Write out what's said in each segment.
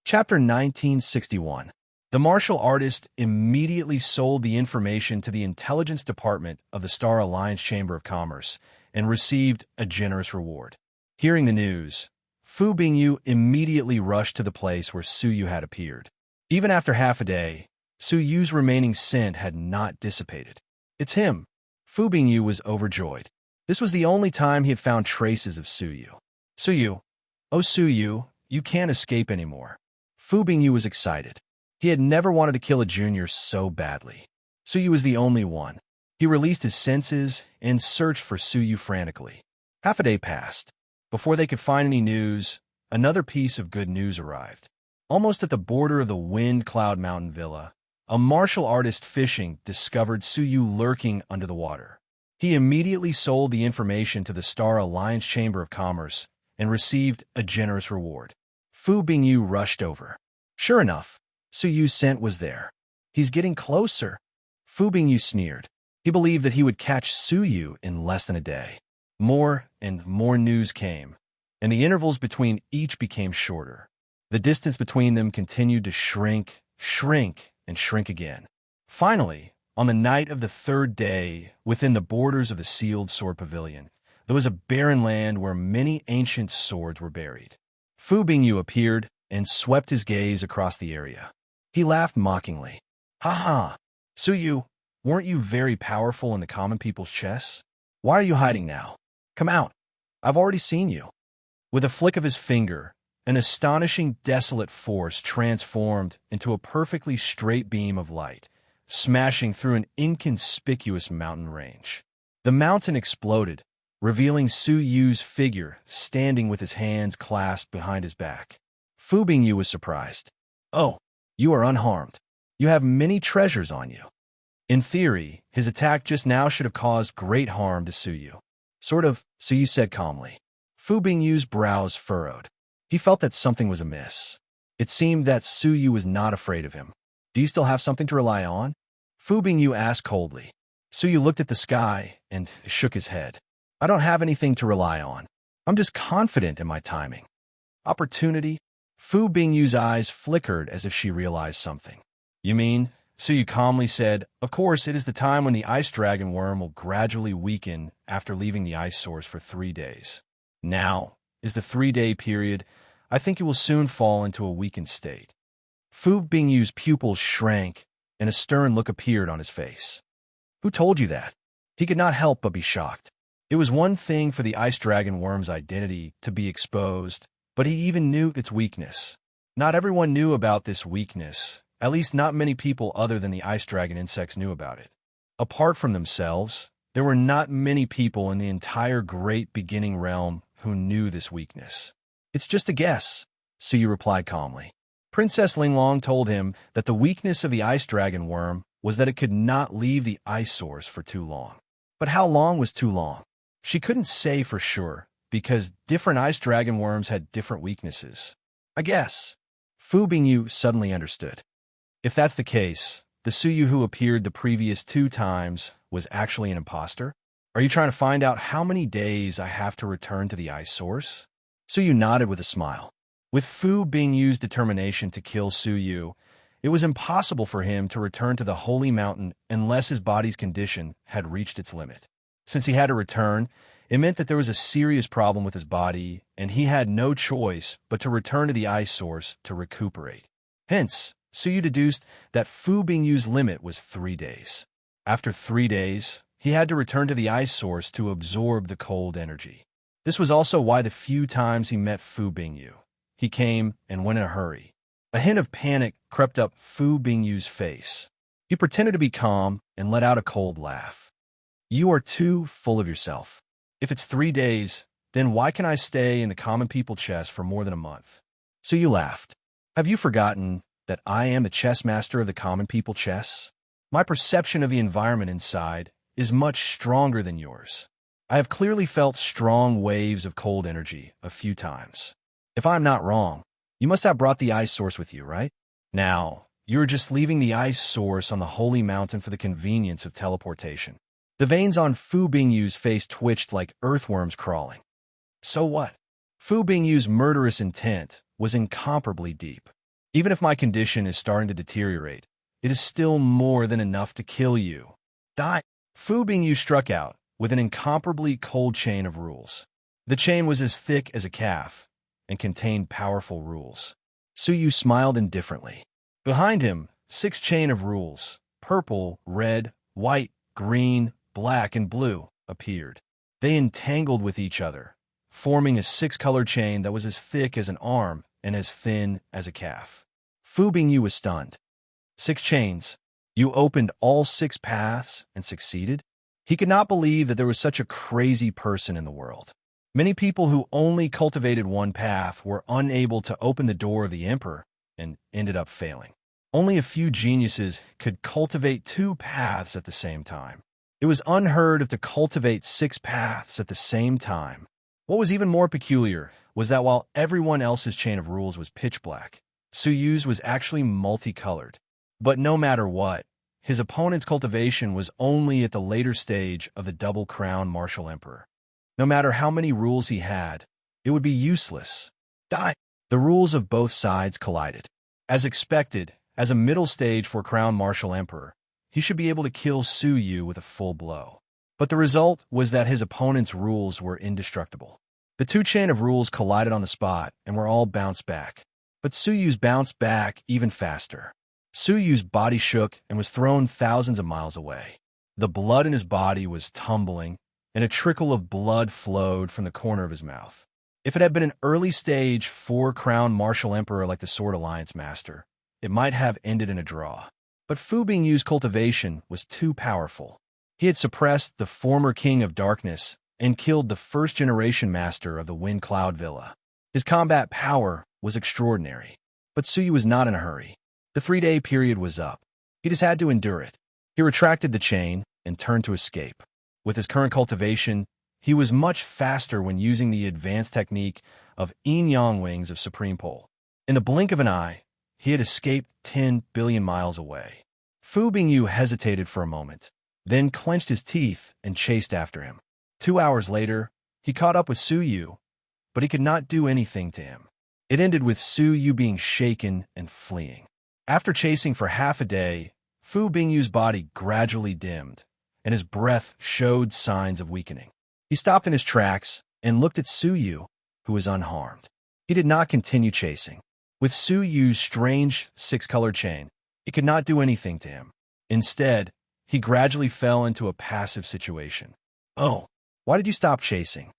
Chapter 1961. The martial artist immediately sold the information to the intelligence department of the Star Alliance Chamber of Commerce and received a generous reward. Hearing the news, Fu Bingyu immediately rushed to the place where Su Yu had appeared. Even after half a day, Su Yu's remaining scent had not dissipated. "It's him." Fu Bingyu was overjoyed. This was the only time he had found traces of Su Yu. "Su Yu, oh Su Yu, you can't escape anymore." Fu Bingyu was excited. He had never wanted to kill a junior so badly. Su Yu was the only one. He released his senses and searched for Su Yu frantically. Half a day passed. Before they could find any news, another piece of good news arrived. Almost at the border of the Wind Cloud Mountain Villa, a martial artist fishing discovered Su Yu lurking under the water. He immediately sold the information to the Star Alliance Chamber of Commerce and received a generous reward. Fu Bingyu rushed over. Sure enough, Su Yu's scent was there. "He's getting closer." Fu Bingyu sneered. He believed that he would catch Su Yu in less than a day. More and more news came, and the intervals between each became shorter. The distance between them continued to shrink, and shrink again. Finally, on the night of the third day, within the borders of the sealed sword pavilion, there was a barren land where many ancient swords were buried. Fu Bingyu appeared and swept his gaze across the area. He laughed mockingly. "Ha ha! Su Yu, weren't you very powerful in the common people's chess? Why are you hiding now? Come out. I've already seen you." With a flick of his finger, an astonishing desolate force transformed into a perfectly straight beam of light, smashing through an inconspicuous mountain range. The mountain exploded, revealing Su Yu's figure standing with his hands clasped behind his back. Fu Bingyu was surprised. "Oh, you are unharmed. You have many treasures on you." In theory, his attack just now should have caused great harm to Su Yu. "Sort of," Su Yu said calmly. Fu Bingyu's brows furrowed. He felt that something was amiss. It seemed that Su Yu was not afraid of him. "Do you still have something to rely on?" Fu Bingyu asked coldly. Su Yu looked at the sky and shook his head. "I don't have anything to rely on. I'm just confident in my timing." "Opportunity?" Fu Bingyu's eyes flickered as if she realized something. "You mean?" Su Yu calmly said, "Of course, it is the time when the ice dragon worm will gradually weaken after leaving the ice source for 3 days. Now is the 3-day period. I think you will soon fall into a weakened state." Fu Bingyu's pupils shrank, and a stern look appeared on his face. "Who told you that?" He could not help but be shocked. It was one thing for the ice dragon worm's identity to be exposed, but he even knew its weakness. Not everyone knew about this weakness. At least not many people other than the ice dragon insects knew about it. Apart from themselves, there were not many people in the entire great beginning realm who knew this weakness. "It's just a guess," Su Yu replied calmly. Princess Linglong told him that the weakness of the ice dragon worm was that it could not leave the ice source for too long. But how long was too long? She couldn't say for sure, because different ice dragon worms had different weaknesses. "I guess." Fu Bingyu suddenly understood. If that's the case, the Su Yu who appeared the previous 2 times was actually an imposter? "Are you trying to find out how many days I have to return to the ice source?" Su Yu nodded with a smile. With Fu Bingyu's determination to kill Su Yu, it was impossible for him to return to the Holy Mountain unless his body's condition had reached its limit. Since he had to return, it meant that there was a serious problem with his body, and he had no choice but to return to the ice source to recuperate. Hence, Su Yu deduced that Fu Bingyu's limit was 3 days. After 3 days, he had to return to the ice source to absorb the cold energy. This was also why the few times he met Fu Bingyu, he came and went in a hurry. A hint of panic crept up Fu Bingyu's face. He pretended to be calm and let out a cold laugh. "You are too full of yourself. If it's 3 days, then why can I stay in the common people chess for more than a month?" Su Yu laughed. "Have you forgotten that I am the chess master of the common people chess? My perception of the environment inside is much stronger than yours. I have clearly felt strong waves of cold energy a few times. If I'm not wrong, you must have brought the ice source with you, right? Now, you're just leaving the ice source on the Holy Mountain for the convenience of teleportation." The veins on Fu Bingyu's face twitched like earthworms crawling. So what? Fu Bingyu's murderous intent was incomparably deep. Even if my condition is starting to deteriorate, it is still more than enough to kill you. Die. Fu Bingyu struck out with an incomparably cold chain of rules. The chain was as thick as a calf and contained powerful rules. Su Yu smiled indifferently. Behind him, 6 chain of rules, purple, red, white, green, black, and blue, appeared. They entangled with each other, forming a 6-color chain that was as thick as an arm and as thin as a calf. Fu Bingyu was stunned. 6 chains? You opened all 6 paths and succeeded? He could not believe that there was such a crazy person in the world. Many people who only cultivated one path were unable to open the door of the Emperor and ended up failing. Only a few geniuses could cultivate 2 paths at the same time. It was unheard of to cultivate 6 paths at the same time. What was even more peculiar was that while everyone else's chain of rules was pitch black, Su Yu's was actually multicolored. But no matter what, his opponent's cultivation was only at the later stage of the double crown martial emperor. No matter how many rules he had, it would be useless. Die! The rules of both sides collided. As expected, as a middle stage for crown martial emperor, he should be able to kill Su Yu with a full blow. But the result was that his opponent's rules were indestructible. The 2 chain of rules collided on the spot and were all bounced back. But Su Yu's bounced back even faster. Su Yu's body shook and was thrown thousands of miles away. The blood in his body was tumbling, and a trickle of blood flowed from the corner of his mouth. If it had been an early stage 4 crown martial emperor like the Sword Alliance master, it might have ended in a draw. But Fu Bingyu's cultivation was too powerful. He had suppressed the former king of darkness and killed the first-generation master of the Wind Cloud Villa. His combat power was extraordinary, but Su Yu was not in a hurry. The 3-day period was up. He just had to endure it. He retracted the chain and turned to escape. With his current cultivation, he was much faster when using the advanced technique of yin-yang wings of Supreme Pole. In the blink of an eye, he had escaped 10 billion miles away. Fu Bingyu hesitated for a moment, then clenched his teeth and chased after him. 2 hours later, he caught up with Su Yu, but he could not do anything to him. It ended with Su Yu being shaken and fleeing. After chasing for half a day, Fu Bingyu's body gradually dimmed, and his breath showed signs of weakening. He stopped in his tracks and looked at Su Yu, who was unharmed. He did not continue chasing. With Su Yu's strange 6-color chain, it could not do anything to him. Instead, he gradually fell into a passive situation. "Oh, why did you stop chasing?"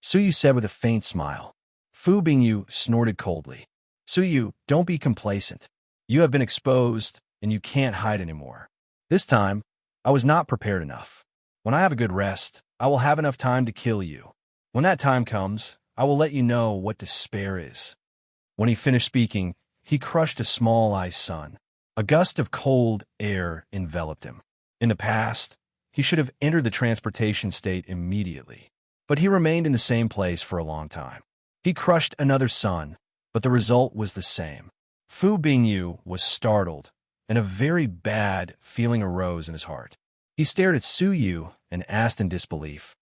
Su Yu said with a faint smile. Fu Bingyu snorted coldly. "Su Yu, don't be complacent. You have been exposed, and you can't hide anymore. This time, I was not prepared enough. When I have a good rest, I will have enough time to kill you. When that time comes, I will let you know what despair is." When he finished speaking, he crushed a small ice sun. A gust of cold air enveloped him. In the past, he should have entered the transportation state immediately, but he remained in the same place for a long time. He crushed another sun, but the result was the same. Fu Bingyu was startled, and a very bad feeling arose in his heart. He stared at Su Yu and asked in disbelief,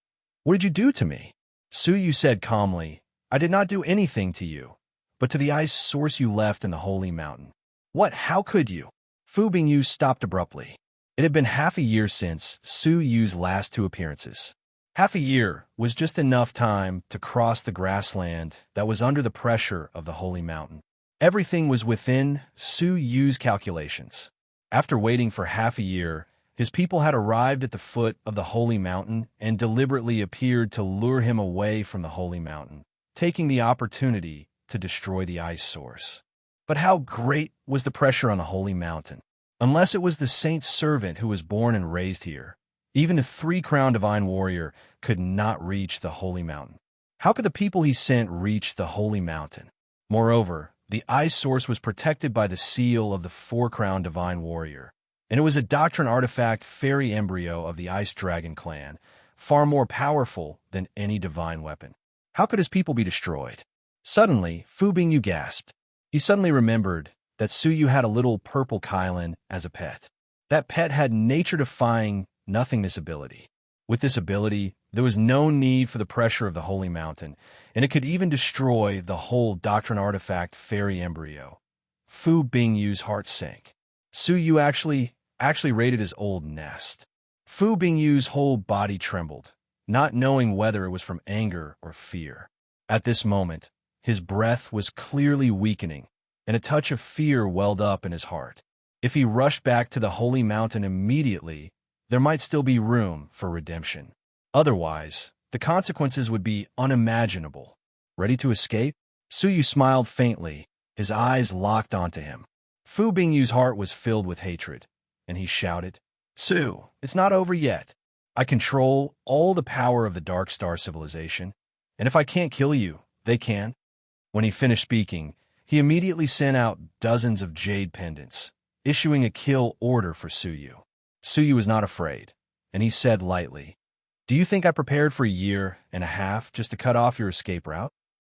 "What did you do to me?" Su Yu said calmly, "I did not do anything to you, but to the ice source you left in the holy mountain." "What? How could you?" Fu Bingyu stopped abruptly. It had been half a year since Su Yu's last 2 appearances. Half a year was just enough time to cross the grassland that was under the pressure of the holy mountain. Everything was within Su Yu's calculations. After waiting for half a year, his people had arrived at the foot of the holy mountain and deliberately appeared to lure him away from the holy mountain, taking the opportunity to destroy the ice source. But how great was the pressure on the holy mountain? Unless it was the saint's servant who was born and raised here, even a 3-crown divine warrior could not reach the holy mountain. How could the people he sent reach the holy mountain? Moreover, the ice source was protected by the seal of the 4-crown divine warrior, and it was a doctrine artifact fairy embryo of the ice dragon clan, far more powerful than any divine weapon. How could his people be destroyed? Suddenly, Fu Bingyu gasped. He suddenly remembered that Su Yu had a little purple Kylan as a pet. That pet had nature-defying nothingness ability. With this ability, there was no need for the pressure of the holy mountain, and it could even destroy the whole doctrine artifact fairy embryo. Fu Bingyu's heart sank. Su Yu actually raided his old nest. Fu Bingyu's whole body trembled, not knowing whether it was from anger or fear. At this moment, his breath was clearly weakening, and a touch of fear welled up in his heart. If he rushed back to the holy mountain immediately, there might still be room for redemption. Otherwise, the consequences would be unimaginable. Ready to escape? Su Yu smiled faintly, his eyes locked onto him. Fu Bingyu's heart was filled with hatred, and he shouted, "Su, it's not over yet. I control all the power of the Dark Star civilization, and if I can't kill you, they can." When he finished speaking, he immediately sent out dozens of jade pendants, issuing a kill order for Su Yu. Su Yu was not afraid, and he said lightly, "Do you think I prepared for a year and a half just to cut off your escape route?"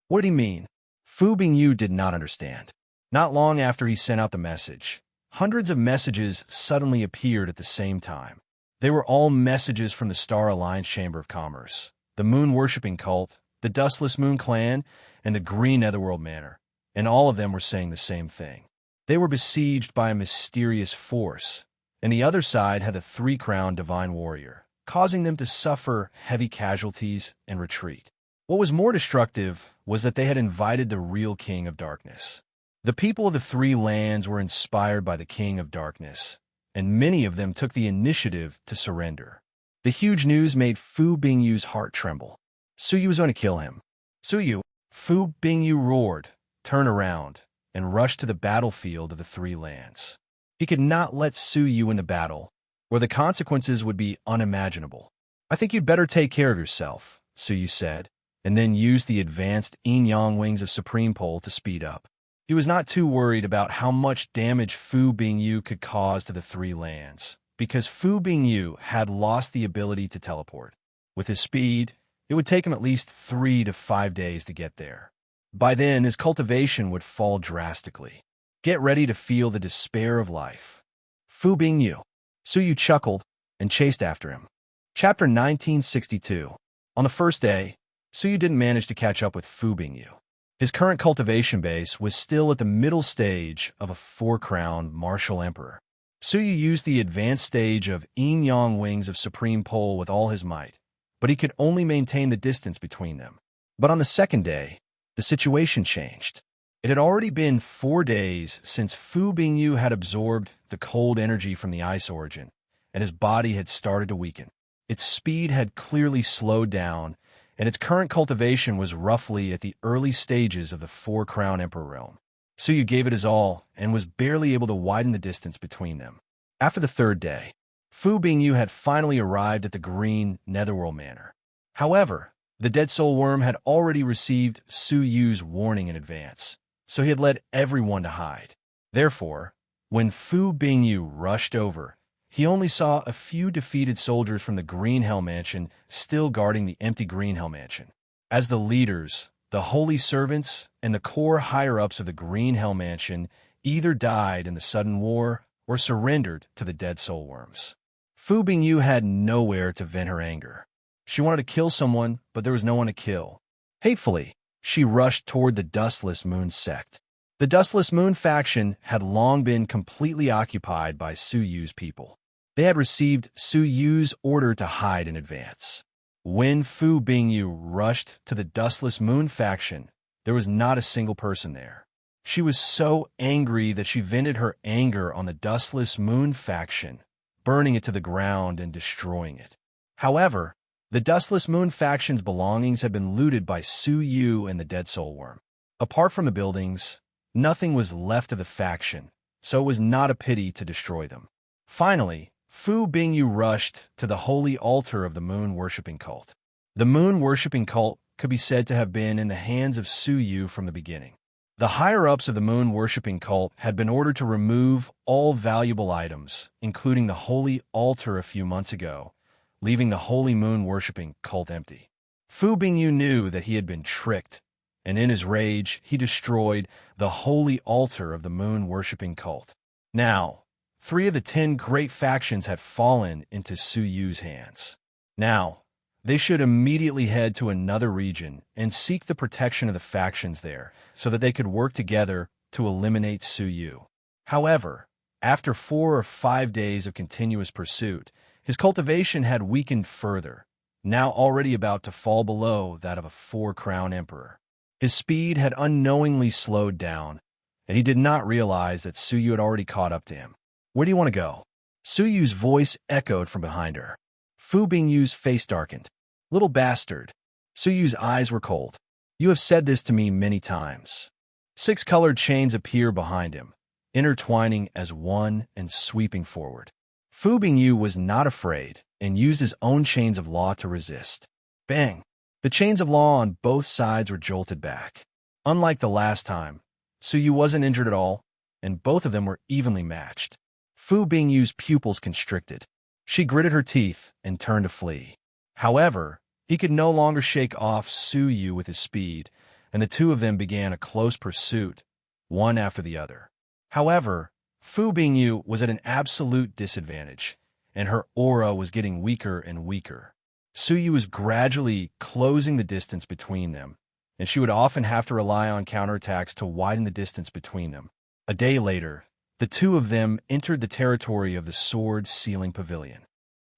What did he mean? Fu Bingyu did not understand. Not long after he sent out the message, hundreds of messages suddenly appeared at the same time. They were all messages from the Star Alliance Chamber of Commerce, the moon-worshipping cult, the Dustless Moon Clan, and the Green Netherworld Manor, and all of them were saying the same thing. They were besieged by a mysterious force, and the other side had the three-crowned Divine Warrior, causing them to suffer heavy casualties and retreat. What was more destructive was that they had invited the real King of Darkness. The people of the three lands were inspired by the King of Darkness, and many of them took the initiative to surrender. The huge news made Fu Bingyu's heart tremble. Su Yu was going to kill him. "Su Yu!" Fu Bingyu roared, turned around, and rushed to the battlefield of the three lands. He could not let Su Yu in the battle, where the consequences would be unimaginable. "I think you'd better take care of yourself," Su Yu said, and then used the advanced yin-yang wings of Supreme Pole to speed up. He was not too worried about how much damage Fu Bingyu could cause to the three lands, because Fu Bingyu had lost the ability to teleport. With his speed, it would take him at least 3 to 5 days to get there. By then, his cultivation would fall drastically. Get ready to feel the despair of life. Fu Bingyu. Su Yu chuckled and chased after him. Chapter 1962. On the first day, Su Yu didn't manage to catch up with Fu Bingyu. His current cultivation base was still at the middle stage of a four-crowned martial emperor. Su Yu used the advanced stage of yin-yang wings of Supreme Pole with all his might, but he could only maintain the distance between them. But on the second day, the situation changed. It had already been 4 days since Fu Bingyu had absorbed the cold energy from the ice origin, and his body had started to weaken. Its speed had clearly slowed down, and its current cultivation was roughly at the early stages of the Four-Crown Emperor realm. Su Yu gave it his all and was barely able to widen the distance between them. After the third day, Fu Bingyu had finally arrived at the Green Netherworld Manor. However, the Dead Soul Worm had already received Su Yu's warning in advance, so he had led everyone to hide. Therefore, when Fu Bingyu rushed over, he only saw a few defeated soldiers from the Green Hell Mansion still guarding the empty Green Hell Mansion. As the leaders, the holy servants, and the core higher-ups of the Green Hell Mansion either died in the sudden war or surrendered to the Dead Soul Worms. Fu Bingyu had nowhere to vent her anger. She wanted to kill someone, but there was no one to kill. Hatefully, she rushed toward the Dustless Moon sect. The Dustless Moon faction had long been completely occupied by Su Yu's people. They had received Su Yu's order to hide in advance. When Fu Bingyu rushed to the Dustless Moon faction, there was not a single person there. She was so angry that she vented her anger on the Dustless Moon faction, burning it to the ground and destroying it. However, the Dustless Moon faction's belongings had been looted by Su Yu and the Dead Soul Worm. Apart from the buildings, nothing was left of the faction, so it was not a pity to destroy them. Finally, Fu Bingyu rushed to the holy altar of the moon-worshipping cult. The moon-worshipping cult could be said to have been in the hands of Su Yu from the beginning. The higher-ups of the moon-worshipping cult had been ordered to remove all valuable items, including the holy altar a few months ago, leaving the holy moon-worshipping cult empty. Fu Bingyu knew that he had been tricked, and in his rage, he destroyed the holy altar of the moon-worshipping cult. Now, 3 of the 10 great factions had fallen into Su Yu's hands. Now, they should immediately head to another region and seek the protection of the factions there so that they could work together to eliminate Su Yu. However, after 4 or 5 days of continuous pursuit, his cultivation had weakened further, now already about to fall below that of a 4-crown emperor. His speed had unknowingly slowed down, and he did not realize that Su Yu had already caught up to him. "Where do you want to go?" Su Yu's voice echoed from behind her. Fu Bingyu's face darkened. "Little bastard." Su Yu's eyes were cold. "You have said this to me many times." 6 colored chains appear behind him, intertwining as one and sweeping forward. Fu Bingyu was not afraid and used his own chains of law to resist. Bang! The chains of law on both sides were jolted back. Unlike the last time, Su Yu wasn't injured at all, and both of them were evenly matched. Fu Bingyu's pupils constricted. She gritted her teeth and turned to flee. However, he could no longer shake off Su Yu with his speed, and the two of them began a close pursuit, one after the other. However, Fu Bingyu was at an absolute disadvantage, and her aura was getting weaker and weaker. Su Yu was gradually closing the distance between them, and she would often have to rely on counterattacks to widen the distance between them. A day later, the two of them entered the territory of the Sword Sealing Pavilion.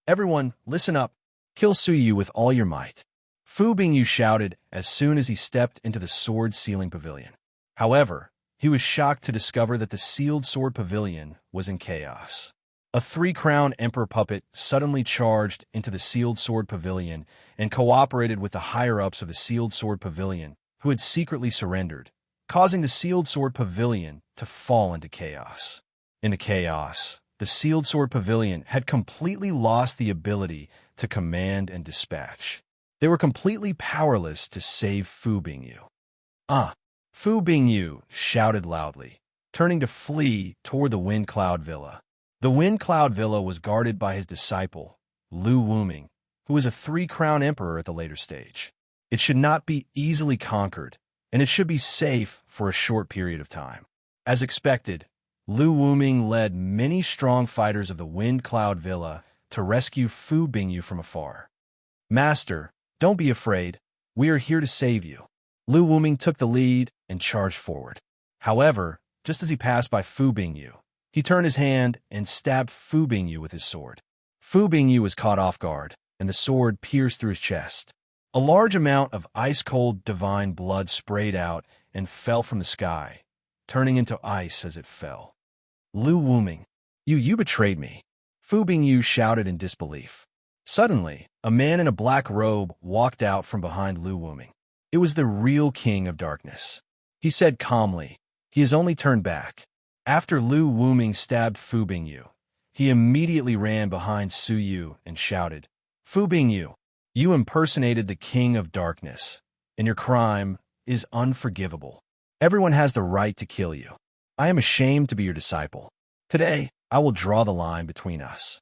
"Everyone, listen up. Kill Su Yu with all your might," Fu Bingyu shouted as soon as he stepped into the Sword Sealing Pavilion. However, he was shocked to discover that the Sealed Sword Pavilion was in chaos. A 3-crown emperor puppet suddenly charged into the Sealed Sword Pavilion and cooperated with the higher-ups of the Sealed Sword Pavilion, who had secretly surrendered, causing the Sealed Sword Pavilion to fall into chaos. In the chaos, the Sealed Sword Pavilion had completely lost the ability to command and dispatch. They were completely powerless to save Fu Bingyu. Fu Bingyu shouted loudly, turning to flee toward the Wind Cloud Villa. The Wind Cloud Villa was guarded by his disciple, Lu Wuming, who was a 3-crown emperor at the later stage. It should not be easily conquered, and it should be safe for a short period of time. As expected, Lu Wuming led many strong fighters of the Wind Cloud Villa to rescue Fu Bingyu from afar. "Master, don't be afraid. We are here to save you." Lu Wuming took the lead and charged forward. However, just as he passed by Fu Bingyu, he turned his hand and stabbed Fu Bingyu with his sword. Fu Bingyu was caught off guard, and the sword pierced through his chest. A large amount of ice-cold divine blood sprayed out and fell from the sky, turning into ice as it fell. "Lu Wuming, you betrayed me," Fu Bingyu shouted in disbelief. Suddenly, a man in a black robe walked out from behind Lu Wuming. It was the real King of Darkness. He said calmly, "He has only turned back." After Lu Wuming stabbed Fu Bingyu, he immediately ran behind Su Yu and shouted, "Fu Bingyu, you impersonated the King of Darkness, and your crime is unforgivable. Everyone has the right to kill you. I am ashamed to be your disciple. Today, I will draw the line between us."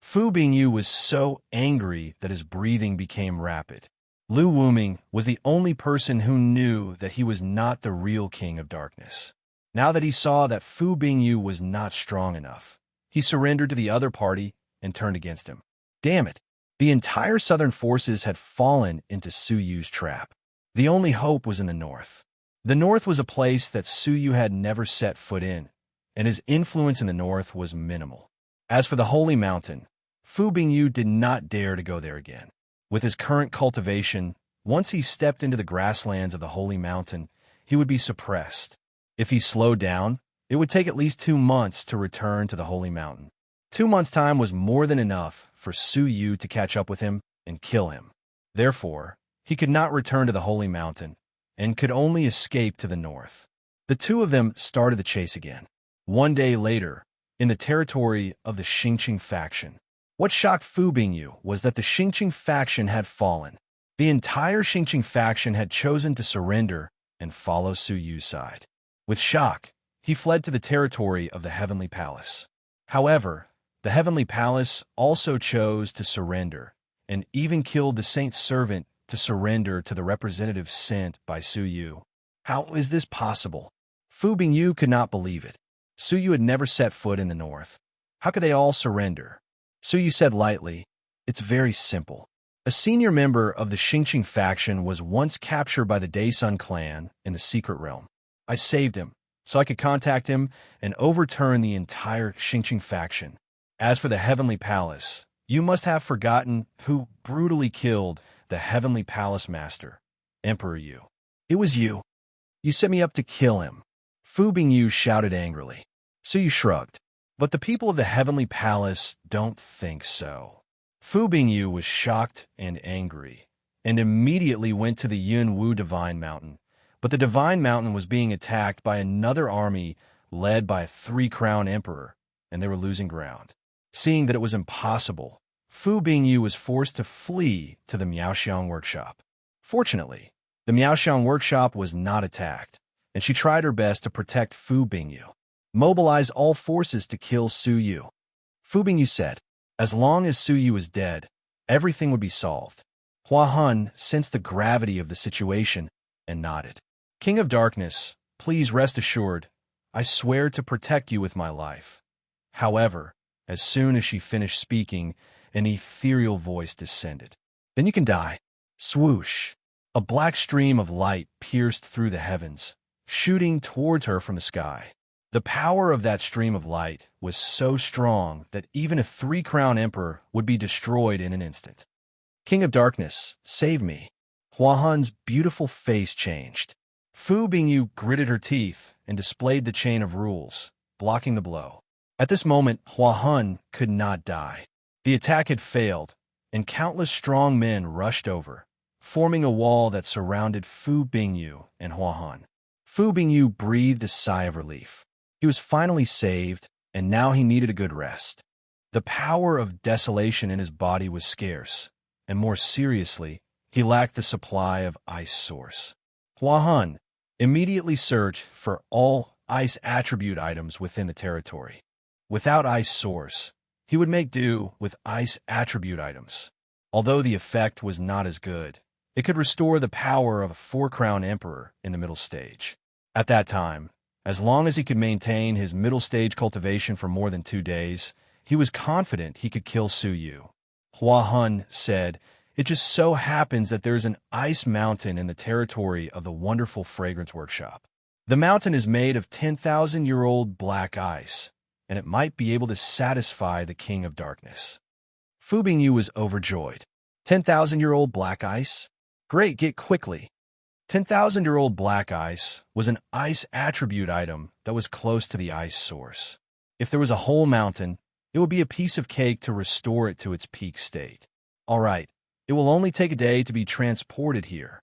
Fu Bingyu was so angry that his breathing became rapid. Lu Wuming was the only person who knew that he was not the real King of Darkness. Now that he saw that Fu Bingyu was not strong enough, he surrendered to the other party and turned against him. Damn it! The entire southern forces had fallen into Su Yu's trap. The only hope was in the north. The north was a place that Su Yu had never set foot in, and his influence in the north was minimal. As for the Holy Mountain, Fu Bingyu did not dare to go there again. With his current cultivation, once he stepped into the grasslands of the Holy Mountain, he would be suppressed. If he slowed down, it would take at least 2 months to return to the Holy Mountain. 2 months' time was more than enough for Su Yu to catch up with him and kill him. Therefore, he could not return to the Holy Mountain and could only escape to the north. The two of them started the chase again. 1 day later, in the territory of the Xingqing faction. What shocked Fu Bingyu was that the Xingqing faction had fallen. The entire Xingqing faction had chosen to surrender and follow Su Yu's side. With shock, he fled to the territory of the Heavenly Palace. However, the Heavenly Palace also chose to surrender, and even killed the Saint's servant to surrender to the representative sent by Su Yu. How is this possible? Fu Bingyu could not believe it. Su Yu had never set foot in the north. How could they all surrender? Su Yu said lightly, "It's very simple. A senior member of the Xingqing faction was once captured by the Daesun clan in the Secret Realm. I saved him, so I could contact him and overturn the entire Xingqing faction. As for the Heavenly Palace, you must have forgotten who brutally killed the Heavenly Palace Master, Emperor Yu. It was you. You set me up to kill him. Fu Bingyu shouted angrily. Su Yu shrugged. But the people of the Heavenly Palace don't think so. Fu Bingyu was shocked and angry, and immediately went to the Yunwu Divine Mountain. But the Divine Mountain was being attacked by another army led by a three-crown emperor, and they were losing ground. Seeing that it was impossible, Fu Bingyu was forced to flee to the Miaoxiang workshop. Fortunately, the Miaoxiang workshop was not attacked, and she tried her best to protect Fu Bingyu. Mobilize all forces to kill Su Yu. Fu Bingyu said, as long as Su Yu is dead, everything would be solved. Hua Hun sensed the gravity of the situation and nodded. King of Darkness, please rest assured, I swear to protect you with my life. However, as soon as she finished speaking, an ethereal voice descended. Then you can die. Swoosh! A black stream of light pierced through the heavens, shooting towards her from the sky. The power of that stream of light was so strong that even a three-crown emperor would be destroyed in an instant. King of Darkness, save me. Hua Hun's beautiful face changed. Fu Bingyu gritted her teeth and displayed the chain of rules, blocking the blow. At this moment, Hua Hun could not die. The attack had failed, and countless strong men rushed over, forming a wall that surrounded Fu Bingyu and Hua Hun. Fu Bingyu breathed a sigh of relief. He was finally saved, and now he needed a good rest. The power of desolation in his body was scarce, and more seriously, he lacked the supply of ice source. Hua Hun immediately searched for all ice attribute items within the territory. Without ice source, he would make do with ice attribute items. Although the effect was not as good, it could restore the power of a four-crown emperor in the middle stage. At that time, as long as he could maintain his middle stage cultivation for more than 2 days, he was confident he could kill Su Yu. Hua Hun said, it just so happens that there's an ice mountain in the territory of the wonderful fragrance workshop. The mountain is made of 10,000-year-old black ice, and it might be able to satisfy the King of Darkness. Fu Bingyu was overjoyed. 10,000-year-old black ice? Great, get quickly. 10,000-year-old black ice was an ice attribute item that was close to the ice source. If there was a whole mountain, it would be a piece of cake to restore it to its peak state. All right, it will only take a day to be transported here,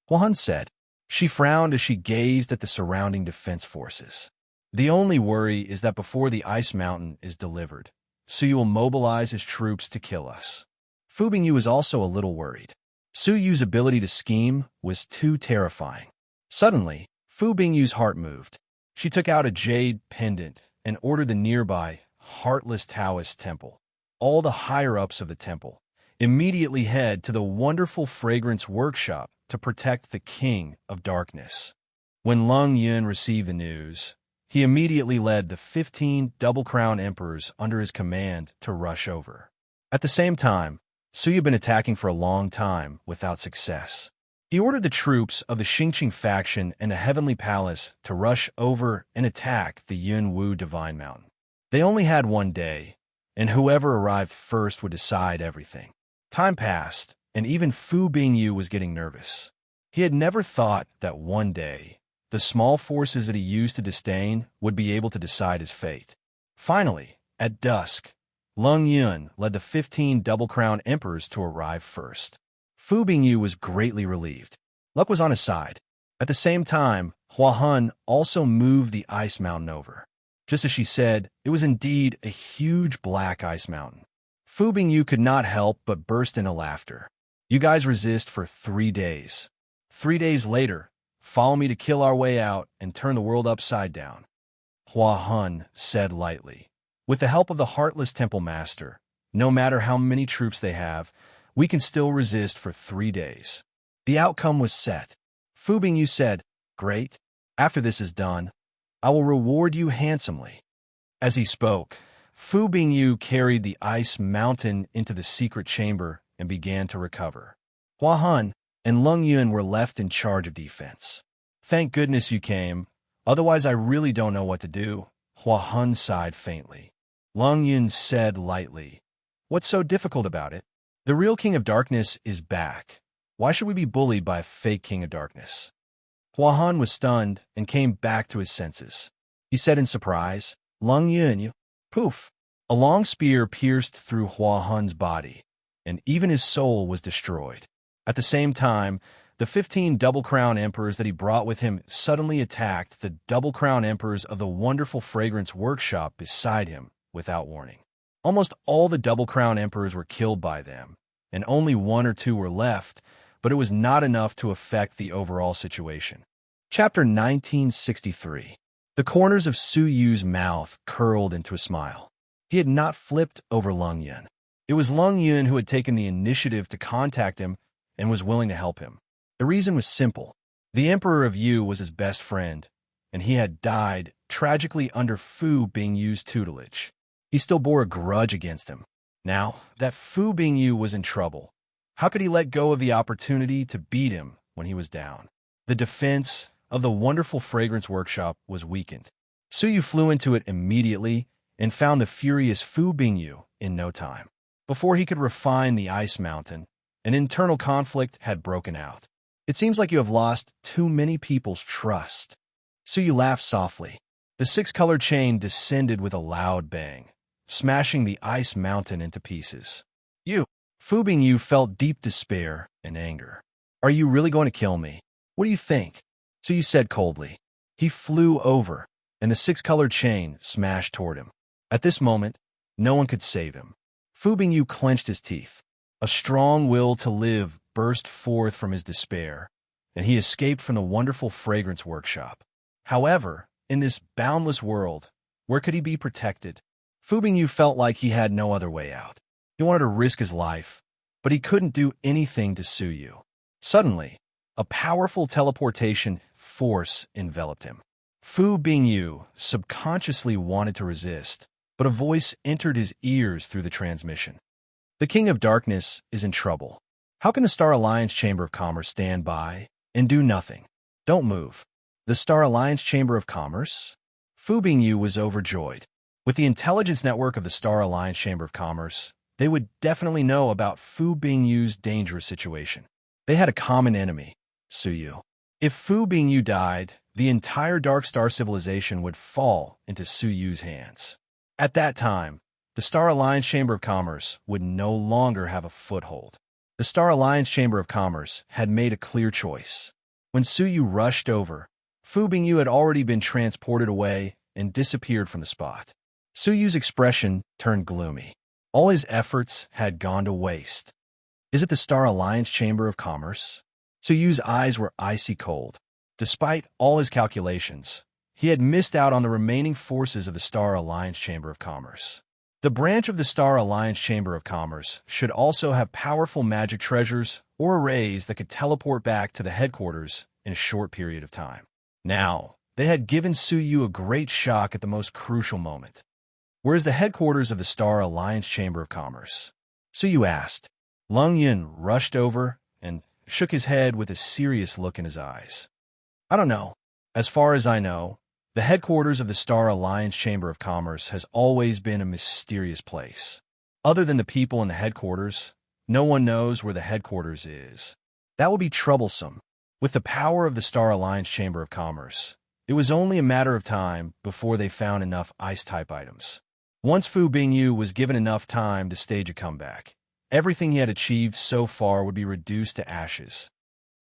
Hua Hun said. She frowned as she gazed at the surrounding defense forces. The only worry is that before the ice mountain is delivered, Su Yu will mobilize his troops to kill us. Fu Bingyu was also a little worried. Su Yu's ability to scheme was too terrifying. Suddenly, Fu Bingyu's heart moved. She took out a jade pendant and ordered the nearby Heartless Taoist temple. All the higher-ups of the temple immediately head to the wonderful fragrance workshop to protect the King of Darkness. When Lung Yun received the news, he immediately led the 15 double-crown emperors under his command to rush over. At the same time, Su Yu had been attacking for a long time without success. He ordered the troops of the Xingqing faction and the Heavenly Palace to rush over and attack the Yunwu Divine Mountain. They only had 1 day, and whoever arrived first would decide everything. Time passed, and even Fu Bingyu was getting nervous. He had never thought that one day, the small forces that he used to disdain would be able to decide his fate. Finally, at dusk, Lung Yun led the 15 double-crown emperors to arrive first. Fu Bingyu was greatly relieved. Luck was on his side. At the same time, Hua Hun also moved the ice mountain over. Just as she said, it was indeed a huge black ice mountain. Fu Bingyu could not help but burst into laughter. You guys resist for 3 days. 3 days later, follow me to kill our way out and turn the world upside down, Hua Hun said lightly. With the help of the Heartless Temple Master, no matter how many troops they have, we can still resist for 3 days. The outcome was set. Fu Bingyu said, great. After this is done, I will reward you handsomely. As he spoke, Fu Bingyu carried the ice mountain into the secret chamber and began to recover. Hua Hun and Lung Yun were left in charge of defense. Thank goodness you came. Otherwise, I really don't know what to do. Hua Hun sighed faintly. Lung Yun said lightly, "What's so difficult about it? The real King of Darkness is back. Why should we be bullied by a fake King of Darkness?" Hua Hun was stunned and came back to his senses. He said in surprise, "Lung Yun, you..." Poof! A long spear pierced through Hua Hun's body, and even his soul was destroyed. At the same time, the 15 Double Crown Emperors that he brought with him suddenly attacked the Double Crown Emperors of the wonderful fragrance workshop beside him without warning. Almost all the Double Crown Emperors were killed by them, and only 1 or 2 were left, but it was not enough to affect the overall situation. Chapter 1963. The corners of Su Yu's mouth curled into a smile. He had not flipped over Lung Yun. It was Lung Yun who had taken the initiative to contact him and was willing to help him. The reason was simple. The Emperor of Yu was his best friend, and he had died tragically under Fu Bingyu's tutelage. He still bore a grudge against him. Now that Fu Bingyu was in trouble, how could he let go of the opportunity to beat him when he was down? The defense of the wonderful fragrance workshop was weakened. Su Yu flew into it immediately and found the furious Fu Bingyu in no time. Before he could refine the ice mountain, an internal conflict had broken out. "It seems like you have lost too many people's trust." Su Yu laughed softly. The 6-colored chain descended with a loud bang, smashing the ice mountain into pieces. "You!" Fu Bingyu felt deep despair and anger. "Are you really going to kill me? What do you think?" Su Yu said coldly. He flew over, and the 6-colored chain smashed toward him. At this moment, no one could save him. Fu Bingyu clenched his teeth. A strong will to live burst forth from his despair, and he escaped from the wonderful fragrance workshop. However, in this boundless world, where could he be protected? Fu Bingyu felt like he had no other way out. He wanted to risk his life, but he couldn't do anything to Su Yu. Suddenly, a powerful teleportation force enveloped him. Fu Bingyu subconsciously wanted to resist, but a voice entered his ears through the transmission. "The King of Darkness is in trouble. How can the Star Alliance Chamber of Commerce stand by and do nothing? Don't move." The Star Alliance Chamber of Commerce? Fu Bingyu was overjoyed. With the intelligence network of the Star Alliance Chamber of Commerce, they would definitely know about Fu Bingyu's dangerous situation. They had a common enemy, Su Yu. If Fu Bingyu died, the entire Dark Star civilization would fall into Su Yu's hands. At that time, the Star Alliance Chamber of Commerce would no longer have a foothold. The Star Alliance Chamber of Commerce had made a clear choice. When Su Yu rushed over, Fu Bingyu had already been transported away and disappeared from the spot. Su Yu's expression turned gloomy. All his efforts had gone to waste. Is it the Star Alliance Chamber of Commerce? Su Yu's eyes were icy cold. Despite all his calculations, he had missed out on the remaining forces of the Star Alliance Chamber of Commerce. The branch of the Star Alliance Chamber of Commerce should also have powerful magic treasures or arrays that could teleport back to the headquarters in a short period of time. Now, they had given Su Yu a great shock at the most crucial moment. "Where is the headquarters of the Star Alliance Chamber of Commerce?" Su Yu asked. Lung Yun rushed over and shook his head with a serious look in his eyes. "I don't know. As far as I know, the headquarters of the Star Alliance Chamber of Commerce has always been a mysterious place. Other than the people in the headquarters, no one knows where the headquarters is. That would be troublesome. With the power of the Star Alliance Chamber of Commerce, it was only a matter of time before they found enough ice-type items. Once Fu Bingyu was given enough time to stage a comeback, everything he had achieved so far would be reduced to ashes.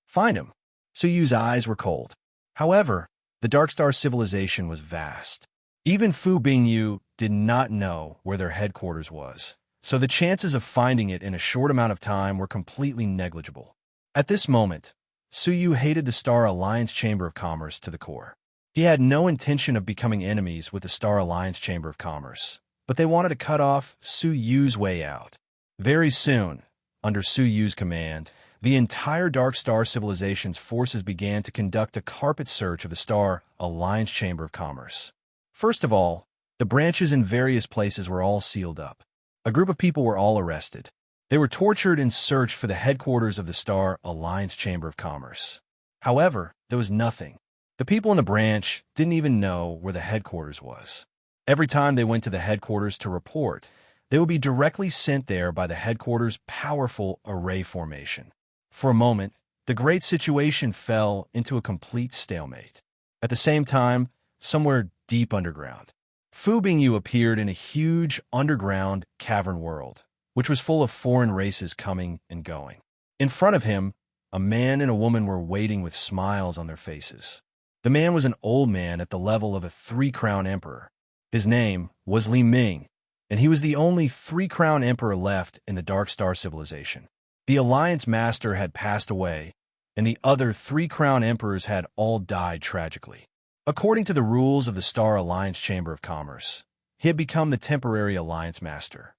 Find him." Su Yu's eyes were cold. However, the Dark Star civilization was vast. Even Fu Bingyu did not know where their headquarters was, so the chances of finding it in a short amount of time were completely negligible. At this moment, Su Yu hated the Star Alliance Chamber of Commerce to the core. He had no intention of becoming enemies with the Star Alliance Chamber of Commerce, but they wanted to cut off Su Yu's way out. Very soon, under Su Yu's command, the entire Dark Star civilization's forces began to conduct a carpet search of the Star Alliance Chamber of Commerce. First of all, the branches in various places were all sealed up. A group of people were all arrested. They were tortured and searched for the headquarters of the Star Alliance Chamber of Commerce. However, there was nothing. The people in the branch didn't even know where the headquarters was. Every time they went to the headquarters to report, they would be directly sent there by the headquarters' powerful array formation. For a moment, the great situation fell into a complete stalemate. At the same time, somewhere deep underground, Fu Bingyu appeared in a huge underground cavern world, which was full of foreign races coming and going. In front of him, a man and a woman were waiting with smiles on their faces. The man was an old man at the level of a three-crown emperor. His name was Li Ming, and he was the only three-crown emperor left in the Dark Star civilization. The Alliance Master had passed away, and the other three-crown emperors had all died tragically. According to the rules of the Star Alliance Chamber of Commerce, he had become the temporary Alliance Master.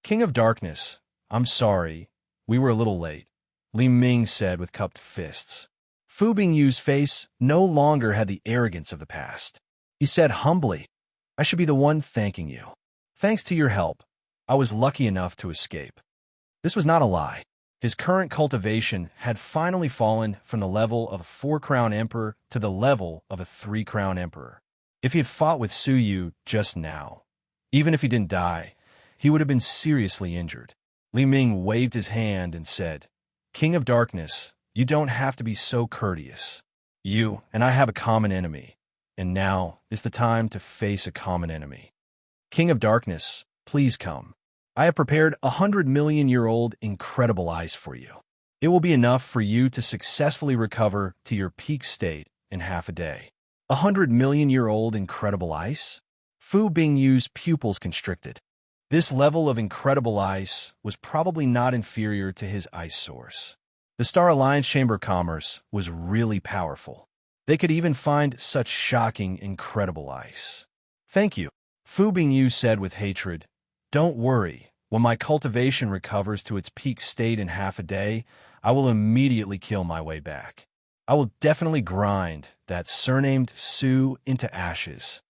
King of Darkness, I'm sorry, we were a little late, Li Ming said with cupped fists. Fu Bingyu's face no longer had the arrogance of the past. He said humbly, I should be the one thanking you. Thanks to your help, I was lucky enough to escape. This was not a lie. His current cultivation had finally fallen from the level of a four-crown emperor to the level of a three-crown emperor. If he had fought with Su Yu just now, even if he didn't die, he would have been seriously injured. Li Ming waved his hand and said, King of Darkness, you don't have to be so courteous. You and I have a common enemy, and now is the time to face a common enemy. King of Darkness, please come. I have prepared 100-million-year-old incredible ice for you. It will be enough for you to successfully recover to your peak state in half a day. 100-million-year-old incredible ice? Fu Bingyu's pupils constricted. This level of incredible ice was probably not inferior to his ice source. The Star Alliance Chamber of Commerce was really powerful. They could even find such shocking, incredible ice. Thank you, Fu Bingyu said with hatred. Don't worry, when my cultivation recovers to its peak state in half a day, I will immediately kill my way back. I will definitely grind that surnamed Su into ashes.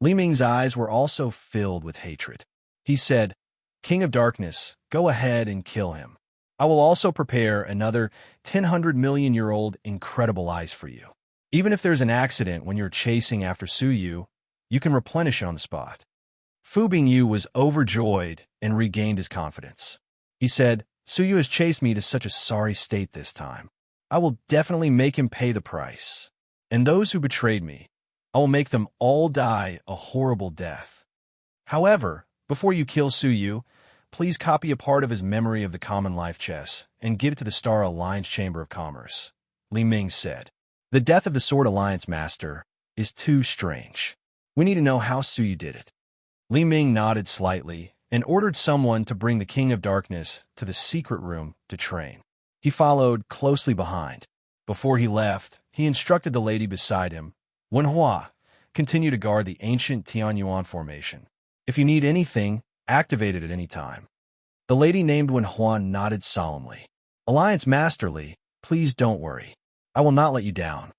Li Ming's eyes were also filled with hatred. He said, King of Darkness, go ahead and kill him. I will also prepare another 100-million-year-old incredible ice for you. Even if there's an accident when you're chasing after Su Yu, you can replenish it on the spot. Fu Bingyu was overjoyed and regained his confidence. He said, Su Yu has chased me to such a sorry state this time. I will definitely make him pay the price. And those who betrayed me, I will make them all die a horrible death. However, before you kill Su Yu, please copy a part of his memory of the Common Life Chess and give it to the Star Alliance Chamber of Commerce, Li Ming said. The death of the Sword Alliance Master is too strange. We need to know how Su Yu did it. Li Ming nodded slightly and ordered someone to bring the King of Darkness to the secret room to train. He followed closely behind. Before he left, he instructed the lady beside him, Wenhua, continue to guard the ancient Tianyuan formation. If you need anything, activate it at any time. The lady named Wenhua nodded solemnly. Alliance Master Li, please don't worry. I will not let you down.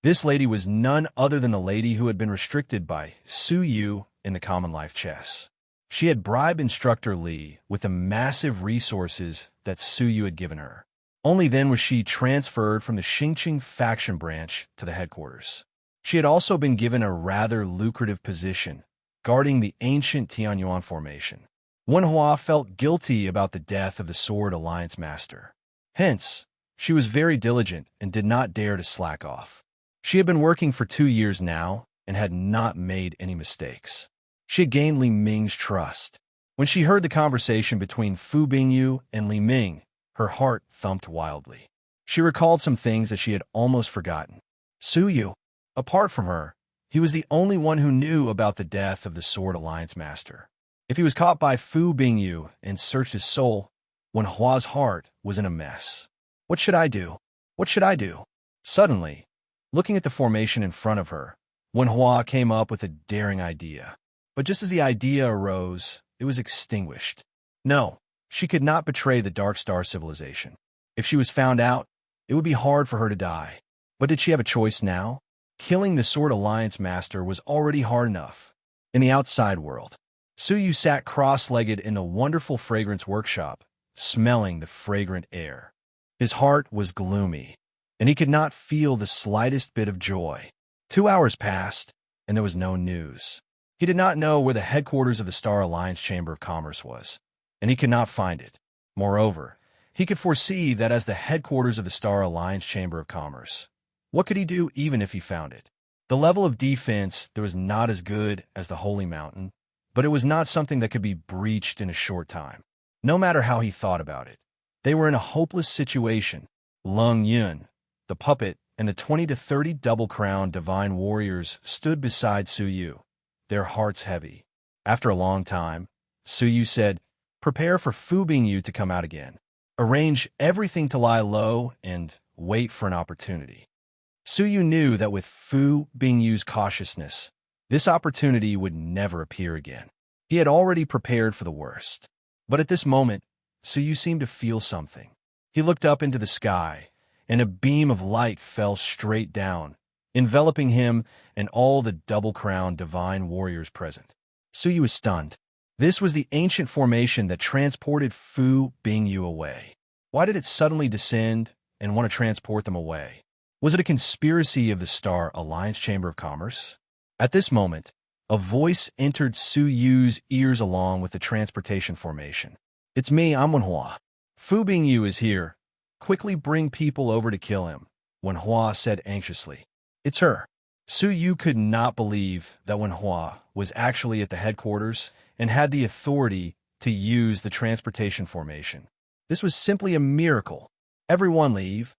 This lady was none other than the lady who had been restricted by Su Yu in the Common Life Chess. She had bribed instructor Li with the massive resources that Su Yu had given her. Only then was she transferred from the Xingqing faction branch to the headquarters. She had also been given a rather lucrative position, guarding the ancient Tianyuan formation. Wenhua felt guilty about the death of the Sword Alliance Master. Hence, she was very diligent and did not dare to slack off. She had been working for 2 years now and had not made any mistakes. She had gained Li Ming's trust. When she heard the conversation between Fu Bingyu and Li Ming, her heart thumped wildly. She recalled some things that she had almost forgotten. Su Yu, apart from her, he was the only one who knew about the death of the Sword Alliance Master. If he was caught by Fu Bingyu and searched his soul, Wenhua's heart was in a mess. What should I do? What should I do? Suddenly, looking at the formation in front of her, Wenhua came up with a daring idea. But just as the idea arose, it was extinguished. No, she could not betray the Dark Star civilization. If she was found out, it would be hard for her to die. But did she have a choice now? Killing the Sword Alliance Master was already hard enough. In the outside world, Su Yu sat cross-legged in the wonderful fragrance workshop, smelling the fragrant air. His heart was gloomy, and he could not feel the slightest bit of joy. 2 hours passed, and there was no news. He did not know where the headquarters of the Star Alliance Chamber of Commerce was, and he could not find it. Moreover, he could foresee that as the headquarters of the Star Alliance Chamber of Commerce, what could he do even if he found it? The level of defense there was not as good as the Holy Mountain, but it was not something that could be breached in a short time. No matter how he thought about it, they were in a hopeless situation. Lung Yun, the puppet, and the 20 to 30 double-crowned divine warriors stood beside Su Yu, their hearts heavy. After a long time, Su Yu said, "Prepare for Fu Bingyu to come out again. Arrange everything to lie low and wait for an opportunity." Su Yu knew that with Fu Bingyu's cautiousness, this opportunity would never appear again. He had already prepared for the worst. But at this moment, Su Yu seemed to feel something. He looked up into the sky, and a beam of light fell straight down, enveloping him and all the double-crowned divine warriors present. Su Yu was stunned. This was the ancient formation that transported Fu Bingyu away. Why did it suddenly descend and want to transport them away? Was it a conspiracy of the Star Alliance Chamber of Commerce? At this moment, a voice entered Su Yu's ears along with the transportation formation. "It's me, I'm Wenhua. Fu Bingyu is here. Quickly bring people over to kill him," Wenhua said anxiously. "It's her." Su Yu could not believe that Wenhua was actually at the headquarters and had the authority to use the transportation formation. This was simply a miracle. "Everyone leave."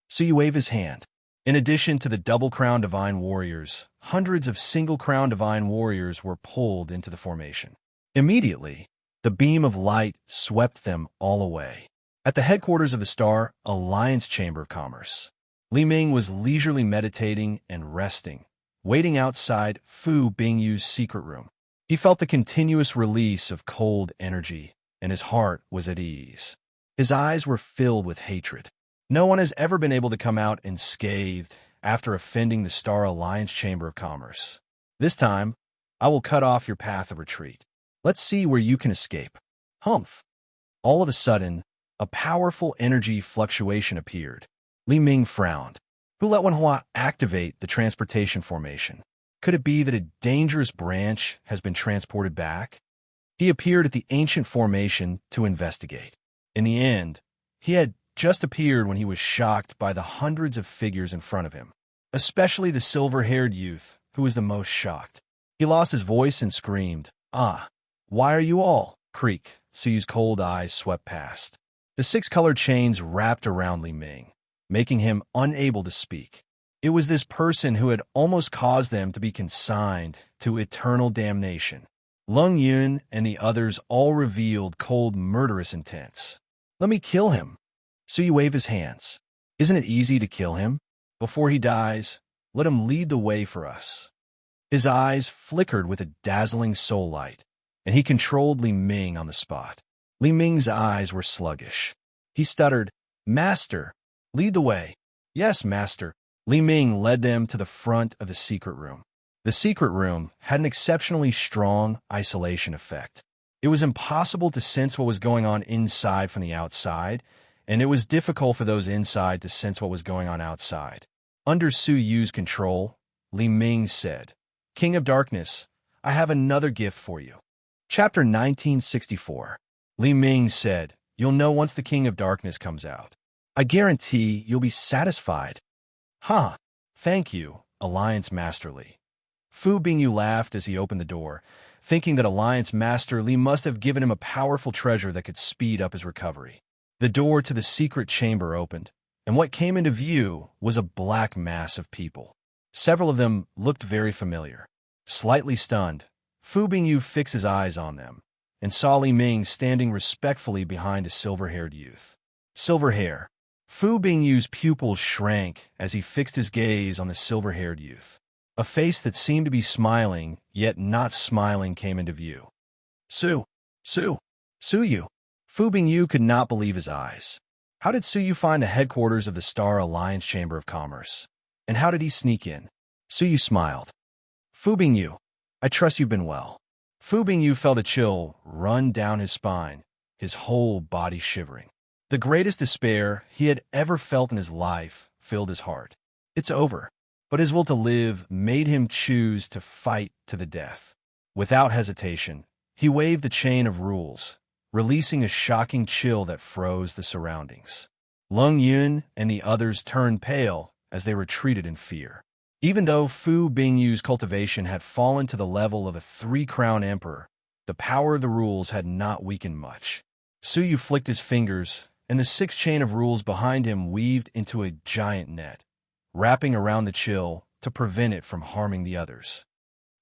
Su Yu waved his hand. In addition to the double-crowned divine warriors, hundreds of single-crowned divine warriors were pulled into the formation. Immediately, the beam of light swept them all away. At the headquarters of the Star Alliance Chamber of Commerce, Li Ming was leisurely meditating and resting, waiting outside Fu Bingyu's secret room. He felt the continuous release of cold energy, and his heart was at ease. His eyes were filled with hatred. No one has ever been able to come out unscathed after offending the Star Alliance Chamber of Commerce. This time, I will cut off your path of retreat. Let's see where you can escape. Humph! All of a sudden, a powerful energy fluctuation appeared. Li Ming frowned. Who let Wenhua activate the transportation formation? Could it be that a dangerous branch has been transported back? He appeared at the ancient formation to investigate. In the end, he had just appeared when he was shocked by the hundreds of figures in front of him, especially the silver-haired youth, who was the most shocked. He lost his voice and screamed, "Ah, why are you all?" Creak, Su Yu's cold eyes swept past. The 6-colored chains wrapped around Li Ming, making him unable to speak. It was this person who had almost caused them to be consigned to eternal damnation. Lung Yun and the others all revealed cold, murderous intents. "Let me kill him." Su Yu waved his hands. "Isn't it easy to kill him? Before he dies, let him lead the way for us." His eyes flickered with a dazzling soul light, and he controlled Li Ming on the spot. Li Ming's eyes were sluggish. He stuttered, "Master, lead the way." "Yes, master." Li Ming led them to the front of the secret room. The secret room had an exceptionally strong isolation effect. It was impossible to sense what was going on inside from the outside, and it was difficult for those inside to sense what was going on outside. Under Su Yu's control, Li Ming said, "King of Darkness, I have another gift for you." Chapter 1964. Li Ming said, "You'll know once the King of Darkness comes out. I guarantee you'll be satisfied." "Huh, thank you, Alliance Master Li." Fu Bingyu laughed as he opened the door, thinking that Alliance Master Li must have given him a powerful treasure that could speed up his recovery. The door to the secret chamber opened, and what came into view was a black mass of people. Several of them looked very familiar. Slightly stunned, Fu Bingyu fixed his eyes on them, and saw Li Ming standing respectfully behind a silver-haired youth. Silver hair. Fu Bingyu's pupils shrank as he fixed his gaze on the silver-haired youth. A face that seemed to be smiling, yet not smiling, came into view. Su Yu. Fu Bingyu could not believe his eyes. How did Su Yu find the headquarters of the Star Alliance Chamber of Commerce? And how did he sneak in? Su Yu smiled. "Fu Bingyu, I trust you've been well." Fu Bingyu felt a chill run down his spine, his whole body shivering. The greatest despair he had ever felt in his life filled his heart. "It's over. but his will to live made him choose to fight to the death. Without hesitation, he waved the chain of rules, releasing a shocking chill that froze the surroundings. Lung Yun and the others turned pale as they retreated in fear. Even though Fu Bingyu's cultivation had fallen to the level of a three-crown emperor, the power of the rules had not weakened much. Su Yu flicked his fingers, and the sixth chain of rules behind him weaved into a giant net, wrapping around the chill to prevent it from harming the others.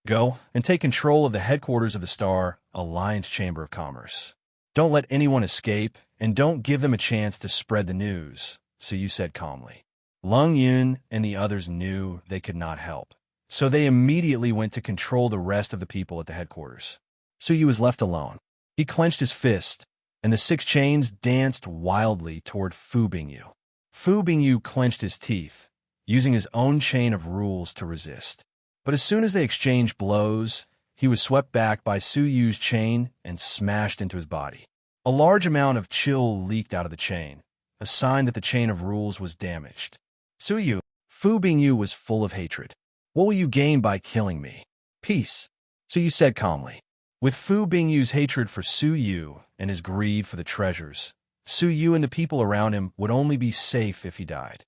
Go and take control of the headquarters of the Star Alliance Chamber of Commerce. Don't let anyone escape, and don't give them a chance to spread the news, Su Yu said calmly. Lung Yun and the others knew they could not help, so they immediately went to control the rest of the people at the headquarters. Su Yu was left alone. He clenched his fist, and the six chains danced wildly toward Fu Bingyu. Fu Bingyu clenched his teeth, using his own chain of rules to resist. But as soon as they exchanged blows, he was swept back by Su Yu's chain and smashed into his body. A large amount of chill leaked out of the chain, a sign that the chain of rules was damaged. Su Yu, Fu Bingyu was full of hatred. What will you gain by killing me? Peace, Su Yu said calmly. With Fu Bingyu's hatred for Su Yu and his greed for the treasures, Su Yu and the people around him would only be safe if he died.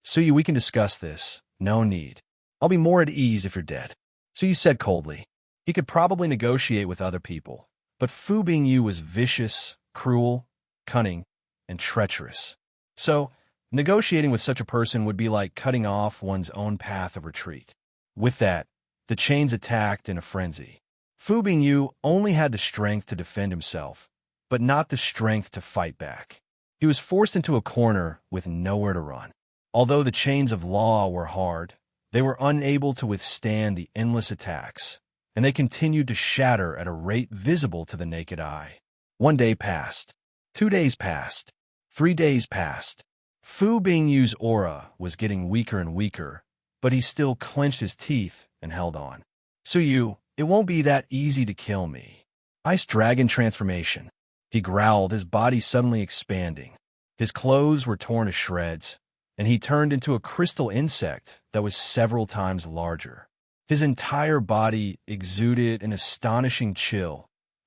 Su Yu, we can discuss this. No need. I'll be more at ease if you're dead, Su Yu said coldly. He could probably negotiate with other people, but Fu Bingyu was vicious, cruel, cunning, and treacherous. So, negotiating with such a person would be like cutting off one's own path of retreat. With that, the chains attacked in a frenzy. Fu Bingyu only had the strength to defend himself, but not the strength to fight back. He was forced into a corner with nowhere to run. Although the chains of law were hard, they were unable to withstand the endless attacks, and they continued to shatter at a rate visible to the naked eye. 1 day passed. 2 days passed. 3 days passed. Fu Bingyu's aura was getting weaker and weaker, but he still clenched his teeth and held on. Su Yu, it won't be that easy to kill me. Ice Dragon Transformation. He growled, his body suddenly expanding. His clothes were torn to shreds, and he turned into a crystal insect that was several times larger. His entire body exuded an astonishing chill,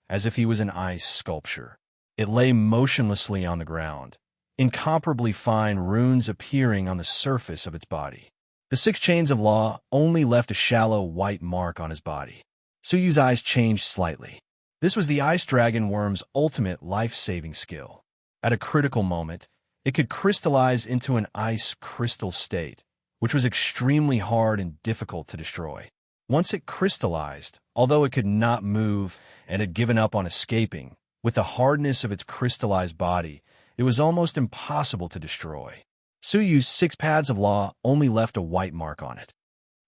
as if he was an ice sculpture. It lay motionlessly on the ground, incomparably fine runes appearing on the surface of its body. The 6 chains of law only left a shallow white mark on his body. Su Yu's eyes changed slightly. This was the ice dragon worm's ultimate life-saving skill. At a critical moment, it could crystallize into an ice crystal state, which was extremely hard and difficult to destroy. Once it crystallized, although it could not move and had given up on escaping, with the hardness of its crystallized body, it was almost impossible to destroy. Su Yu's 6 pads of law only left a white mark on it.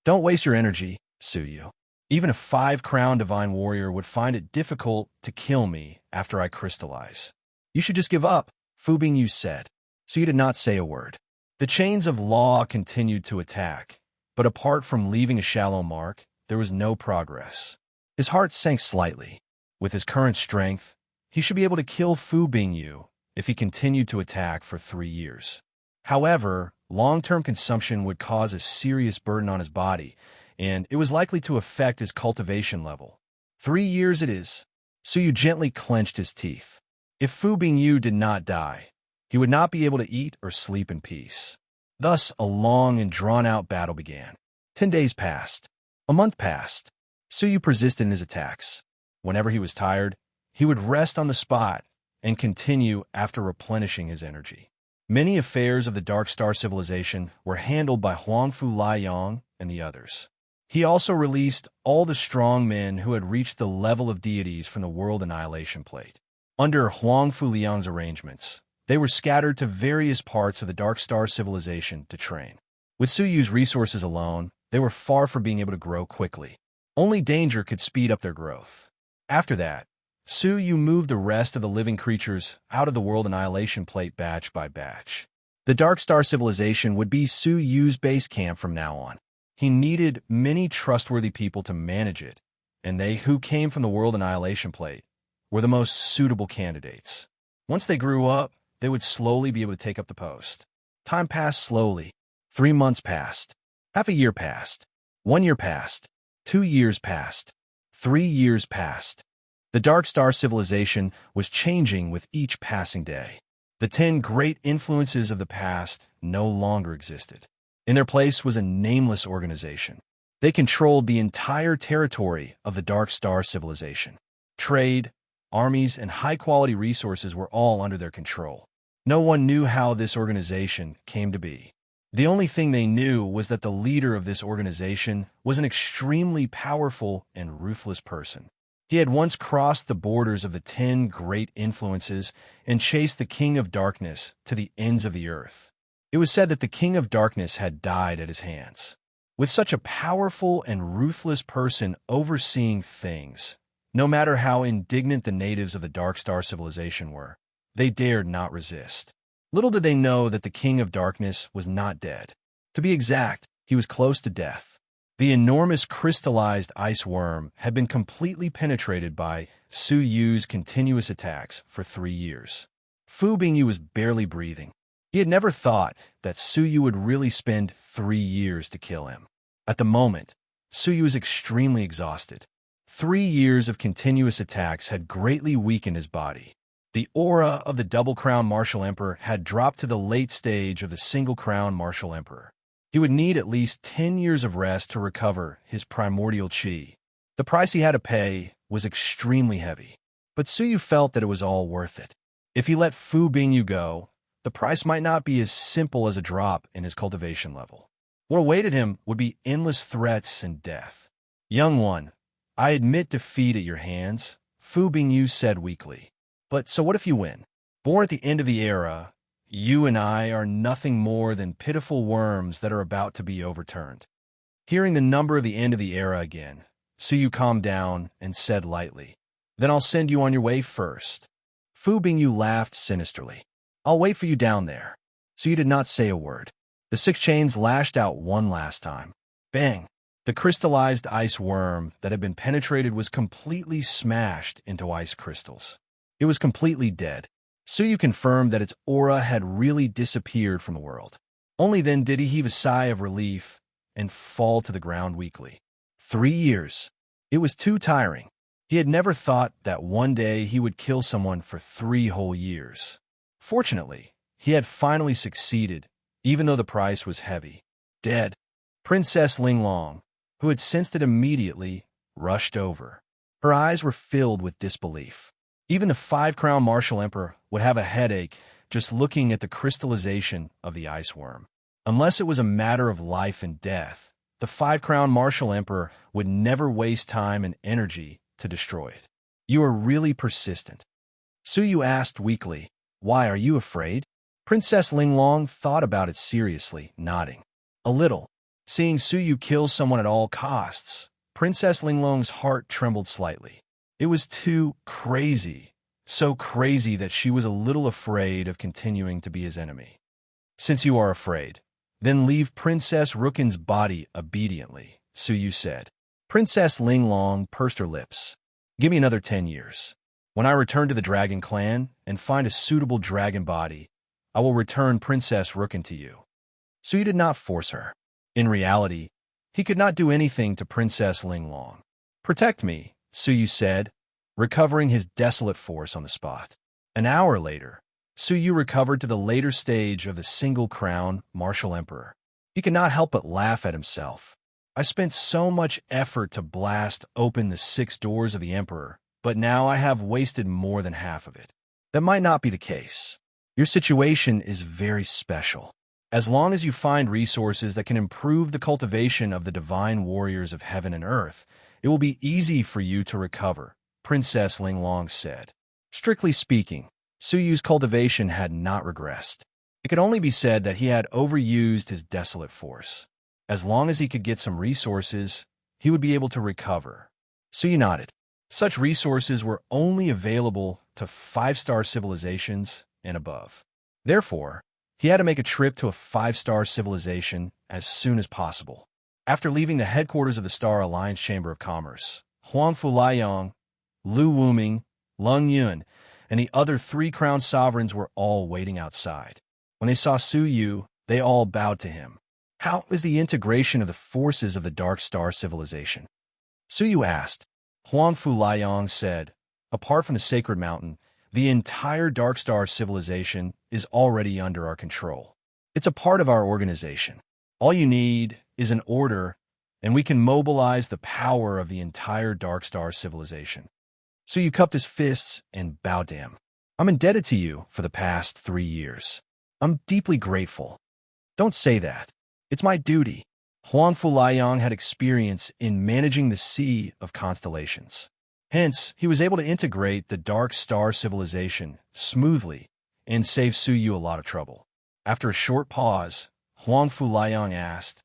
Don't waste your energy, Su Yu. Even a 5-crown divine warrior would find it difficult to kill me after I crystallize. You should just give up, Fu Bingyu said. Su Yu did not say a word. The chains of law continued to attack, but apart from leaving a shallow mark, there was no progress. His heart sank slightly. With his current strength, he should be able to kill Fu Bingyu if he continued to attack for 3 years. However, long-term consumption would cause a serious burden on his body, and it was likely to affect his cultivation level. 3 years it is. Su Yu gently clenched his teeth. If Fu Bingyu did not die, he would not be able to eat or sleep in peace. Thus, a long and drawn-out battle began. 10 days passed. A month passed. Su Yu persisted in his attacks. Whenever he was tired, he would rest on the spot and continue after replenishing his energy. Many affairs of the Dark Star civilization were handled by Huangfu Liang and the others. He also released all the strong men who had reached the level of deities from the World Annihilation Plate. Under Huangfu Liang's arrangements, they were scattered to various parts of the Dark Star civilization to train. With Su Yu's resources alone, they were far from being able to grow quickly. Only danger could speed up their growth. After that, Su Yu moved the rest of the living creatures out of the World Annihilation Plate batch by batch. The Dark Star civilization would be Su Yu's base camp from now on. He needed many trustworthy people to manage it, and they who came from the World Annihilation Plate were the most suitable candidates. Once they grew up, they would slowly be able to take up the post. Time passed slowly. 3 months passed. Half a year passed. 1 year passed. 2 years passed. 3 years passed. The Dark Star civilization was changing with each passing day. The 10 great influences of the past no longer existed. In their place was a nameless organization. They controlled the entire territory of the Dark Star civilization. Trade, armies, and high-quality resources were all under their control. No one knew how this organization came to be. The only thing they knew was that the leader of this organization was an extremely powerful and ruthless person. He had once crossed the borders of the 10 great influences and chased the King of Darkness to the ends of the earth. It was said that the King of Darkness had died at his hands. With such a powerful and ruthless person overseeing things, no matter how indignant the natives of the Dark Star civilization were, they dared not resist. Little did they know that the King of Darkness was not dead. To be exact, he was close to death. The enormous crystallized ice worm had been completely penetrated by Su Yu's continuous attacks for 3 years. Fu Bingyu was barely breathing. He had never thought that Su Yu would really spend 3 years to kill him. At the moment, Su Yu was extremely exhausted. 3 years of continuous attacks had greatly weakened his body. The aura of the double-crown martial emperor had dropped to the late stage of the single-crown martial emperor. He would need at least 10 years of rest to recover his primordial qi. The price he had to pay was extremely heavy, but Su Yu felt that it was all worth it. If he let Fu Bingyu go, the price might not be as simple as a drop in his cultivation level. What awaited him would be endless threats and death. "Young one, I admit defeat at your hands," Fu Bingyu said weakly. "But so what if you win? Born at the end of the era, you and I are nothing more than pitiful worms that are about to be overturned." Hearing the number of the end of the era again, Su Yu calmed down and said lightly, "Then I'll send you on your way first." Fu Bingyu laughed sinisterly. "I'll wait for you down there." Su Yu did not say a word. The 6 chains lashed out one last time. Bang! The crystallized ice worm that had been penetrated was completely smashed into ice crystals. It was completely dead. Su Yu confirmed that its aura had really disappeared from the world. Only then did he heave a sigh of relief and fall to the ground weakly. 3 years. It was too tiring. He had never thought that one day he would kill someone for 3 whole years. Fortunately, he had finally succeeded, even though the price was heavy. Dead. Princess Linglong, who had sensed it immediately, rushed over. Her eyes were filled with disbelief. Even the 5-crown martial emperor would have a headache just looking at the crystallization of the ice worm. Unless it was a matter of life and death, the 5-crown martial emperor would never waste time and energy to destroy it. "You are really persistent." Su Yu asked weakly, "Why, are you afraid?" Princess Linglong thought about it seriously, nodding. A little. Seeing Su Yu kill someone at all costs, Princess Linglong's heart trembled slightly. It was too crazy, so crazy that she was a little afraid of continuing to be his enemy. "Since you are afraid, then leave Princess Rukin's body obediently," Su Yu said. Princess Linglong pursed her lips. "Give me another 10 years. When I return to the Dragon Clan and find a suitable dragon body, I will return Princess Rukin to you." Su Yu did not force her. In reality, he could not do anything to Princess Linglong. "Protect me," Su Yu said, recovering his desolate force on the spot. An hour later, Su Yu recovered to the later stage of the single-crown martial emperor. He could not help but laugh at himself. "I spent so much effort to blast open the 6 doors of the emperor, but now I have wasted more than half of it." That might not be the case. Your situation is very special. As long as you find resources that can improve the cultivation of the divine warriors of heaven and earth, it will be easy for you to recover, Princess Linglong said. Strictly speaking, Su Yu's cultivation had not regressed. It could only be said that he had overused his desolate force. As long as he could get some resources, he would be able to recover. Su Yu nodded. Such resources were only available to 5-star civilizations and above. Therefore, he had to make a trip to a 5-star civilization as soon as possible. After leaving the headquarters of the Star Alliance Chamber of Commerce, Huang Fuliang, Lu Wuming, Lung Yun, and the other 3 crown sovereigns were all waiting outside. When they saw Su Yu, they all bowed to him. How is the integration of the forces of the Dark Star civilization? Su Yu asked. Huangfu Liang said, apart from the sacred mountain, the entire Dark Star civilization is already under our control. It's a part of our organization. All you need is an order, and we can mobilize the power of the entire Dark Star civilization. Su Yu cupped his fists and bowed to him. I'm indebted to you for the past 3 years. I'm deeply grateful. Don't say that. It's my duty. Huangfu Liang had experience in managing the sea of constellations. Hence, he was able to integrate the Dark Star civilization smoothly and save Su Yu a lot of trouble. After a short pause, Huangfu Liang asked,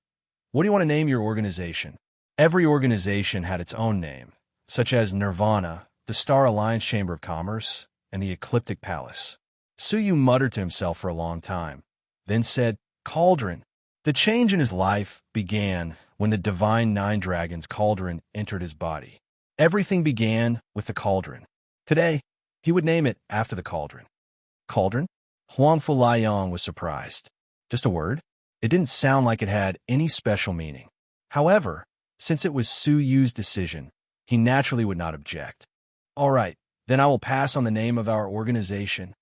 what do you want to name your organization? Every organization had its own name, such as Nirvana, the Star Alliance Chamber of Commerce, and the Ecliptic Palace. Su Yu muttered to himself for a long time, then said, Cauldron. The change in his life began when the divine Nine Dragons Cauldron entered his body. Everything began with the Cauldron. Today, he would name it after the Cauldron. Cauldron? Huangfu Liang was surprised. Just a word? It didn't sound like it had any special meaning. However, since it was Su Yu's decision, he naturally would not object. All right, then I will pass on the name of our organization.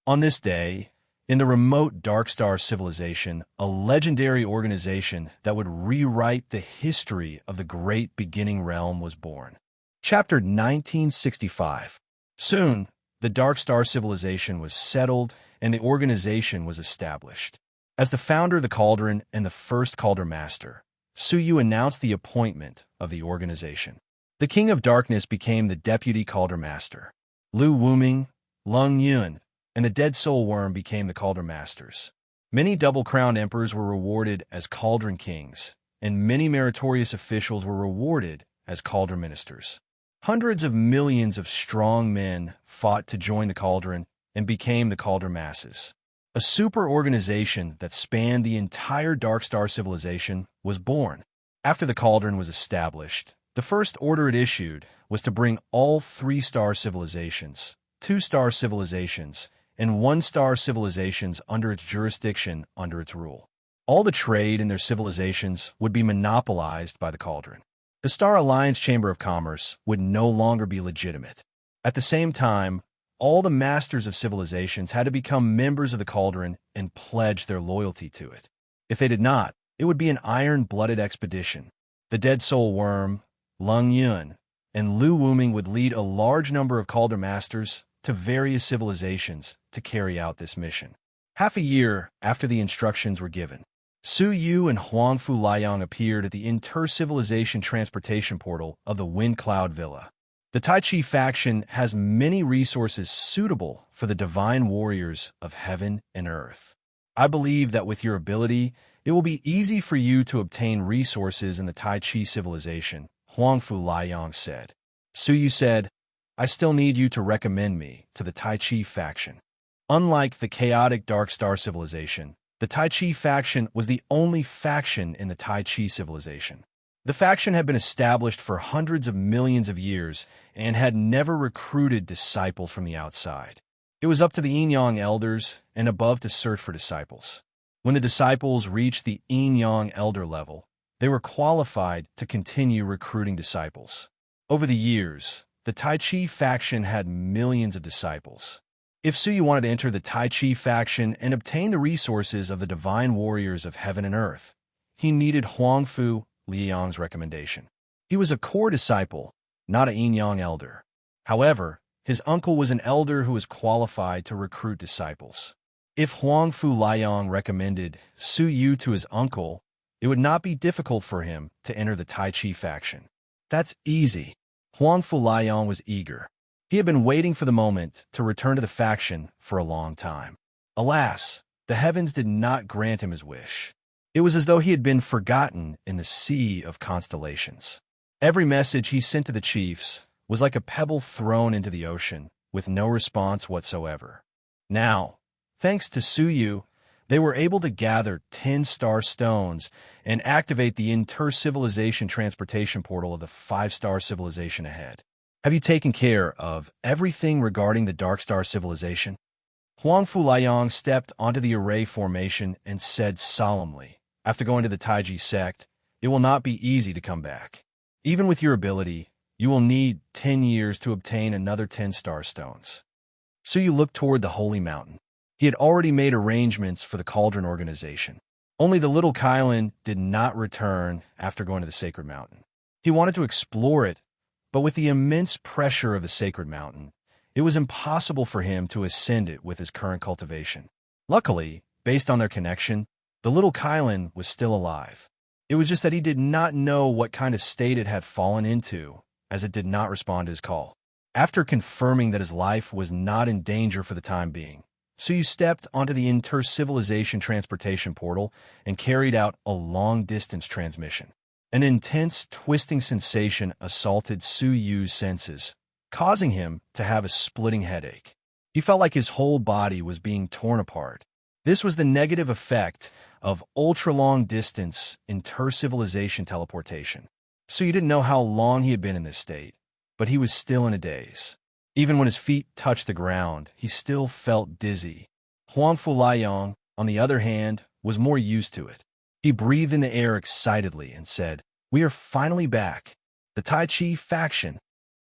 On this day, in the remote Dark Star civilization, a legendary organization that would rewrite the history of the great beginning realm was born. Chapter 1965. Soon, the Dark Star civilization was settled and the organization was established. As the founder of the Cauldron and the first Cauldron Master, Su Yu announced the appointment of the organization. The King of Darkness became the Deputy Cauldron Master. Lu Wuming, Lung Yun, and the Dead Soul Worm became the Cauldron Masters. Many double-crowned emperors were rewarded as Cauldron Kings, and many meritorious officials were rewarded as Cauldron Ministers. Hundreds of millions of strong men fought to join the Cauldron and became the Cauldron Masses. A super-organization that spanned the entire Dark Star civilization was born. After the Cauldron was established, the first order it issued was to bring all 3-star civilizations, 2-star civilizations, and 1-star civilizations under its jurisdiction under its rule. All the trade in their civilizations would be monopolized by the Cauldron. The Star Alliance Chamber of Commerce would no longer be legitimate. At the same time, all the masters of civilizations had to become members of the Cauldron and pledge their loyalty to it. If they did not, it would be an iron-blooded expedition. The Dead Soul Worm, Lung Yun, and Lu Wuming would lead a large number of Cauldron Masters to various civilizations to carry out this mission. Half a year after the instructions were given, Su Yu and Huangfu Liang appeared at the inter-civilization transportation portal of the Wind Cloud Villa. The Tai Chi faction has many resources suitable for the divine warriors of heaven and earth. I believe that with your ability, it will be easy for you to obtain resources in the Tai Chi civilization, Huangfu Liang said. Su Yu said, I still need you to recommend me to the Tai Chi faction. Unlike the chaotic Dark Star civilization, the Tai Chi faction was the only faction in the Tai Chi civilization. The faction had been established for hundreds of millions of years and had never recruited disciples from the outside. It was up to the Yin-Yang elders and above to search for disciples. When the disciples reached the Yin-Yang elder level, they were qualified to continue recruiting disciples. Over the years, the Tai Chi faction had millions of disciples. If Su Yu wanted to enter the Tai Chi faction and obtain the resources of the divine warriors of heaven and earth, he needed Huangfu Liang's recommendation. He was a core disciple, not a Yin-Yang elder. However, his uncle was an elder who was qualified to recruit disciples. If Huangfu Liang recommended Su Yu to his uncle, it would not be difficult for him to enter the Tai Chi faction. That's easy. Huangfu Liang was eager. He had been waiting for the moment to return to the faction for a long time. Alas, the heavens did not grant him his wish. It was as though he had been forgotten in the sea of constellations. Every message he sent to the chiefs was like a pebble thrown into the ocean, with no response whatsoever. Now, thanks to Su Yu, they were able to gather 10-star stones and activate the inter-civilization transportation portal of the 5-star civilization ahead. Have you taken care of everything regarding the Dark Star civilization? Huangfu Liang stepped onto the array formation and said solemnly, After going to the Taiji sect, it will not be easy to come back. Even with your ability, you will need 10 years to obtain another 10 star stones. So you looked toward the Holy Mountain. He had already made arrangements for the Cauldron organization. Only the little Kylan did not return after going to the Sacred Mountain. He wanted to explore it, but with the immense pressure of the Sacred Mountain, it was impossible for him to ascend it with his current cultivation. Luckily, based on their connection, the little Kylan was still alive. It was just that he did not know what kind of state it had fallen into, as it did not respond to his call. After confirming that his life was not in danger for the time being, Suyu stepped onto the inter-civilization transportation portal and carried out a long-distance transmission. An intense, twisting sensation assaulted Suyu's senses, causing him to have a splitting headache. He felt like his whole body was being torn apart. This was the negative effect of ultra-long-distance inter-civilization teleportation. Suyu didn't know how long he had been in this state, but he was still in a daze. Even when his feet touched the ground, he still felt dizzy. Huangfu Liang, on the other hand, was more used to it. He breathed in the air excitedly and said, "We are finally back. The Tai Chi faction."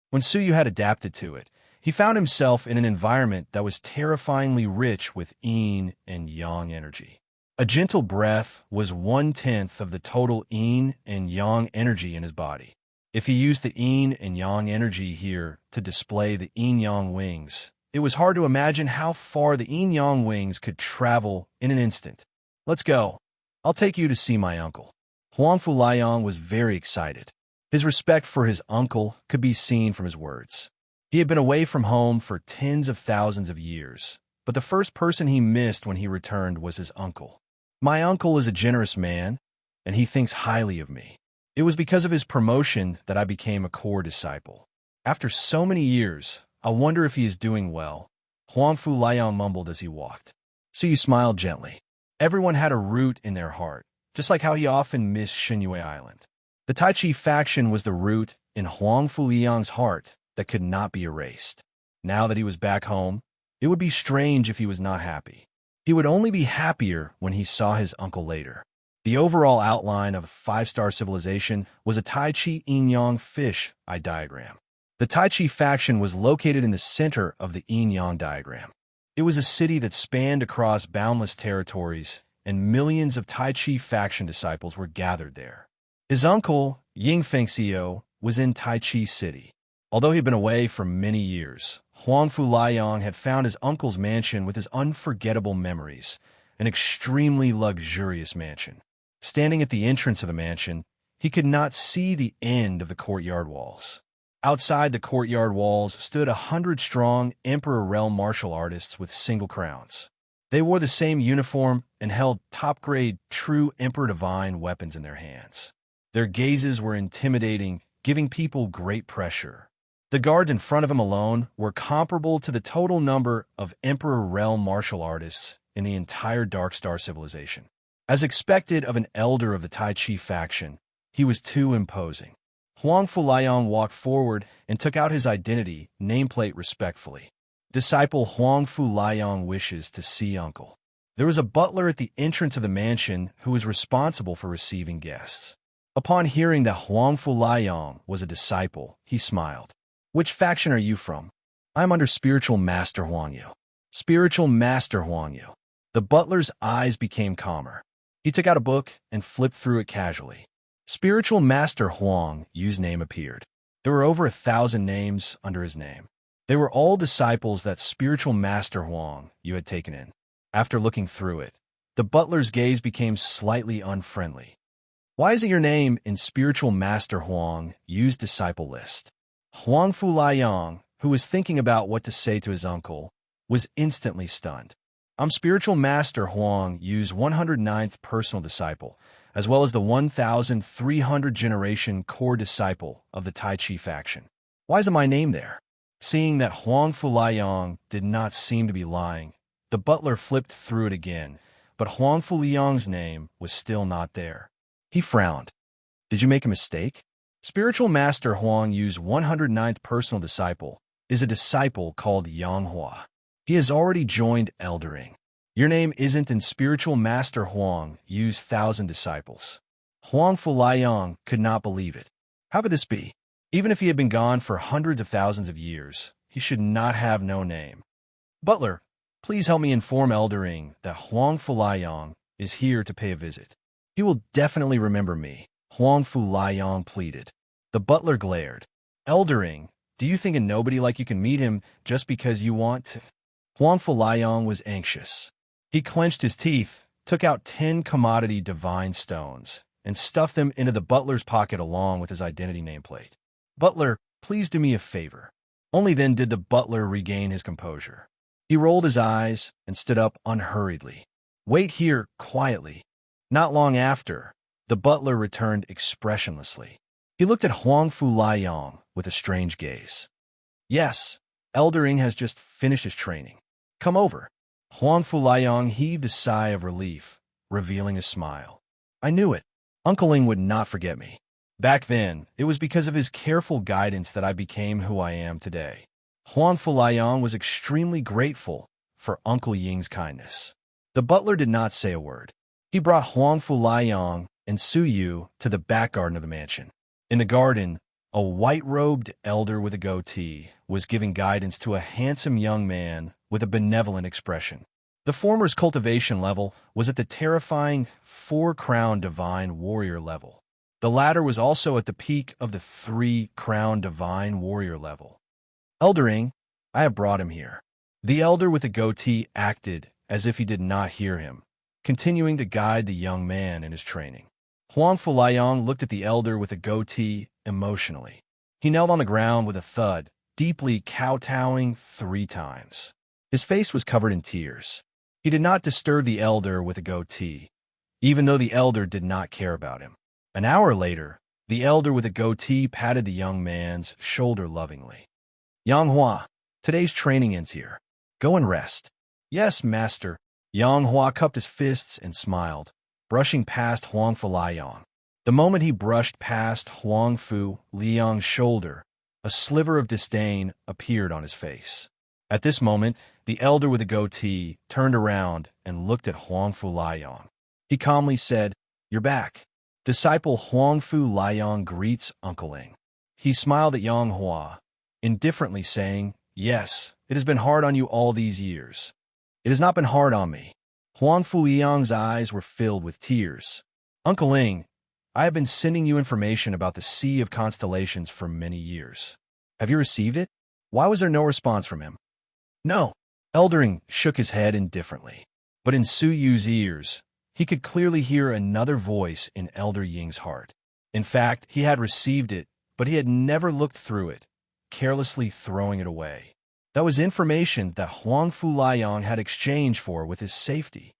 When Suyu had adapted to it, he found himself in an environment that was terrifyingly rich with yin and yang energy. A gentle breath was 1/10 of the total yin and yang energy in his body. If he used the yin and yang energy here to display the yin-yang wings, it was hard to imagine how far the yin-yang wings could travel in an instant. "Let's go. I'll take you to see my uncle." Huangfu Liang was very excited. His respect for his uncle could be seen from his words. He had been away from home for tens of thousands of years, but the first person he missed when he returned was his uncle. "My uncle is a generous man, and he thinks highly of me. It was because of his promotion that I became a core disciple. After so many years, I wonder if he is doing well," Huangfu Liang mumbled as he walked. Suyu smiled gently. Everyone had a root in their heart, just like how he often missed Xinyue Island. The Tai Chi faction was the root in Huangfu Liang's heart that could not be erased. Now that he was back home, it would be strange if he was not happy. He would only be happier when he saw his uncle later. The overall outline of a 5-star civilization was a Tai Chi yin-yang fish eye diagram. The Tai Chi faction was located in the center of the yin-yang diagram. It was a city that spanned across boundless territories, and millions of Tai Chi faction disciples were gathered there. His uncle, Ying Fengxiu, was in Tai Chi City. Although he had been away for many years, Huangfu Liang had found his uncle's mansion with his unforgettable memories, an extremely luxurious mansion. Standing at the entrance of the mansion, he could not see the end of the courtyard walls. Outside the courtyard walls stood 100-strong Emperor Realm martial artists with single crowns. They wore the same uniform and held top-grade true Emperor Divine weapons in their hands. Their gazes were intimidating, giving people great pressure. The guards in front of him alone were comparable to the total number of Emperor Realm martial artists in the entire Dark Star civilization. As expected of an elder of the Tai Chi faction, he was too imposing. Huangfu Liang walked forward and took out his identity nameplate respectfully. Disciple Huangfu Liang wishes to see uncle. There was a butler at the entrance of the mansion who was responsible for receiving guests. Upon hearing that Huangfu Liang was a disciple, he smiled. "Which faction are you from?" "I am under Spiritual Master Huangyu." "Spiritual Master Huangyu." The butler's eyes became calmer. He took out a book and flipped through it casually. Spiritual Master Huang Yu's name appeared. There were over 1,000 names under his name. They were all disciples that Spiritual Master Huang Yu had taken in. After looking through it, the butler's gaze became slightly unfriendly. "Why isn't your name in Spiritual Master Huang Yu's disciple list?" Huangfu Liang, who was thinking about what to say to his uncle, was instantly stunned. "I'm Spiritual Master Huang Yu's 109th personal disciple, as well as the 1,300 generation core disciple of the Tai Chi faction. Why isn't my name there?" Seeing that Huangfu Liang did not seem to be lying, the butler flipped through it again, but Huangfu Liang's name was still not there. He frowned. "Did you make a mistake?" Spiritual Master Huang Yu's 109th personal disciple is a disciple called Yang Hua. He has already joined eldering. Your name isn't, and spiritual master Huang used 1,000 disciples. Huang Fuliang could not believe it. How could this be? Even if he had been gone for hundreds of thousands of years, he should not have no name. Butler, please help me inform Elder Ing that Huang Fuliang is here to pay a visit. He will definitely remember me, Huang Fuliang pleaded. The butler glared. Elder Ing, do you think a nobody like you can meet him just because you want to? Huang Fuliang was anxious. He clenched his teeth, took out 10 commodity divine stones, and stuffed them into the butler's pocket along with his identity nameplate. Butler, please do me a favor. Only then did the butler regain his composure. He rolled his eyes and stood up unhurriedly. Wait here quietly. Not long after, the butler returned expressionlessly. He looked at Huang Fuliang with a strange gaze. Yes, Elder Ing has just finished his training. Come over. Huang Fuliang heaved a sigh of relief, revealing a smile. I knew it. Uncle Ing would not forget me. Back then, it was because of his careful guidance that I became who I am today. Huang Fuliang was extremely grateful for Uncle Ying's kindness. The butler did not say a word. He brought Huang Fuliang and Su Yu to the back garden of the mansion. In the garden, a white-robed elder with a goatee was giving guidance to a handsome young man with a benevolent expression. The former's cultivation level was at the terrifying 4-crown divine warrior level. The latter was also at the peak of the 3-crown divine warrior level. Elder Ing, I have brought him here. The elder with the goatee acted as if he did not hear him, continuing to guide the young man in his training. Huang Fuliang looked at the elder with a goatee emotionally. He knelt on the ground with a thud, deeply kowtowing 3 times. His face was covered in tears. He did not disturb the elder with a goatee, even though the elder did not care about him. An hour later, the elder with a goatee patted the young man's shoulder lovingly. Yang Hua, today's training ends here. Go and rest. Yes, master. Yang Hua cupped his fists and smiled, brushing past Huang Fuliang. The moment he brushed past Huang Fu Liang's shoulder, a sliver of disdain appeared on his face. At this moment, the elder with the goatee turned around and looked at Huang Fu Liang. He calmly said, You're back. Disciple Huang Fu Liang greets Uncle Ing. He smiled at Yang Hua, indifferently saying, Yes, it has been hard on you all these years. It has not been hard on me. Huang Fu Liang's eyes were filled with tears. Uncle Ing, I have been sending you information about the Sea of Constellations for many years. Have you received it? Why was there no response from him? No. Elder Ing shook his head indifferently. But in Su Yu's ears, he could clearly hear another voice in Elder Ying's heart. In fact, he had received it, but he had never looked through it, carelessly throwing it away. That was information that Huang Fu Liang had exchanged for with his safety.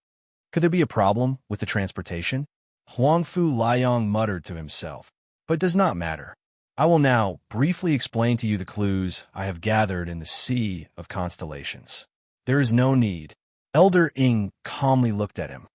Could there be a problem with the transportation? Huang Fu Liang muttered to himself. But it does not matter. I will now briefly explain to you the clues I have gathered in the Sea of Constellations. There is no need. Elder Ing calmly looked at him.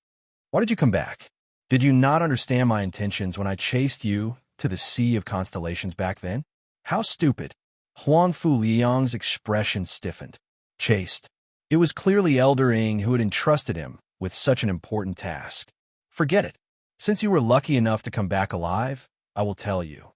Why did you come back? Did you not understand my intentions when I chased you to the Sea of Constellations back then? How stupid. Huang Fu Liang's expression stiffened. Chased. It was clearly Elder Ing who had entrusted him with such an important task. Forget it. Since you were lucky enough to come back alive, I will tell you.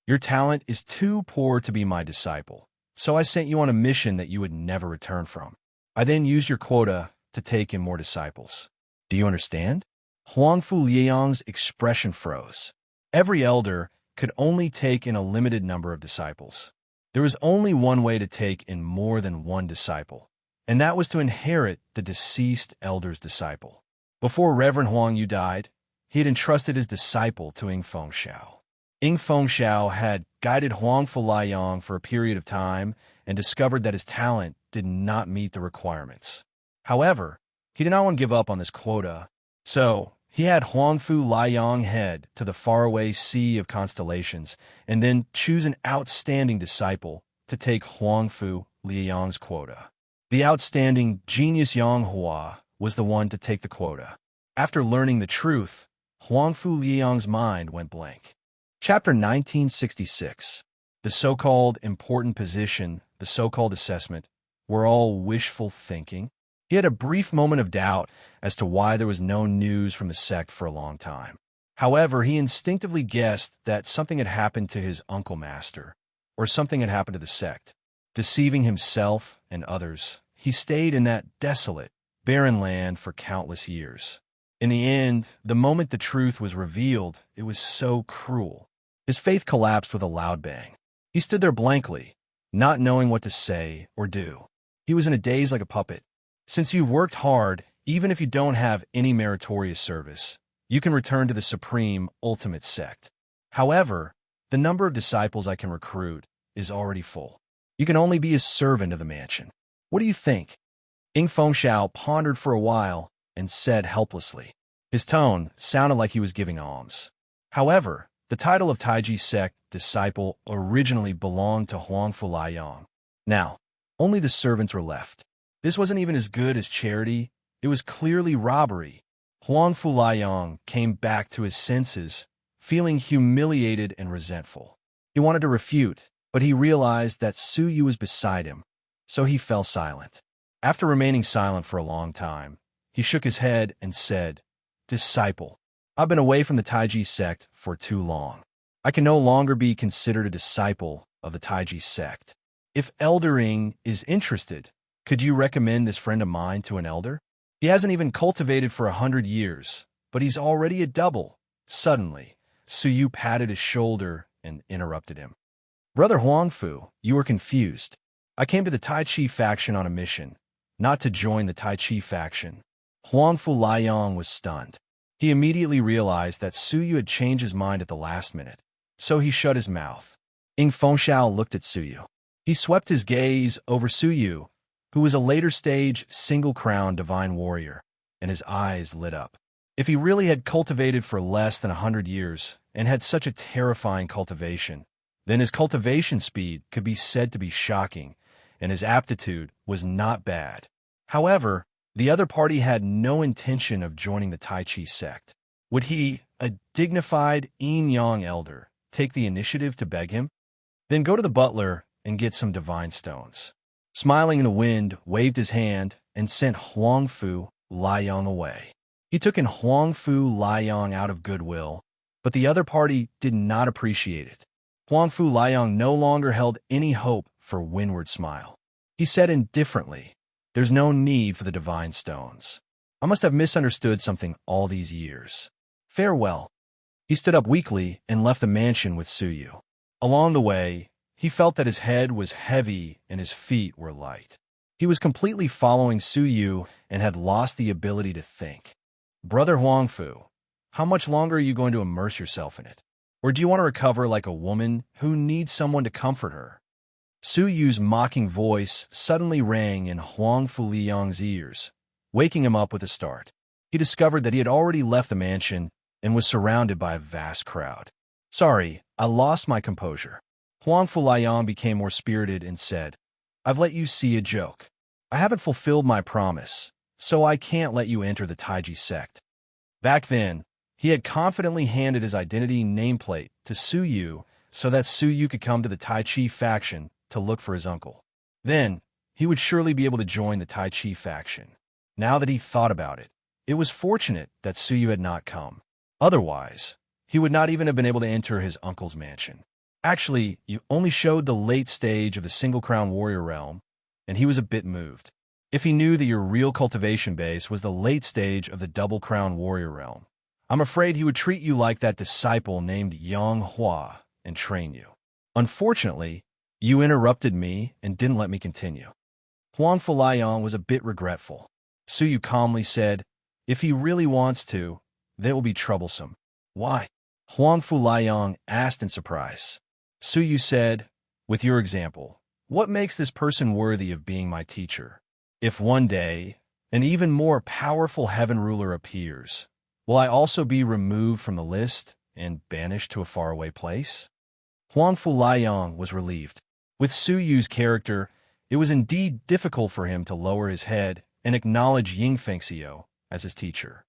Your talent is too poor to be my disciple, so I sent you on a mission that you would never return from. I then used your quota to take in more disciples. Do you understand? Huang Fu Liang's expression froze. Every elder could only take in a limited number of disciples. There was only one way to take in more than one disciple, and that was to inherit the deceased elder's disciple. Before Reverend Huang Yu died, he had entrusted his disciple to Ing Fengxiao. Ing Fengxiao had guided Huang Fu Liang for a period of time and discovered that his talent did not meet the requirements. However, he did not want to give up on this quota, so he had Huang Fu Liang head to the faraway Sea of Constellations and then choose an outstanding disciple to take Huang Fu Liang's quota. The outstanding genius Yang Hua was the one to take the quota. After learning the truth, Huang Fu Liang's mind went blank. Chapter 1966. The so-called important position, the so-called assessment, were all wishful thinking. He had a brief moment of doubt as to why there was no news from the sect for a long time. However, he instinctively guessed that something had happened to his uncle master, or something had happened to the sect. Deceiving himself and others, he stayed in that desolate, barren land for countless years. In the end, the moment the truth was revealed, it was so cruel. His faith collapsed with a loud bang. He stood there blankly, not knowing what to say or do. He was in a daze like a puppet. Since you've worked hard, even if you don't have any meritorious service, you can return to the supreme, ultimate sect. However, the number of disciples I can recruit is already full. You can only be a servant of the mansion. What do you think? Ing Fengxiao pondered for a while and said helplessly. His tone sounded like he was giving alms. However, the title of Taiji sect disciple originally belonged to Huangfu Laiyang. Now, only the servants were left. This wasn't even as good as charity. It was clearly robbery. Huangfu Laiyang came back to his senses, feeling humiliated and resentful. He wanted to refute, but he realized that Su Yu was beside him, so he fell silent. After remaining silent for a long time, he shook his head and said, "Disciple, I've been away from the Taiji sect for too long. I can no longer be considered a disciple of the Taiji sect. If Eldering is interested, could you recommend this friend of mine to an elder? He hasn't even cultivated for 100 years, but he's already a double." Suddenly, Su Yu patted his shoulder and interrupted him. "Brother Huangfu, you are confused. I came to the Tai Chi faction on a mission, not to join the Tai Chi faction." Huangfu Laiyang was stunned. He immediately realized that Su Yu had changed his mind at the last minute, so he shut his mouth. Ing Fengxiao looked at Su Yu. He swept his gaze over Su Yu, who was a later-stage, single-crown divine warrior, and his eyes lit up. If he really had cultivated for less than 100 years and had such a terrifying cultivation, then his cultivation speed could be said to be shocking, and his aptitude was not bad. However, the other party had no intention of joining the Tai Chi sect. Would he, a dignified yin-yang elder, take the initiative to beg him? Then go to the butler and get some divine stones. Smiling in the wind, waved his hand and sent Huangfu Laiyang away. He took in Huangfu Laiyang out of goodwill, but the other party did not appreciate it. Huangfu Laiyang no longer held any hope for Windward Smile. He said indifferently, "There's no need for the divine stones. I must have misunderstood something all these years. Farewell." He stood up weakly and left the mansion with Su Yu. Along the way, he felt that his head was heavy and his feet were light. He was completely following Su Yu and had lost the ability to think. "Brother Huangfu, how much longer are you going to immerse yourself in it? Or do you want to recover like a woman who needs someone to comfort her?" Su Yu's mocking voice suddenly rang in Huangfu Laiyang's ears, waking him up with a start. He discovered that he had already left the mansion and was surrounded by a vast crowd. "Sorry, I lost my composure." Huangfu Laiyang became more spirited and said, "I've let you see a joke. I haven't fulfilled my promise, so I can't let you enter the Taiji sect." Back then, he had confidently handed his identity nameplate to Su Yu so that Su Yu could come to the Tai Chi faction to look for his uncle. Then, he would surely be able to join the Tai Chi faction. Now that he thought about it, it was fortunate that Su Yu had not come. Otherwise, he would not even have been able to enter his uncle's mansion. Actually, you only showed the late stage of the single-crown warrior realm, and he was a bit moved. If he knew that your real cultivation base was the late stage of the double-crown warrior realm, I'm afraid he would treat you like that disciple named Yang Hua and train you. Unfortunately, you interrupted me and didn't let me continue. Huangfu Laiyang was a bit regretful. Su Yu calmly said, "If he really wants to, that will be troublesome." "Why?" Huangfu Laiyang asked in surprise. Su Yu said, "With your example, what makes this person worthy of being my teacher? If one day an even more powerful heaven ruler appears, will I also be removed from the list and banished to a faraway place?" Huangfu Laiyang was relieved. With Su Yu's character, it was indeed difficult for him to lower his head and acknowledge Ying Fengxiao as his teacher.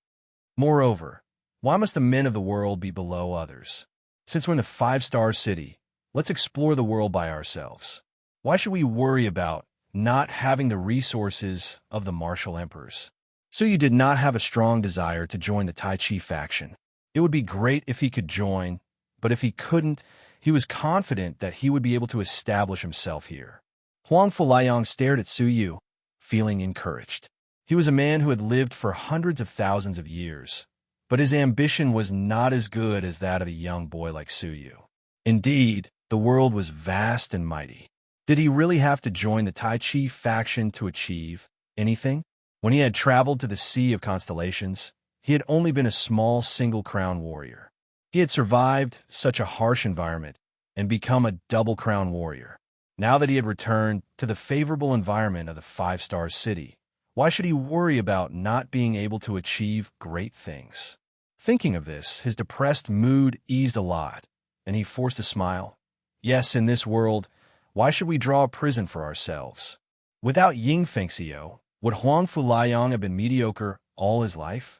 Moreover, why must the men of the world be below others? Since we're in the five-star city, let's explore the world by ourselves. Why should we worry about not having the resources of the martial emperors. Suyu did not have a strong desire to join the Tai Chi faction. It would be great if he could join, but if he couldn't, he was confident that he would be able to establish himself here. Huang Fuliang stared at Suyu, feeling encouraged. He was a man who had lived for hundreds of thousands of years, but his ambition was not as good as that of a young boy like Suyu. Indeed, the world was vast and mighty. Did he really have to join the Tai Chi faction to achieve anything? When he had traveled to the Sea of Constellations, he had only been a small single-crown warrior. He had survived such a harsh environment and become a double-crown warrior. Now that he had returned to the favorable environment of the five-star city, why should he worry about not being able to achieve great things? Thinking of this, his depressed mood eased a lot, and he forced a smile. Yes, in this world, why should we draw a prison for ourselves? Without Ying Fengxiu, would Huang Fuliang have been mediocre all his life?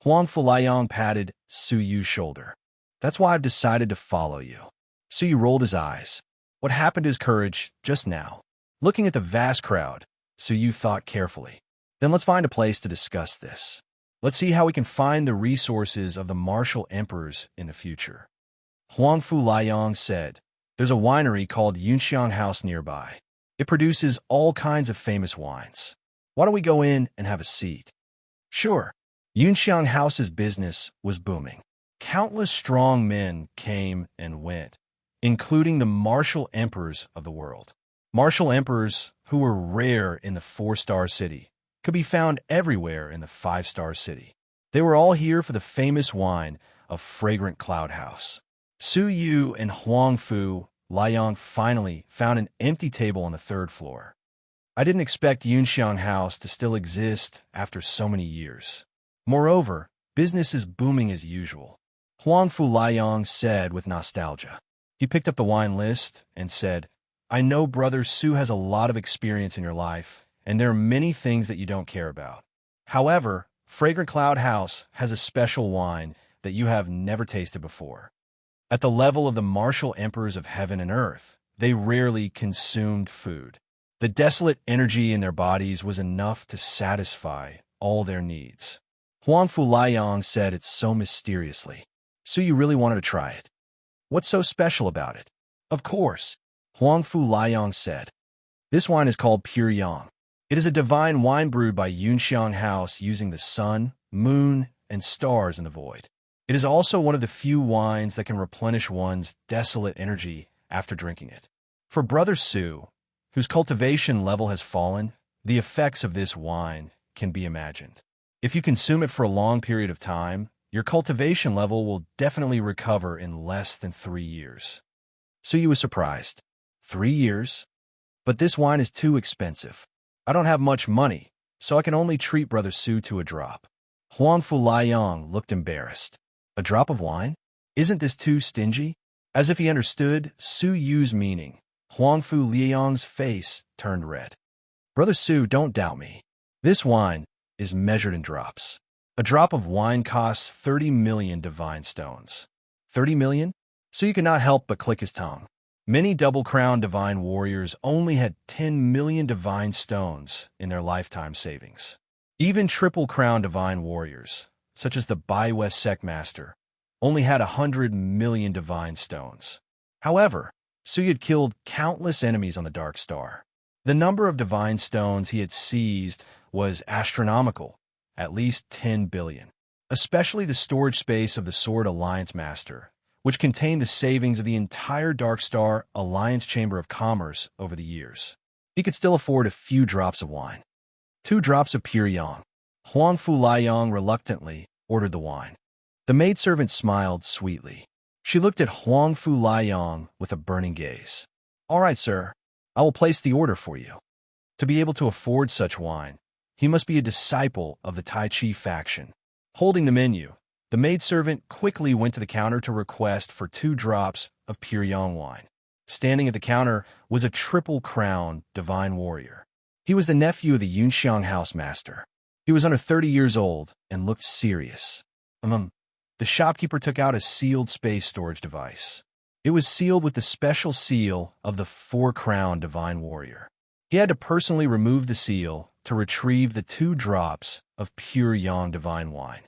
Huang Fuliang patted Suyu's shoulder. That's why I've decided to follow you. Suyu rolled his eyes. What happened to his courage just now? Looking at the vast crowd, Suyu thought carefully. Then let's find a place to discuss this. Let's see how we can find the resources of the martial emperors in the future. Huang Fuliang said, there's a winery called Yunxiang House nearby. It produces all kinds of famous wines. Why don't we go in and have a seat? Sure. Yunxiang House's business was booming. Countless strong men came and went, including the martial emperors of the world. Martial emperors who were rare in the four-star city could be found everywhere in the five-star city. They were all here for the famous wine of Fragrant Cloud House. Suyu and Huang Fu Liang finally found an empty table on the third floor. I didn't expect Yunxiang House to still exist after so many years. Moreover, business is booming as usual, Huang Fu Liang said with nostalgia. He picked up the wine list and said, I know Brother Su has a lot of experience in your life, and there are many things that you don't care about. However, Fragrant Cloud House has a special wine that you have never tasted before. At the level of the martial emperors of heaven and earth, they rarely consumed food. The desolate energy in their bodies was enough to satisfy all their needs. Huang Fu Liang said it so mysteriously. So you really wanted to try it? What's so special about it? Of course, Huang Fu Liang said. This wine is called Pure Yang. It is a divine wine brewed by Yunxiang House using the sun, moon, and stars in the void. It is also one of the few wines that can replenish one's desolate energy after drinking it. For Brother Su, whose cultivation level has fallen, the effects of this wine can be imagined. If you consume it for a long period of time, your cultivation level will definitely recover in less than 3 years. Suyu was surprised. 3 years? But this wine is too expensive. I don't have much money, so I can only treat Brother Su to a drop. Huang Fu Liang looked embarrassed. A drop of wine? Isn't this too stingy? As if he understood Su Yu's meaning, Huang Fu Liang's face turned red. Brother Su, don't doubt me. This wine is measured in drops. A drop of wine costs 30 million divine stones. 30 million? So you could not help but click his tongue. Many double-crown divine warriors only had 10 million divine stones in their lifetime savings. Even triple-crown divine warriors, such as the Bai West Sect Master, only had 100 million divine stones. However, Su had killed countless enemies on the Dark Star. The number of divine stones he had seized was astronomical, at least 10 billion. Especially the storage space of the Sword Alliance Master, which contained the savings of the entire Dark Star Alliance Chamber of Commerce over the years. He could still afford a few drops of wine. 2 drops of pure yang. Huang Fu Liang reluctantly ordered the wine. The maidservant smiled sweetly. She looked at Huang Fu Liang with a burning gaze. All right, sir. I will place the order for you. To be able to afford such wine, he must be a disciple of the Tai Chi faction. Holding the menu, the maidservant quickly went to the counter to request for 2 drops of pure yang wine. Standing at the counter was a triple-crown divine warrior. He was the nephew of the Yunxiang House Master. He was under 30 years old and looked serious. The shopkeeper took out a sealed space storage device. It was sealed with the special seal of the 4-crown divine warrior. He had to personally remove the seal to retrieve the 2 drops of pure yang divine wine.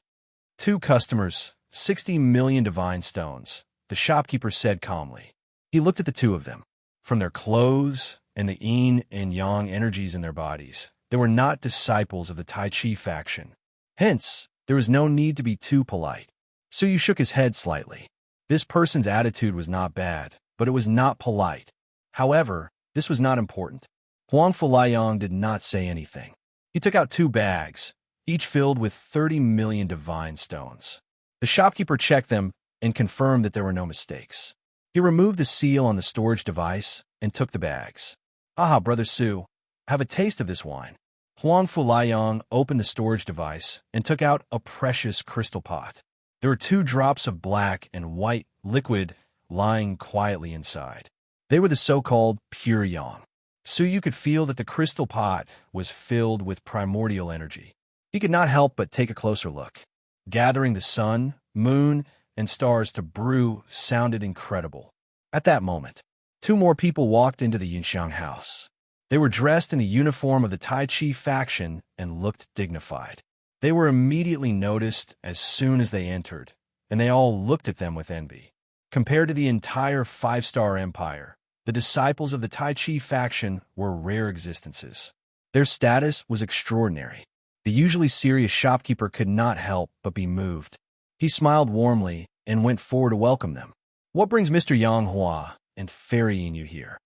2 customers, 60 million divine stones, the shopkeeper said calmly. He looked at the 2 of them. From their clothes and the yin and yang energies in their bodies, they were not disciples of the Tai Chi faction. Hence, there was no need to be too polite. Suyu shook his head slightly. This person's attitude was not bad, but it was not polite. However, this was not important. Huang Fulayang did not say anything. He took out 2 bags, each filled with 30 million divine stones. The shopkeeper checked them and confirmed that there were no mistakes. He removed the seal on the storage device and took the bags. "Aha, Brother Su, have a taste of this wine." Huang Fulayang opened the storage device and took out a precious crystal pot. There were 2 drops of black and white liquid lying quietly inside. They were the so-called pure yang. Suyu could feel that the crystal pot was filled with primordial energy. He could not help but take a closer look. Gathering the sun, moon, and stars to brew sounded incredible. At that moment, 2 more people walked into the Yunxiang house. They were dressed in the uniform of the Tai Chi faction and looked dignified. They were immediately noticed as soon as they entered, and they all looked at them with envy. Compared to the entire 5-star empire, the disciples of the Tai Chi faction were rare existences. Their status was extraordinary. The usually serious shopkeeper could not help but be moved. He smiled warmly and went forward to welcome them. "What brings Mr. Yang Hua and ferrying you here?"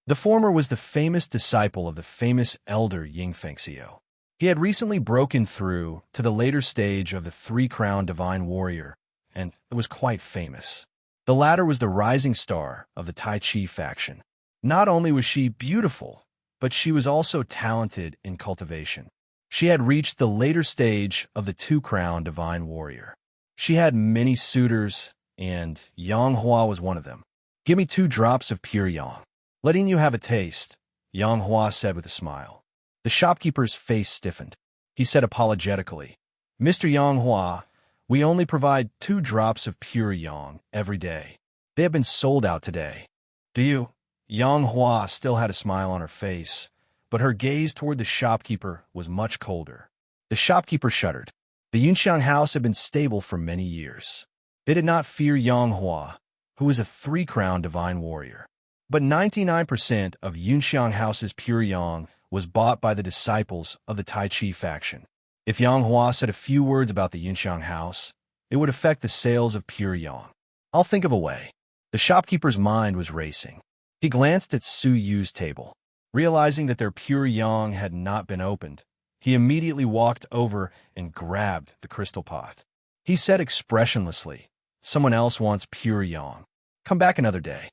The former was the famous disciple of the famous elder Ying Fengxiu. He had recently broken through to the later stage of the 3-crown divine warrior, and was quite famous. The latter was the rising star of the Tai Chi faction. Not only was she beautiful, but she was also talented in cultivation. She had reached the later stage of the 2-crown divine warrior. She had many suitors, and Yang Hua was one of them. "Give me 2 drops of pure yang." "Letting you have a taste," Yang Hua said with a smile. The shopkeeper's face stiffened. He said apologetically, "Mr. Yang Hua, we only provide 2 drops of pure yang every day. They have been sold out today." "Do you?" Yang Hua still had a smile on her face, but her gaze toward the shopkeeper was much colder. The shopkeeper shuddered. The Yunxiang house had been stable for many years. They did not fear Yang Hua, who was a 3-crown divine warrior. But 99% of Yunxiang house's pure yang was bought by the disciples of the Tai Chi faction. If Yang Hua said a few words about the Yunxiang house, it would affect the sales of pure yang. "I'll think of a way." The shopkeeper's mind was racing. He glanced at Su Yu's table. Realizing that their pure yang had not been opened, he immediately walked over and grabbed the crystal pot. He said expressionlessly, "Someone else wants pure yang. Come back another day."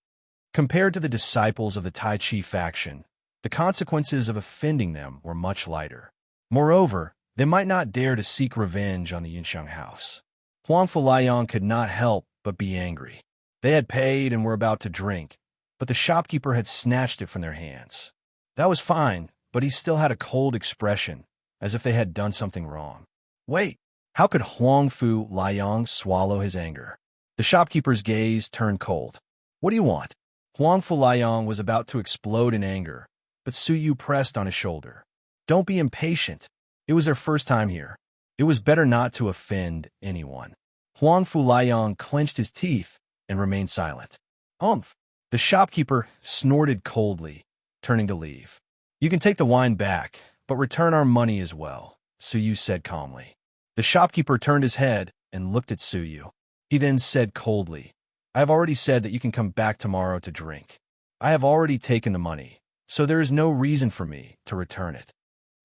Compared to the disciples of the Tai Chi faction, the consequences of offending them were much lighter. Moreover, they might not dare to seek revenge on the Yunxiang house. Huang Fulayang could not help but be angry. They had paid and were about to drink, but the shopkeeper had snatched it from their hands. That was fine, but he still had a cold expression, as if they had done something wrong. Wait, how could Huang Fulayang swallow his anger? The shopkeeper's gaze turned cold. "What do you want?" Huang Fulayang was about to explode in anger, but Su Yu pressed on his shoulder. "Don't be impatient. It was their first time here. It was better not to offend anyone." Huang Fulayang clenched his teeth and remained silent. "Umph!" The shopkeeper snorted coldly, turning to leave. "You can take the wine back, but return our money as well," Su Yu said calmly. The shopkeeper turned his head and looked at Su Yu. He then said coldly, "I have already said that you can come back tomorrow to drink. I have already taken the money, so there is no reason for me to return it."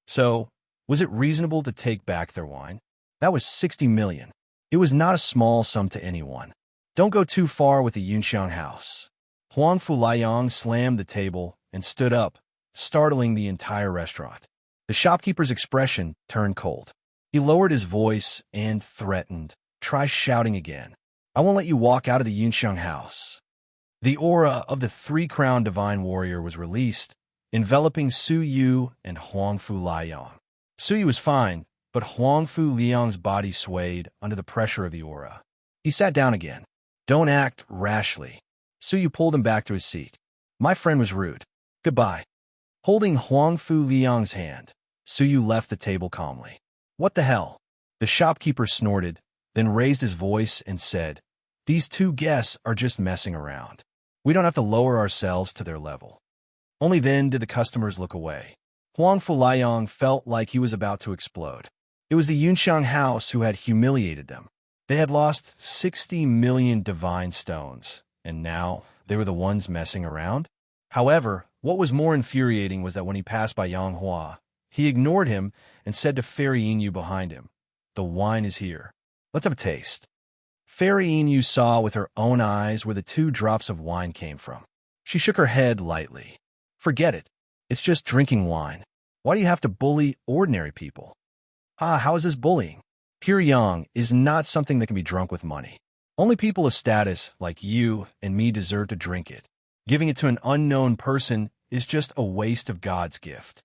So, was it reasonable to take back their wine? That was 60 million. It was not a small sum to anyone. Don't go too far with the Yunxiang house. Huang Fulayang slammed the table and stood up, startling the entire restaurant. The shopkeeper's expression turned cold. He lowered his voice and threatened, "Try shouting again. I won't let you walk out of the Yunxiang house." The aura of the 3-crown divine warrior was released, enveloping Su Yu and Huang Fulayang. Su Yu was fine, but Huang Fulayang's body swayed under the pressure of the aura. He sat down again. "Don't act rashly." Su Yu pulled him back to his seat. "My friend was rude. Goodbye." Holding Huang Fu Liang's hand, Suyu left the table calmly. What the hell? The shopkeeper snorted, then raised his voice and said, These two guests are just messing around. We don't have to lower ourselves to their level. Only then did the customers look away. Huang Fu Liang felt like he was about to explode. It was the Yunxiang house who had humiliated them. They had lost 60 million divine stones, and now they were the ones messing around? However, what was more infuriating was that when he passed by Yang Hua, he ignored him and said to Fairy Inu behind him, The wine is here. Let's have a taste. Fairy Inu saw with her own eyes where the 2 drops of wine came from. She shook her head lightly. Forget it. It's just drinking wine. Why do you have to bully ordinary people? How is this bullying? Pure yang is not something that can be drunk with money. Only people of status like you and me deserve to drink it. Giving it to an unknown person is just a waste of God's gift.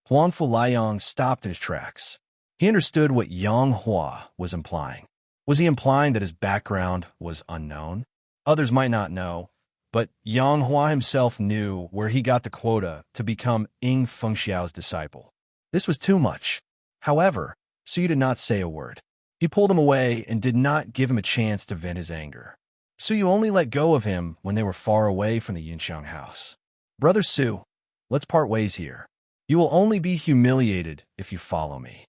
Huang Fu Liang stopped in his tracks. He understood what Yang Hua was implying. Was he implying that his background was unknown? Others might not know, but Yang Hua himself knew where he got the quota to become Ying Fengxiao's disciple. This was too much. However, Suyu did not say a word. He pulled him away and did not give him a chance to vent his anger. Suyu only let go of him when they were far away from the Yunxiang house. Brother Su, let's part ways here. You will only be humiliated if you follow me.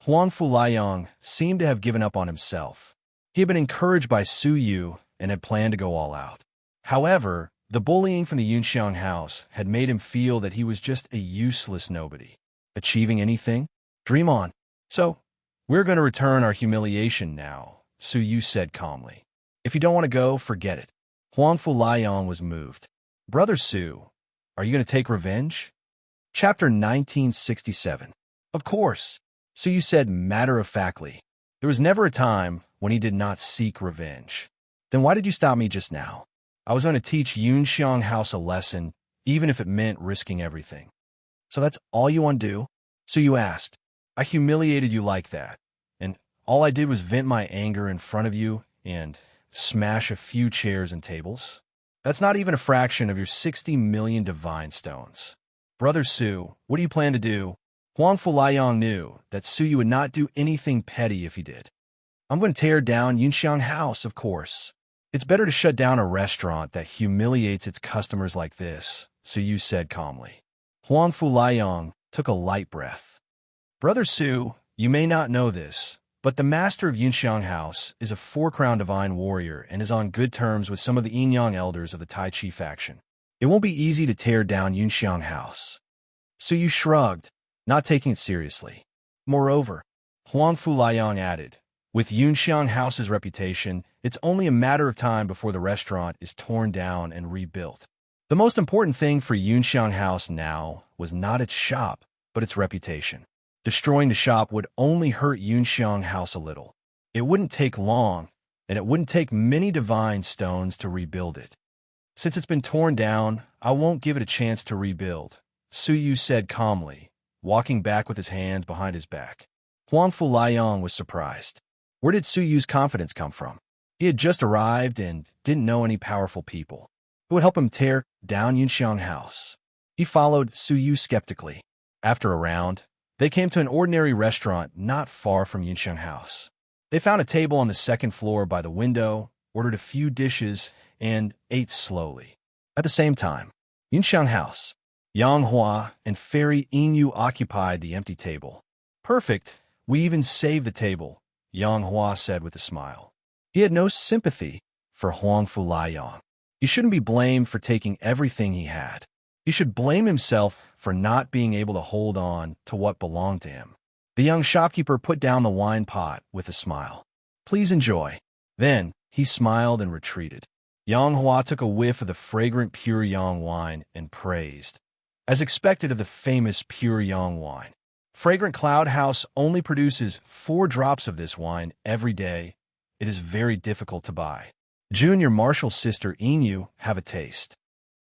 Huang Fu Liang seemed to have given up on himself. He had been encouraged by Suyu and had planned to go all out. However, the bullying from the Yunxiang house had made him feel that he was just a useless nobody. Achieving anything? Dream on. So, we're going to return our humiliation now, Suyu said calmly. If you don't want to go, forget it. Huang Fu Liang was moved. Brother Su, are you going to take revenge? Chapter 1967. Of course, Suyu said matter-of-factly. There was never a time when he did not seek revenge. Then why did you stop me just now? I was going to teach Yunxiang house a lesson, even if it meant risking everything. So that's all you want to do? Suyu asked. I humiliated you like that, and all I did was vent my anger in front of you and smash a few chairs and tables. That's not even a fraction of your 60 million divine stones. Brother Su, what do you plan to do? Huang Fu Liang knew that Suyu would not do anything petty if he did. I'm going to tear down Yunxiang house, of course. It's better to shut down a restaurant that humiliates its customers like this, Suyu said calmly. Huang Fu Liang took a light breath. Brother Su, you may not know this, but the master of Yunxiang house is a 4-crown divine warrior and is on good terms with some of the Yin-Yang elders of the Tai Chi faction. It won't be easy to tear down Yunxiang house. Suyu shrugged, not taking it seriously. Moreover, Huang Fu Liang added, with Yunxiang house's reputation, it's only a matter of time before the restaurant is torn down and rebuilt. The most important thing for Yunxiang house now was not its shop, but its reputation. Destroying the shop would only hurt Yunxiang house a little. It wouldn't take long, and it wouldn't take many divine stones to rebuild it. Since it's been torn down, I won't give it a chance to rebuild, Suyu said calmly, walking back with his hands behind his back. Huang Fu Liang was surprised. Where did Suyu's confidence come from? He had just arrived and didn't know any powerful people who would help him tear down Yunxiang house. He followed Suyu skeptically. After a round, they came to an ordinary restaurant not far from Yunxiang house. They found a table on the 2nd floor by the window, ordered a few dishes, and ate slowly. At the same time, Yunxiang house, Yang Hua, and Fairy Inu occupied the empty table. Perfect. We even saved the table, Yang Hua said with a smile. He had no sympathy for Huang Fu Liang. He shouldn't be blamed for taking everything he had. He should blame himself for not being able to hold on to what belonged to him. The young shopkeeper put down the wine pot with a smile. Please enjoy. Then he smiled and retreated. Yang Hua took a whiff of the fragrant pure yang wine and praised. As expected of the famous pure yang wine, Fragrant Cloud House only produces 4 drops of this wine every day. It is very difficult to buy. Junior Marshall's sister Inu have a taste.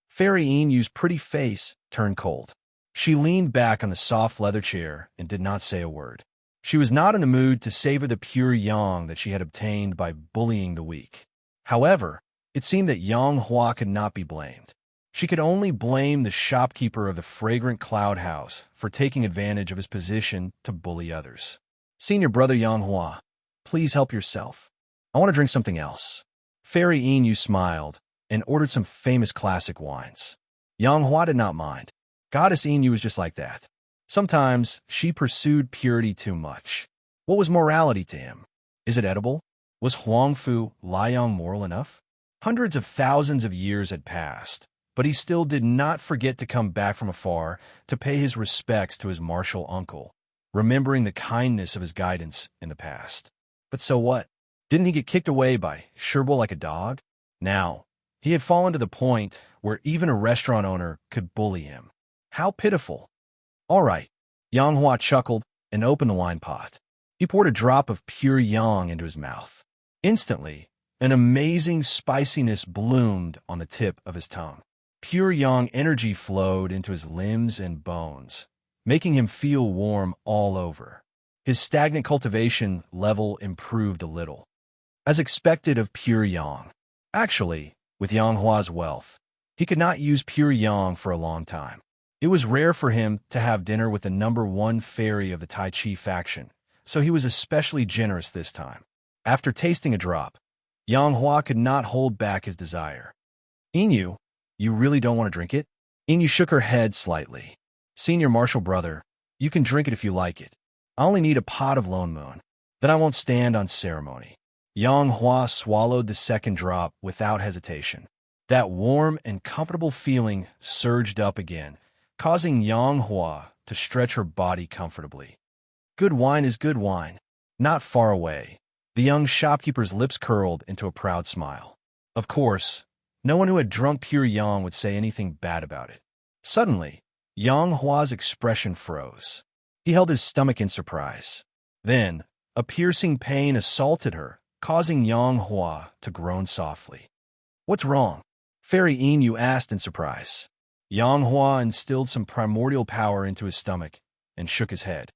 Fairy Inu's pretty face turned cold. She leaned back on the soft leather chair and did not say a word. She was not in the mood to savor the pure yang that she had obtained by bullying the weak. However, it seemed that Yang Hua could not be blamed. She could only blame the shopkeeper of the fragrant cloud house for taking advantage of his position to bully others. Senior brother Yanghua, please help yourself. I want to drink something else. Fairy Inu smiled and ordered some famous classic wines. Yanghua did not mind. Goddess Inu was just like that. Sometimes she pursued purity too much. What was morality to him? Is it edible? Was Huangfu Liang moral enough? Hundreds of thousands of years had passed, but he still did not forget to come back from afar to pay his respects to his martial uncle, remembering the kindness of his guidance in the past. But so what? Didn't he get kicked away by Sherbo like a dog? Now, he had fallen to the point where even a restaurant owner could bully him. How pitiful. All right, Yanghua chuckled and opened the wine pot. He poured a drop of pure yang into his mouth. Instantly, an amazing spiciness bloomed on the tip of his tongue. Pure yang energy flowed into his limbs and bones, making him feel warm all over. His stagnant cultivation level improved a little, as expected of pure yang. Actually, with Yanghua's wealth, he could not use pure yang for a long time. It was rare for him to have dinner with the #1 fairy of the Tai Chi faction, so he was especially generous this time. After tasting a drop, Yanghua could not hold back his desire. Inu, you really don't want to drink it? Inu shook her head slightly. Senior martial brother, you can drink it if you like it. I only need a pot of Lone Moon. Then I won't stand on ceremony. Yanghua swallowed the second drop without hesitation. That warm and comfortable feeling surged up again, causing Yanghua to stretch her body comfortably. Good wine is good wine. Not far away, the young shopkeeper's lips curled into a proud smile. Of course, no one who had drunk pure yang would say anything bad about it. Suddenly, Yanghua's expression froze. He held his stomach in surprise. Then, a piercing pain assaulted her, causing Yanghua to groan softly. What's wrong? Fairy Inu asked in surprise. Yanghua instilled some primordial power into his stomach and shook his head.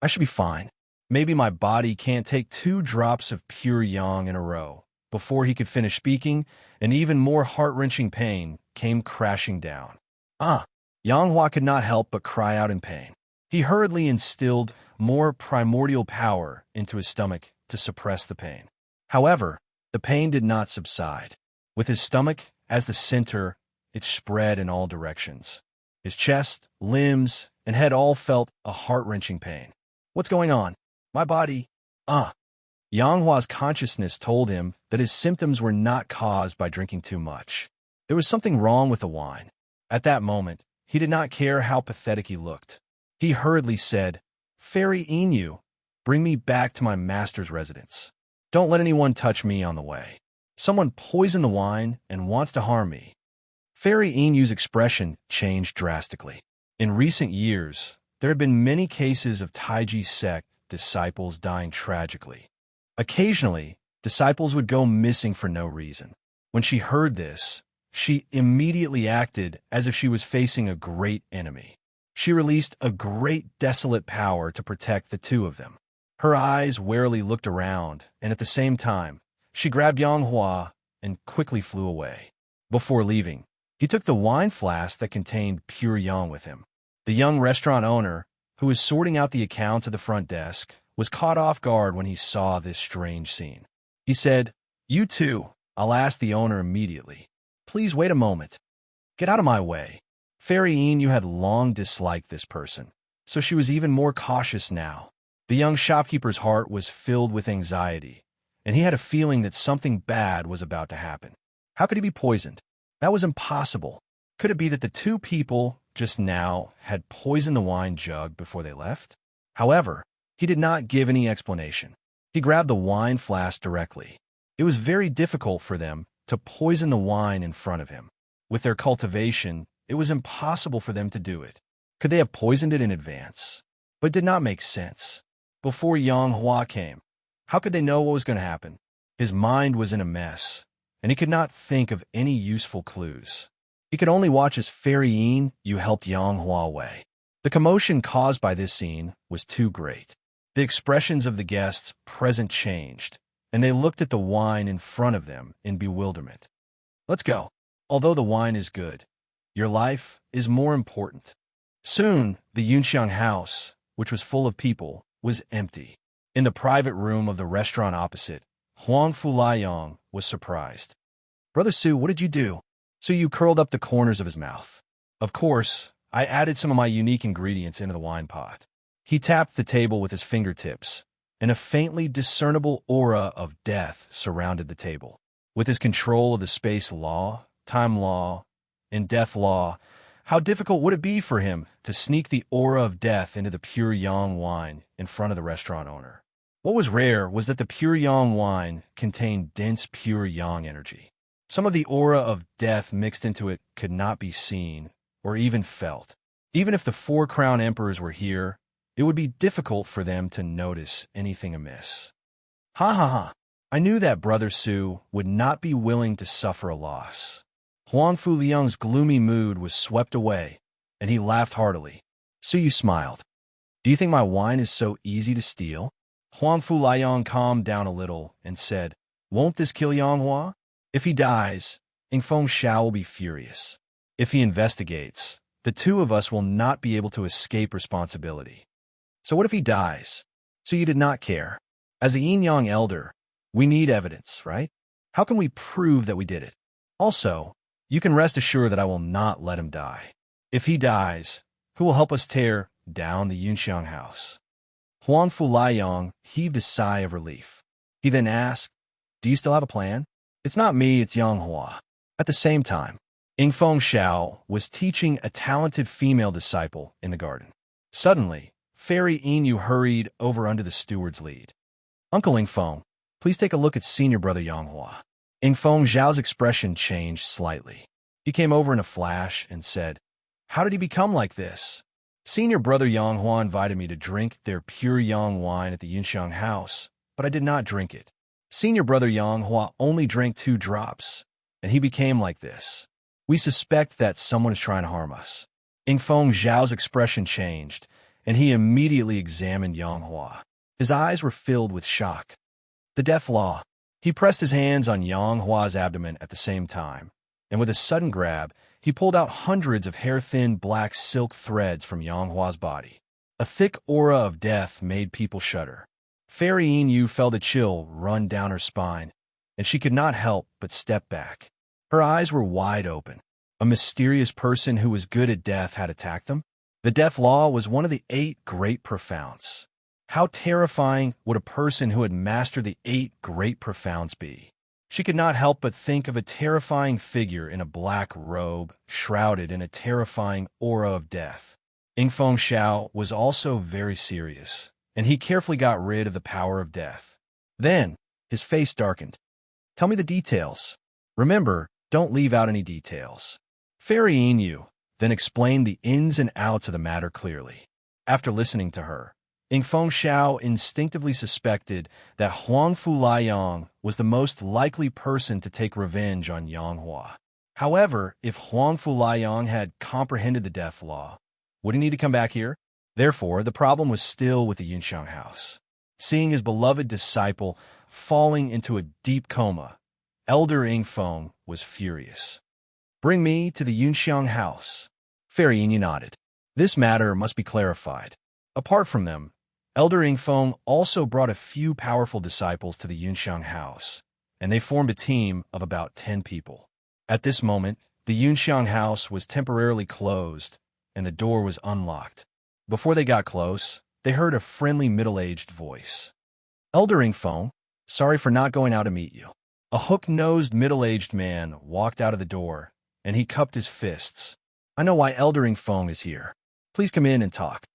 I should be fine. Maybe my body can't take 2 drops of pure yang in a row. Before he could finish speaking, an even more heart-wrenching pain came crashing down. Yanghua could not help but cry out in pain. He hurriedly instilled more primordial power into his stomach to suppress the pain. However, the pain did not subside. With his stomach as the center, it spread in all directions. His chest, limbs, and head all felt a heart-wrenching pain. What's going on? My body. Yanghua's consciousness told him that his symptoms were not caused by drinking too much. There was something wrong with the wine. At that moment, he did not care how pathetic he looked. He hurriedly said, Fairy Inu, bring me back to my master's residence. Don't let anyone touch me on the way. Someone poisoned the wine and wants to harm me. Fairy Inu's expression changed drastically. In recent years, there had been many cases of Taiji sect disciples dying tragically. Occasionally, disciples would go missing for no reason. When she heard this, she immediately acted as if she was facing a great enemy. She released a great desolate power to protect the 2 of them. Her eyes warily looked around, and at the same time, she grabbed Yanghua and quickly flew away. Before leaving, he took the wine flask that contained pure yang with him. The young restaurant owner, who was sorting out the accounts at the front desk, was caught off guard when he saw this strange scene. He said, You too. I'll ask the owner immediately. Please wait a moment. Get out of my way. Fairy Inu had long disliked this person, so she was even more cautious now. The young shopkeeper's heart was filled with anxiety, and he had a feeling that something bad was about to happen. How could he be poisoned? That was impossible. Could it be that the 2 people just now had poisoned the wine jug before they left? However, he did not give any explanation. He grabbed the wine flask directly. It was very difficult for them to poison the wine in front of him. With their cultivation, it was impossible for them to do it. Could they have poisoned it in advance? But it did not make sense. Before Yanghua came, how could they know what was going to happen? His mind was in a mess, and he could not think of any useful clues. He could only watch as Fairy Inu helped Yanghua away. The commotion caused by this scene was too great. The expressions of the guests present changed, and they looked at the wine in front of them in bewilderment. Let's go. Although the wine is good, Your life is more important. Soon, the Yunxiang house, which was full of people, was empty. In the private room of the restaurant opposite, Huang Fulayong was surprised. "Brother Su, what did you do?" Su Yu curled up the corners of his mouth. "Of course, I added some of my unique ingredients into the wine pot." He tapped the table with his fingertips, and a faintly discernible aura of death surrounded the table. With his control of the space law, time law, and death law, how difficult would it be for him to sneak the aura of death into the pure yang wine in front of the restaurant owner? What was rare was that the pure yang wine contained dense pure yang energy. Some of the aura of death mixed into it could not be seen or even felt. Even if the 4 crown emperors were here, it would be difficult for them to notice anything amiss. Ha ha ha! I knew that Brother Su would not be willing to suffer a loss. Huang Fuliang's gloomy mood was swept away, and he laughed heartily. Su Yu smiled. "Do you think my wine is so easy to steal?" Huang Fuliang calmed down a little and said, "Won't this kill Yanghua? If he dies, Yingfeng Xiao will be furious. If he investigates, the 2 of us will not be able to escape responsibility. So what if he dies?" So you did not care. As a yin-yang elder, we need evidence, right? How can we prove that we did it? Also, you can rest assured that I will not let him die. If he dies, who will help us tear down the Yunxiang house? Huang Fulayong heaved a sigh of relief. He then asked, "Do you still have a plan?" "It's not me, it's Yanghua." At the same time, Yingfeng Xiao was teaching a talented female disciple in the garden. Suddenly, Fairy Inu hurried over under the steward's lead. "Uncle Yingfeng, please take a look at senior brother Yanghua." Yingfeng Xiao's expression changed slightly. He came over in a flash and said, "How did he become like this?" "Senior brother Yanghua invited me to drink their pure yang wine at the Yunxiang house, but I did not drink it. Senior brother Yanghua only drank 2 drops, and he became like this. We suspect that someone is trying to harm us." Yingfeng Xiao's expression changed, and he immediately examined Yanghua. His eyes were filled with shock. The death law. He pressed his hands on Yanghua's abdomen at the same time, and with a sudden grab, he pulled out hundreds of hair-thin black silk threads from Yanghua's body. A thick aura of death made people shudder. Fairy Inu felt a chill run down her spine, and she could not help but step back. Her eyes were wide open. A mysterious person who was good at death had attacked them? The death law was one of the 8 great profounds. How terrifying would a person who had mastered the 8 great profounds be? She could not help but think of a terrifying figure in a black robe, shrouded in a terrifying aura of death. Yingfeng Xiao was also very serious, and he carefully got rid of the power of death. Then, his face darkened. "Tell me the details. Remember, don't leave out any details." Fairy Inu then explained the ins and outs of the matter clearly. After listening to her, Yingfeng Xiao instinctively suspected that Huang Fulayong was the most likely person to take revenge on Yanghua. However, if Huang Fulayong had comprehended the death law, would he need to come back here? Therefore, the problem was still with the Yunxiang house. Seeing his beloved disciple falling into a deep coma, Elder Yingfeng was furious. "Bring me to the Yunxiang house." Fairy Inu nodded. This matter must be clarified. Apart from them, Elder Yingfeng also brought a few powerful disciples to the Yunxiang house, and they formed a team of about 10 people. At this moment, the Yunxiang house was temporarily closed, and the door was unlocked. Before they got close, they heard a friendly middle-aged voice. "Elder Yingfeng, sorry for not going out to meet you." A hook-nosed middle-aged man walked out of the door, and he cupped his fists. "I know why Elder Yingfeng is here. Please come in and talk."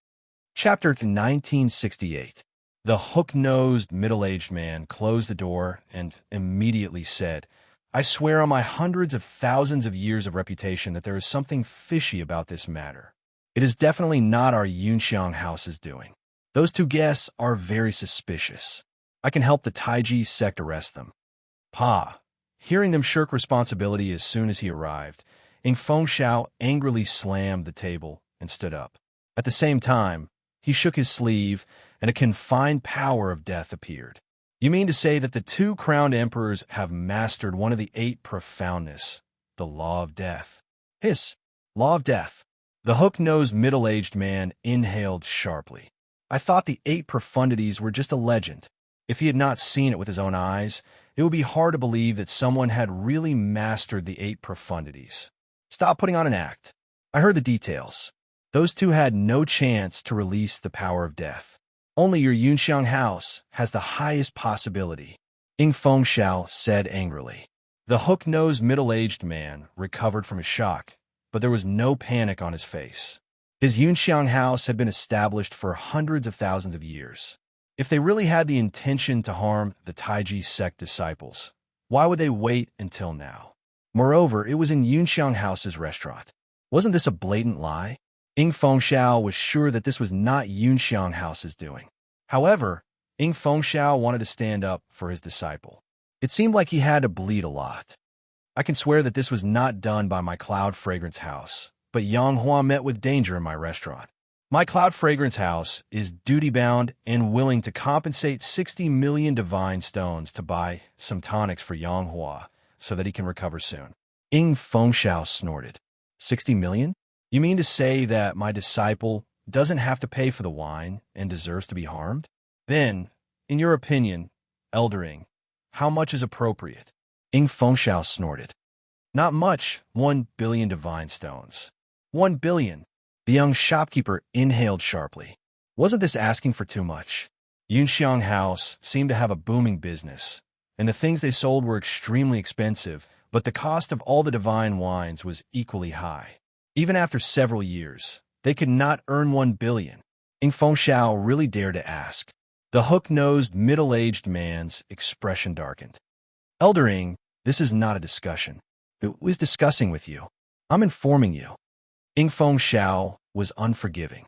Chapter 1968. The hook-nosed middle-aged man closed the door and immediately said, "I swear on my hundreds of thousands of years of reputation that there is something fishy about this matter. It is definitely not our Yunxiang house's doing. Those 2 guests are very suspicious. I can help the Taiji sect arrest them." Pa. Hearing them shirk responsibility as soon as he arrived, Yingfeng Xiao angrily slammed the table and stood up. At the same time, he shook his sleeve, and a confined power of death appeared. "You mean to say that the 2 crowned emperors have mastered one of the 8 profoundness, the law of death?" "Hiss! Law of death. The hook-nosed middle-aged man inhaled sharply. I thought the 8 profundities were just a legend. If he had not seen it with his own eyes, it would be hard to believe that someone had really mastered the 8 profundities. Stop putting on an act. I heard the details. Those 2 had no chance to release the power of death. Only your Yunxiang house has the highest possibility, Ying Fengxiao said angrily. The hook-nosed middle-aged man recovered from his shock, but there was no panic on his face. His Yunxiang house had been established for hundreds of thousands of years. If they really had the intention to harm the Taiji sect disciples, why would they wait until now? Moreover, it was in Yunxiang house's restaurant. Wasn't this a blatant lie? Ying Fengxiao was sure that this was not Yunxiang house's doing. However, Ying Fengxiao wanted to stand up for his disciple. It seemed like he had to bleed a lot. I can swear that this was not done by my Cloud Fragrance house, but Yang Hua met with danger in my restaurant. My Cloud Fragrance house is duty-bound and willing to compensate 60 million divine stones to buy some tonics for Yang Hua so that he can recover soon. Ying Fengxiao snorted. 60 million? You mean to say that my disciple doesn't have to pay for the wine and deserves to be harmed? Then, in your opinion, Elder Ying, how much is appropriate? Ying Fengxiao snorted. Not much, 1 billion divine stones. 1 billion. The young shopkeeper inhaled sharply. Wasn't this asking for too much? Yunxiang House seemed to have a booming business, and the things they sold were extremely expensive, but the cost of all the divine wines was equally high. Even after several years, they could not earn 1 billion. Ying Fengxiao really dared to ask. The hook-nosed, middle-aged man's expression darkened. Elder Ying, this is not a discussion. It was discussing with you. I'm informing you. Ying Fengxiao was unforgiving.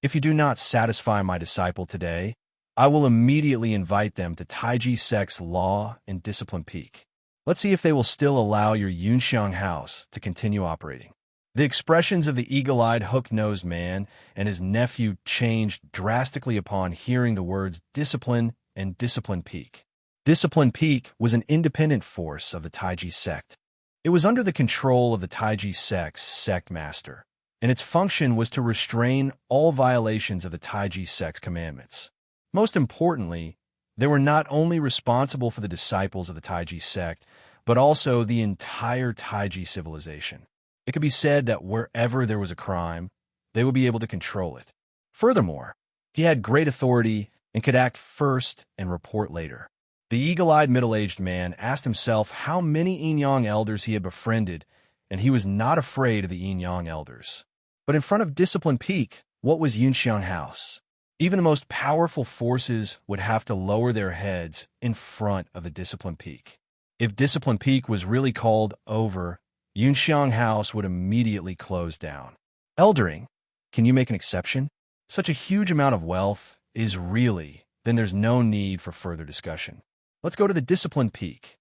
If you do not satisfy my disciple today, I will immediately invite them to Taiji Sect's Law and Discipline Peak. Let's see if they will still allow your Yunxiang house to continue operating. The expressions of the eagle-eyed, hook-nosed man and his nephew changed drastically upon hearing the words discipline and discipline peak. Discipline Peak was an independent force of the Taiji sect. It was under the control of the Taiji sect's sect master, and its function was to restrain all violations of the Taiji sect's commandments. Most importantly, they were not only responsible for the disciples of the Taiji sect, but also the entire Taiji civilization. It could be said that wherever there was a crime, they would be able to control it. Furthermore, he had great authority and could act first and report later. The eagle-eyed middle-aged man asked himself how many Yin-Yang elders he had befriended, and he was not afraid of the Yin-Yang elders. But in front of Discipline Peak, what was Yunxiang House? Even the most powerful forces would have to lower their heads in front of the Discipline Peak. If Discipline Peak was really called over, Yunxiang House would immediately close down. Elder Ying, can you make an exception? Such a huge amount of wealth is then there's no need for further discussion. Let's go to the Discipline Peak.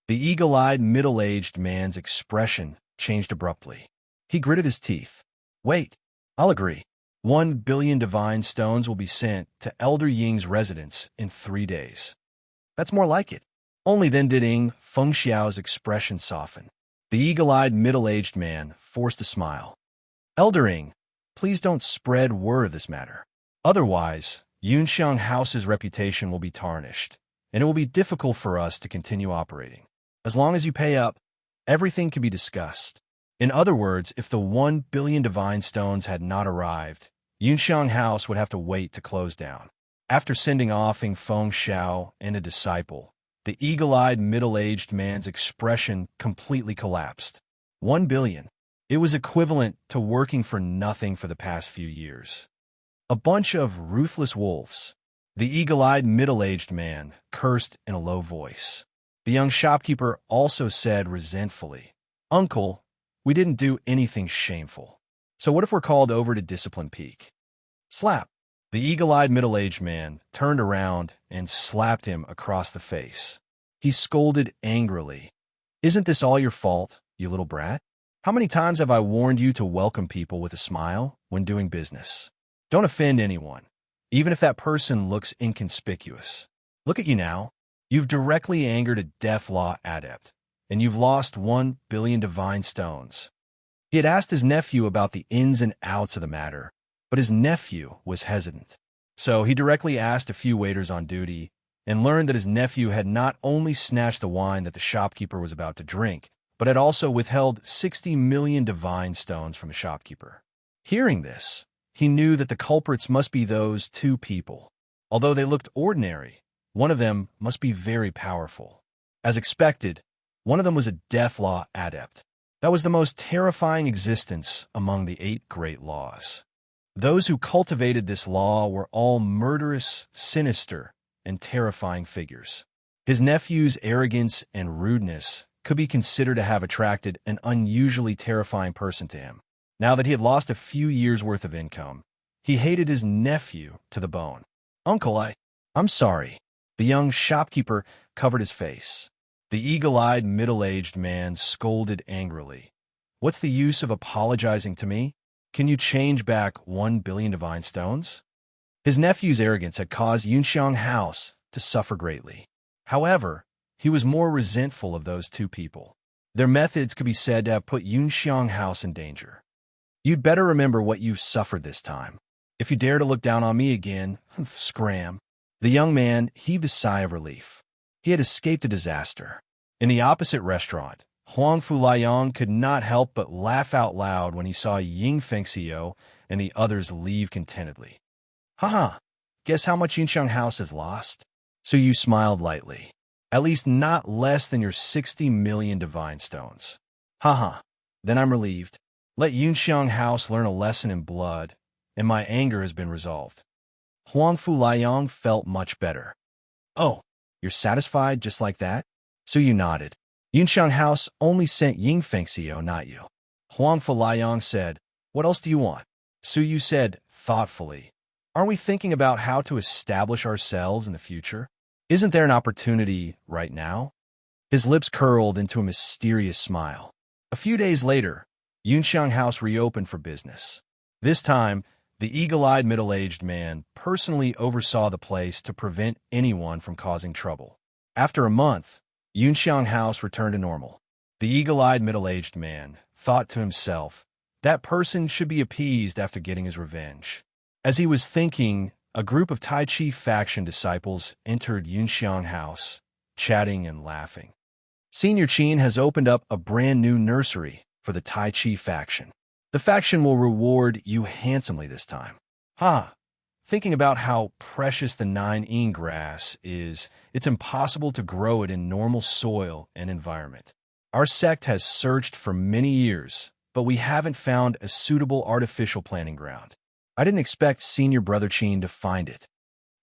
The eagle-eyed, middle-aged man's expression changed abruptly. He gritted his teeth. Wait, I'll agree. 1 billion divine stones will be sent to Elder Ying's residence in 3 days. That's more like it. Only then did Ying Fengxiao's expression soften. The eagle-eyed, middle-aged man forced a smile. Elder Ying, please don't spread word of this matter. Otherwise, Yunxiang House's reputation will be tarnished, and it will be difficult for us to continue operating. As long as you pay up, everything can be discussed. In other words, if the 1 billion divine stones had not arrived, Yunxiang House would have to wait to close down. After sending off Ying Fengxiao and a disciple, the eagle-eyed, middle-aged man's expression completely collapsed. 1 billion. It was equivalent to working for nothing for the past few years. A bunch of ruthless wolves. The eagle-eyed, middle-aged man cursed in a low voice. The young shopkeeper also said resentfully, Uncle, we didn't do anything shameful. So what if we're called over to Discipline Peak? Slap. The eagle-eyed, middle-aged man turned around and slapped him across the face. He scolded angrily. Isn't this all your fault, you little brat? How many times have I warned you to welcome people with a smile when doing business? Don't offend anyone, even if that person looks inconspicuous. Look at you now. You've directly angered a death law adept, and you've lost 1 billion divine stones. He had asked his nephew about the ins and outs of the matter, but his nephew was hesitant. So he directly asked a few waiters on duty and learned that his nephew had not only snatched the wine that the shopkeeper was about to drink, but had also withheld 60 million divine stones from the shopkeeper. Hearing this, he knew that the culprits must be those two people. Although they looked ordinary, one of them must be very powerful. As expected, one of them was a death law adept. That was the most terrifying existence among the 8 great laws. Those who cultivated this law were all murderous, sinister, and terrifying figures. His nephew's arrogance and rudeness could be considered to have attracted an unusually terrifying person to him. Now that he had lost a few years' worth of income, he hated his nephew to the bone. "Uncle, I'm sorry." The young shopkeeper covered his face. The eagle-eyed, middle-aged man scolded angrily. "What's the use of apologizing to me? Can you change back 1 billion divine stones?" His nephew's arrogance had caused Yunxiang House to suffer greatly. However, he was more resentful of those two people. Their methods could be said to have put Yunxiang House in danger. "You'd better remember what you've suffered this time. If you dare to look down on me again, scram." The young man heaved a sigh of relief. He had escaped a disaster. In the opposite restaurant, Huang Fuliang could not help but laugh out loud when he saw Ying Fengxiu and the others leave contentedly. "Haha, guess how much Yunxiang House has lost?" So you smiled lightly. "At least not less than your 60 million divine stones." "Haha, then I'm relieved. Let Yunxiang House learn a lesson in blood, and my anger has been resolved." Huang Fuliang felt much better. "Oh, you're satisfied just like that?" So you nodded. "Yunxiang House only sent Ying Fengxiu, not you." Huang Fuliang said, "What else do you want?" Su Yu said, thoughtfully, "Aren't we thinking about how to establish ourselves in the future? Isn't there an opportunity right now?" His lips curled into a mysterious smile. A few days later, Yunxiang House reopened for business. This time, the eagle-eyed middle-aged man personally oversaw the place to prevent anyone from causing trouble. After a month, Yunxiang House returned to normal. The eagle-eyed middle-aged man thought to himself, that person should be appeased after getting his revenge. As he was thinking, a group of Tai Chi faction disciples entered Yunxiang House, chatting and laughing. Senior Qin has opened up a brand new nursery for the Tai Chi faction. The faction will reward you handsomely this time. Thinking about how precious the 9-yin grass is, it's impossible to grow it in normal soil and environment. Our sect has searched for many years, but we haven't found a suitable artificial planting ground. I didn't expect Senior Brother Qin to find it.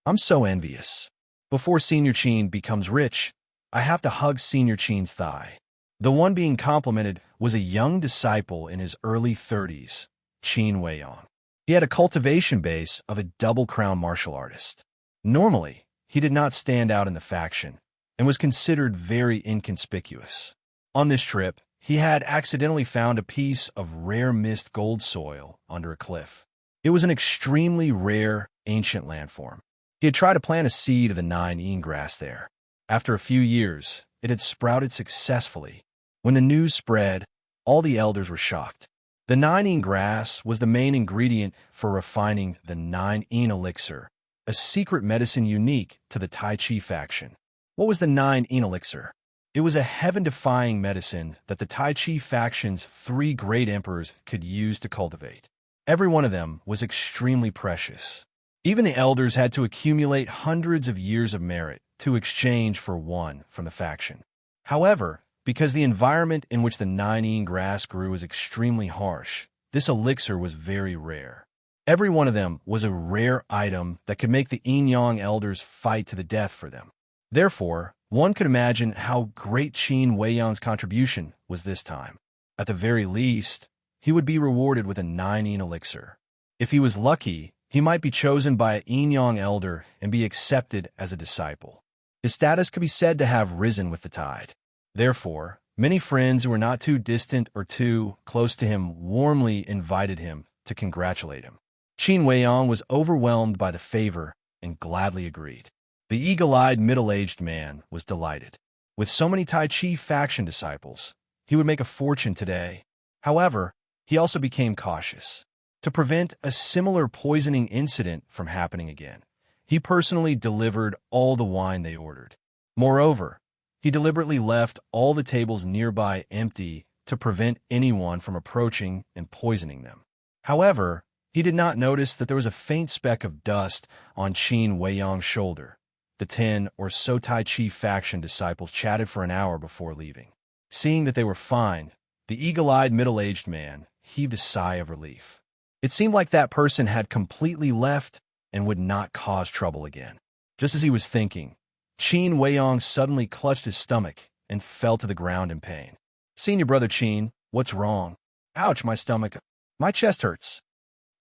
I'm so envious. Before Senior Qin becomes rich, I have to hug Senior Qin's thigh. The one being complimented was a young disciple in his early 30s, Qin Weiyang. He had a cultivation base of a double-crown martial artist. Normally, he did not stand out in the faction and was considered very inconspicuous. On this trip, he had accidentally found a piece of rare mist gold soil under a cliff. It was an extremely rare, ancient landform. He had tried to plant a seed of the 9-yin grass there. After a few years, it had sprouted successfully. When the news spread, all the elders were shocked. The 9-yin grass was the main ingredient for refining the 9-yin elixir, a secret medicine unique to the Tai Chi faction. What was the 9-yin elixir? It was a heaven-defying medicine that the Tai Chi faction's 3 great emperors could use to cultivate. Every one of them was extremely precious. Even the elders had to accumulate hundreds of years of merit to exchange for one from the faction. However, because the environment in which the 9-yin grass grew was extremely harsh, this elixir was very rare. Every one of them was a rare item that could make the yin-yang elders fight to the death for them. Therefore, one could imagine how great Qin Weiyang's contribution was this time. At the very least, he would be rewarded with a 9-yin elixir. If he was lucky, he might be chosen by a yin-yang elder and be accepted as a disciple. His status could be said to have risen with the tide. Therefore, many friends who were not too distant or too close to him warmly invited him to congratulate him. Qin Weiyang was overwhelmed by the favor and gladly agreed. The eagle-eyed middle-aged man was delighted. With so many Tai Chi faction disciples, he would make a fortune today. However, he also became cautious. To prevent a similar poisoning incident from happening again, he personally delivered all the wine they ordered. Moreover, he deliberately left all the tables nearby empty to prevent anyone from approaching and poisoning them. However, he did not notice that there was a faint speck of dust on Qin Weiyang's shoulder. The 10 or so Tai Chi faction disciples chatted for an hour before leaving. Seeing that they were fine, the eagle-eyed middle-aged man heaved a sigh of relief. It seemed like that person had completely left and would not cause trouble again. Just as he was thinking, Qin Weiyang suddenly clutched his stomach and fell to the ground in pain. "Senior brother Qin, what's wrong?" "Ouch, my stomach. My chest hurts."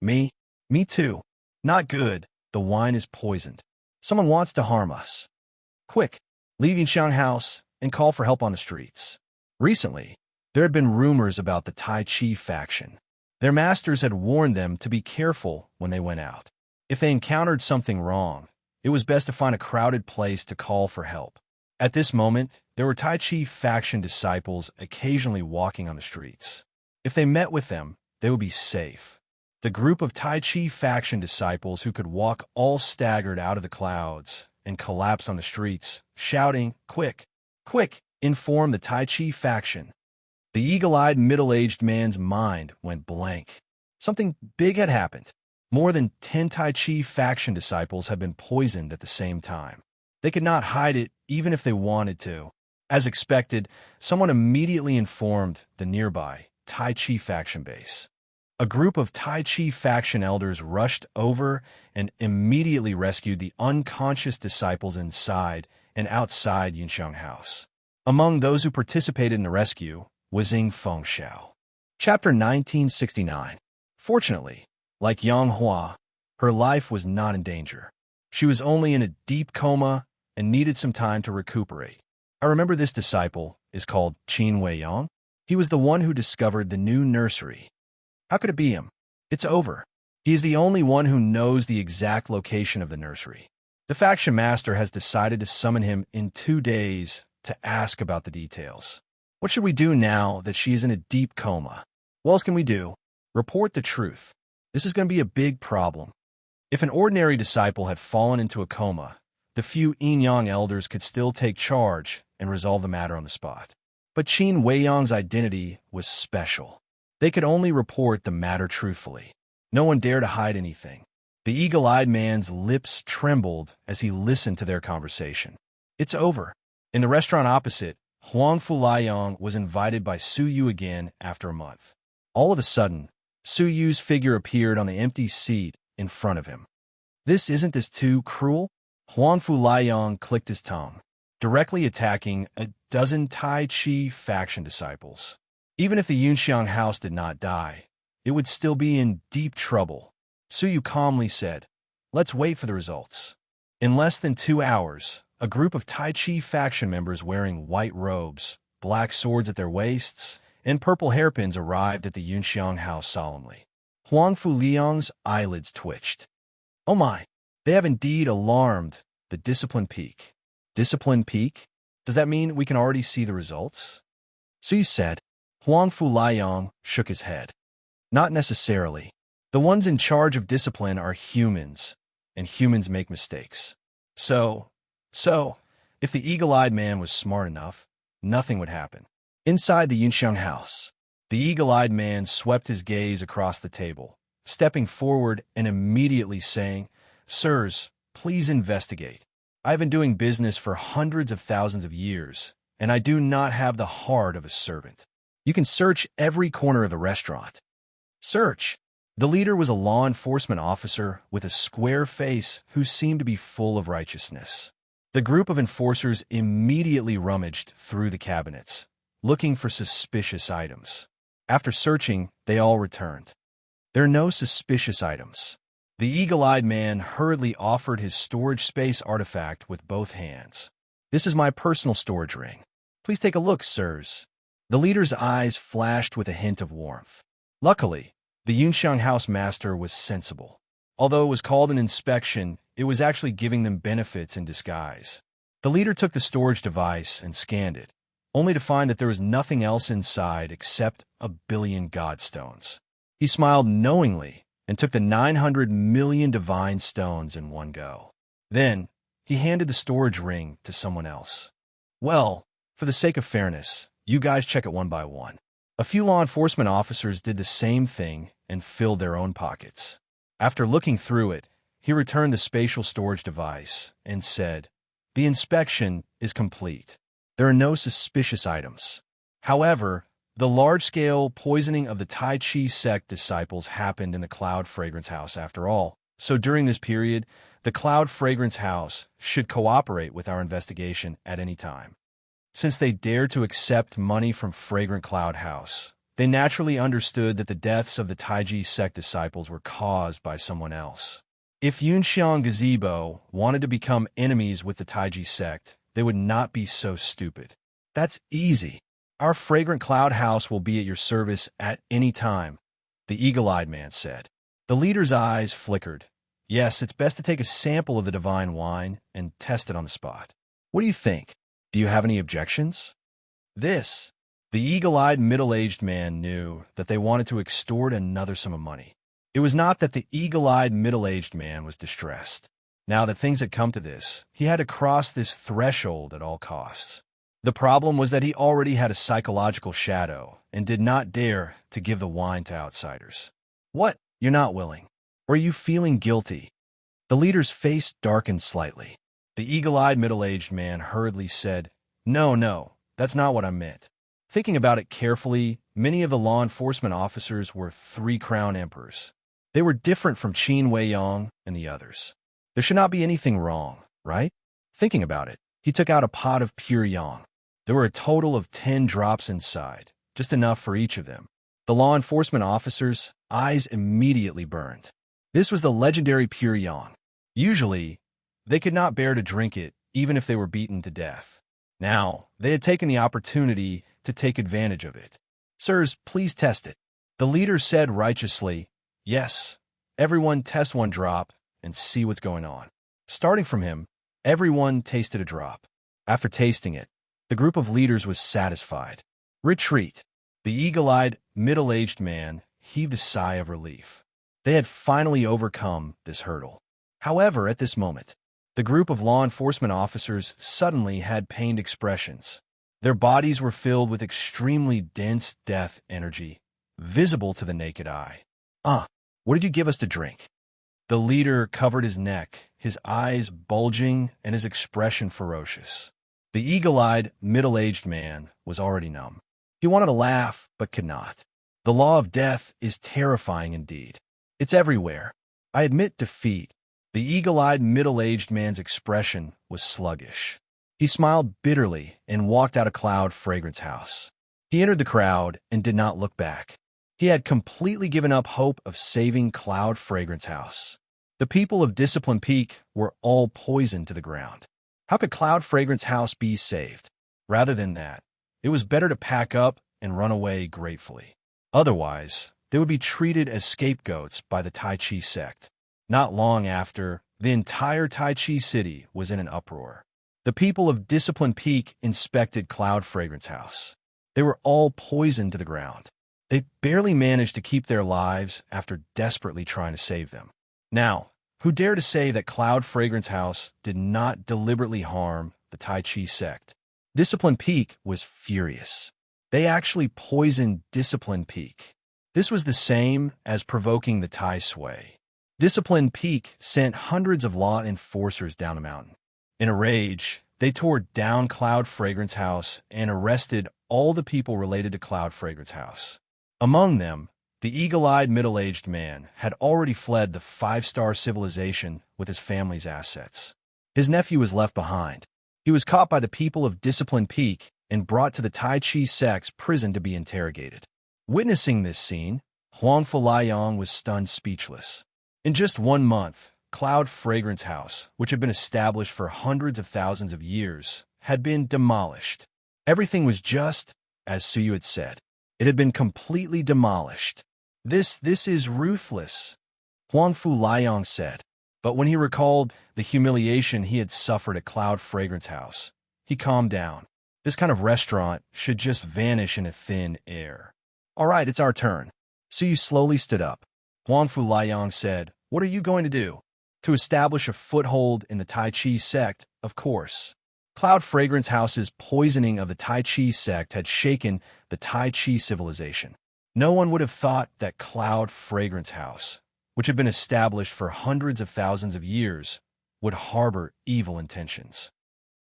Me too. Not good. The wine is poisoned. Someone wants to harm us. Quick, leave Yinxiang House and call for help on the streets. Recently, there had been rumors about the Tai Chi faction. Their masters had warned them to be careful when they went out. If they encountered something wrong, it was best to find a crowded place to call for help. At this moment, there were Tai Chi faction disciples occasionally walking on the streets. If they met with them, they would be safe. The group of Tai Chi faction disciples who could walk all staggered out of the clouds and collapse on the streets, shouting, "Quick, quick, inform the Tai Chi faction." The eagle-eyed middle-aged man's mind went blank. Something big had happened. More than 10 Tai Chi faction disciples had been poisoned at the same time. They could not hide it even if they wanted to. As expected, someone immediately informed the nearby Tai Chi faction base. A group of Tai Chi faction elders rushed over and immediately rescued the unconscious disciples inside and outside Yinxiang House. Among those who participated in the rescue was Ying Fengxiao. Chapter 1969. Fortunately, like Yang Hua, her life was not in danger. She was only in a deep coma and needed some time to recuperate. I remember this disciple is called Qin Weiyang. He was the one who discovered the new nursery. How could it be him? It's over. He is the only one who knows the exact location of the nursery. The faction master has decided to summon him in 2 days to ask about the details. What should we do now that she is in a deep coma? What else can we do? Report the truth. This is going to be a big problem. If an ordinary disciple had fallen into a coma, the few Yin-Yang elders could still take charge and resolve the matter on the spot. But Qin Weiyang's identity was special. They could only report the matter truthfully. No one dared to hide anything. The eagle-eyed man's lips trembled as he listened to their conversation. It's over. In the restaurant opposite, Huang Fulayang was invited by Su Yu again after a month. All of a sudden, Su Yu's figure appeared on the empty seat in front of him. Isn't this too cruel? Huang Fulayang clicked his tongue, directly attacking a dozen Tai Chi faction disciples. Even if the Yunxiang house did not die, it would still be in deep trouble. Su Yu calmly said, "Let's wait for the results." In less than 2 hours, a group of Tai Chi faction members wearing white robes, black swords at their waists, and purple hairpins arrived at the Yunxiang house solemnly. Huang Fuliang's eyelids twitched. Oh my, they have indeed alarmed the discipline peak. Discipline peak? Does that mean we can already see the results? Su Yu said. Huang Fulayang shook his head. Not necessarily. The ones in charge of discipline are humans, and humans make mistakes. So, if the eagle-eyed man was smart enough, nothing would happen. Inside the Yunxiang house, the eagle-eyed man swept his gaze across the table, stepping forward and immediately saying, "Sirs, please investigate. I've been doing business for hundreds of thousands of years, and I do not have the heart of a servant. You can search every corner of the restaurant." Search. The leader was a law enforcement officer with a square face who seemed to be full of righteousness. The group of enforcers immediately rummaged through the cabinets, looking for suspicious items. After searching, they all returned. There are no suspicious items. The eagle-eyed man hurriedly offered his storage space artifact with both hands. "This is my personal storage ring. Please take a look, sirs." The leader's eyes flashed with a hint of warmth. Luckily, the Yunxiang house master was sensible. Although it was called an inspection, it was actually giving them benefits in disguise. The leader took the storage device and scanned it, only to find that there was nothing else inside except a billion godstones. He smiled knowingly and took the 900 million divine stones in one go. Then, he handed the storage ring to someone else. Well, for the sake of fairness, you guys check it one by one. A few law enforcement officers did the same thing and filled their own pockets. After looking through it, he returned the spatial storage device and said, "The inspection is complete. There are no suspicious items. However, the large-scale poisoning of the Tai Chi sect disciples happened in the Cloud Fragrance House after all. So during this period, the Cloud Fragrance House should cooperate with our investigation at any time. Since they dared to accept money from Fragrant Cloud House, they naturally understood that the deaths of the Taiji sect disciples were caused by someone else. If Yunxiang Gazebo wanted to become enemies with the Taiji sect, they would not be so stupid. That's easy. Our Fragrant Cloud House will be at your service at any time," the eagle-eyed man said. The leader's eyes flickered. "Yes, it's best to take a sample of the divine wine and test it on the spot. What do you think? Do you have any objections?" The eagle-eyed middle-aged man knew that they wanted to extort another sum of money. It was not that the eagle-eyed middle-aged man was distressed. Now that things had come to this, he had to cross this threshold at all costs. The problem was that he already had a psychological shadow and did not dare to give the wine to outsiders. "What? You're not willing? Or are you feeling guilty?" The leader's face darkened slightly. The eagle-eyed middle-aged man hurriedly said, No, that's not what I meant." Thinking about it carefully, many of the law enforcement officers were Three Crown Emperors. They were different from Qin Weiyang and the others. There should not be anything wrong, right? Thinking about it, he took out a pot of pure yang. There were a total of 10 drops inside, just enough for each of them. The law enforcement officers' eyes immediately burned. This was the legendary pure yang. Usually, they could not bear to drink it, even if they were beaten to death. Now, they had taken the opportunity to take advantage of it. "Sirs, please test it." The leader said righteously, "Yes, everyone test one drop and see what's going on." Starting from him, everyone tasted a drop. After tasting it, the group of leaders was satisfied. "Retreat." The eagle-eyed, middle-aged man heaved a sigh of relief. They had finally overcome this hurdle. However, at this moment, the group of law enforcement officers suddenly had pained expressions. Their bodies were filled with extremely dense death energy, visible to the naked eye. What did you give us to drink?" The leader covered his neck, his eyes bulging and his expression ferocious. The eagle-eyed, middle-aged man was already numb. He wanted to laugh, but could not. The law of death is terrifying indeed. It's everywhere. I admit defeat. The eagle-eyed, middle-aged man's expression was sluggish. He smiled bitterly and walked out of Cloud Fragrance House. He entered the crowd and did not look back. He had completely given up hope of saving Cloud Fragrance House. The people of Discipline Peak were all poisoned to the ground. How could Cloud Fragrance House be saved? Rather than that, it was better to pack up and run away gratefully. Otherwise, they would be treated as scapegoats by the Tai Chi sect. Not long after, the entire Tai Chi city was in an uproar. The people of Discipline Peak inspected Cloud Fragrance House. They were all poisoned to the ground. They barely managed to keep their lives after desperately trying to save them. Now, who dare to say that Cloud Fragrance House did not deliberately harm the Tai Chi sect? Discipline Peak was furious. They actually poisoned Discipline Peak. This was the same as provoking the Tai Sui. Discipline Peak sent hundreds of law enforcers down a mountain. In a rage, they tore down Cloud Fragrance House and arrested all the people related to Cloud Fragrance House. Among them, the eagle-eyed middle-aged man had already fled the 5-star civilization with his family's assets. His nephew was left behind. He was caught by the people of Discipline Peak and brought to the Tai Chi sect's prison to be interrogated. Witnessing this scene, Huang Fulayang was stunned speechless. In just 1 month, Cloud Fragrance House, which had been established for hundreds of thousands of years, had been demolished. Everything was just as Suyu had said. It had been completely demolished. This is ruthless, Huang Fulayang said. But when he recalled the humiliation he had suffered at Cloud Fragrance House, he calmed down. This kind of restaurant should just vanish in a thin air. All right, it's our turn. So you slowly stood up. Huang Fu Liang said, "What are you going to do?" "To establish a foothold in the Tai Chi sect, of course." Cloud Fragrance House's poisoning of the Tai Chi sect had shaken the Tai Chi civilization. No one would have thought that Cloud Fragrance House, which had been established for hundreds of thousands of years, would harbor evil intentions.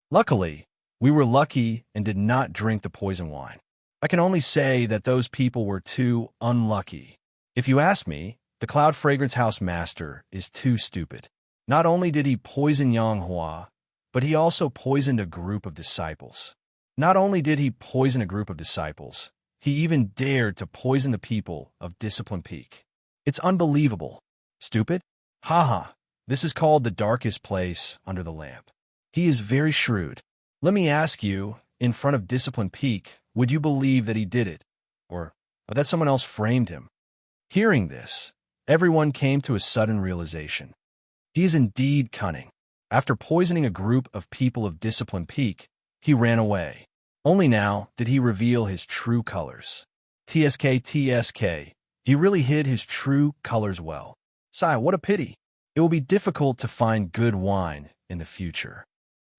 Luckily, we were lucky and did not drink the poison wine. I can only say that those people were too unlucky. If you ask me, the Cloud Fragrance House master is too stupid. Not only did he poison Yang Hua, but he also poisoned a group of disciples. Not only did he poison a group of disciples, he even dared to poison the people of Discipline Peak. It's unbelievable. Stupid? Haha, this is called the darkest place under the lamp. He is very shrewd. Let me ask you, in front of Discipline Peak, would you believe that he did it? Or that someone else framed him? Hearing this, everyone came to a sudden realization. He is indeed cunning. After poisoning a group of people of Discipline Peak, he ran away. Only now did he reveal his true colors. TSK, he really hid his true colors well. Sigh, what a pity. It will be difficult to find good wine in the future.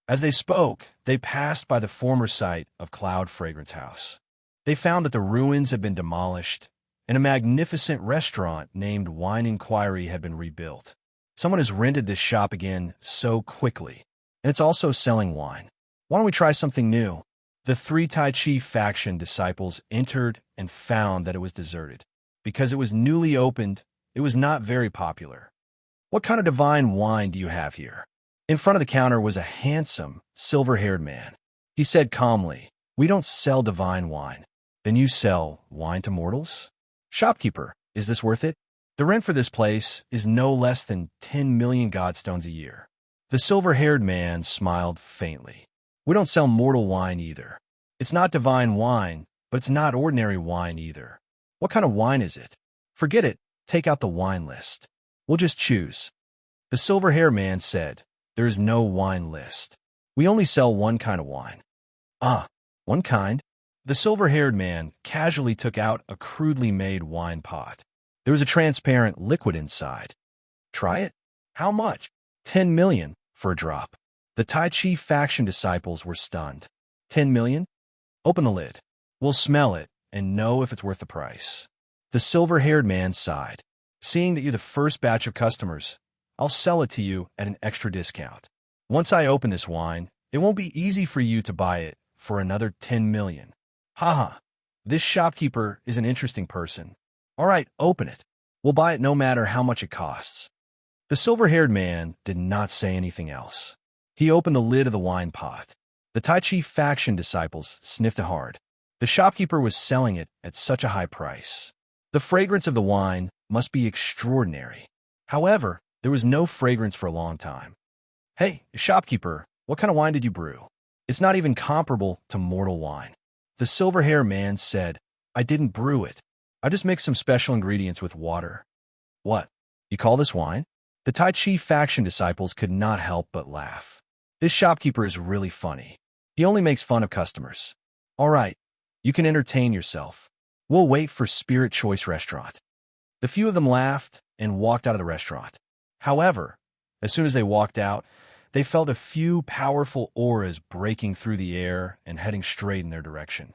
As they spoke, they passed by the former site of Cloud Fragrance House. They found that the ruins had been demolished, and a magnificent restaurant named Wine Inquiry had been rebuilt. Someone has rented this shop again so quickly, and it's also selling wine. Why don't we try something new? The three Tai Chi faction disciples entered and found that it was deserted. Because it was newly opened, it was not very popular. What kind of divine wine do you have here? In front of the counter was a handsome, silver-haired man. He said calmly, "We don't sell divine wine." "Then you sell wine to mortals?" "Shopkeeper, is this worth it? The rent for this place is no less than 10 million godstones a year." The silver-haired man smiled faintly. "We don't sell mortal wine either. It's not divine wine, but it's not ordinary wine either." "What kind of wine is it?" "Forget it. Take out the wine list. We'll just choose." The silver-haired man said, "There is no wine list. We only sell one kind of wine." "Ah, one kind?" The silver-haired man casually took out a crudely made wine pot. There was a transparent liquid inside. "Try it." "How much?" 10 million for a drop." The Tai Chi faction disciples were stunned. 10 million? "Open the lid. We'll smell it and know if it's worth the price." The silver-haired man sighed. "Seeing that you're the first batch of customers, I'll sell it to you at an extra discount. Once I open this wine, it won't be easy for you to buy it for another 10 million. Haha, this shopkeeper is an interesting person. All right, open it. We'll buy it no matter how much it costs." The silver-haired man did not say anything else. He opened the lid of the wine pot. The Tai Chi faction disciples sniffed it hard. The shopkeeper was selling it at such a high price. The fragrance of the wine must be extraordinary. However, there was no fragrance for a long time. "Hey, shopkeeper, what kind of wine did you brew? It's not even comparable to mortal wine." The silver-haired man said, "I didn't brew it. I just mixed some special ingredients with water." "What? You call this wine?" The Tai Chi faction disciples could not help but laugh. This shopkeeper is really funny. He only makes fun of customers. "All right, you can entertain yourself. We'll wait for Spirit Choice Restaurant." The few of them laughed and walked out of the restaurant. However, as soon as they walked out, they felt a few powerful auras breaking through the air and heading straight in their direction.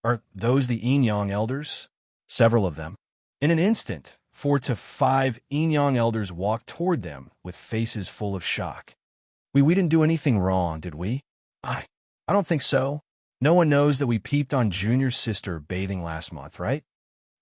"Are those the Yin-Yang elders?" "Several of them." In an instant, 4 to 5 Yin-Yang elders walked toward them with faces full of shock. We didn't do anything wrong, did we?" I don't think so. No one knows that we peeped on Junior's sister bathing last month, right?"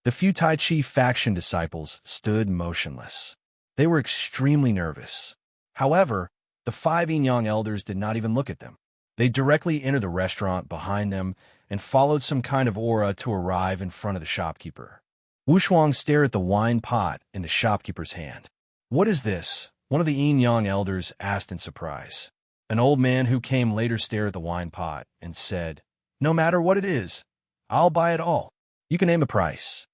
The few Tai Chi faction disciples stood motionless. They were extremely nervous. However, the 5 Yin-Yang elders did not even look at them. They directly entered the restaurant behind them and followed some kind of aura to arrive in front of the shopkeeper. Wu Shuang stared at the wine pot in the shopkeeper's hand. "What is this?" one of the Yin-Yang elders asked in surprise. An old man who came later stared at the wine pot and said, "No matter what it is, I'll buy it all. You can name a price."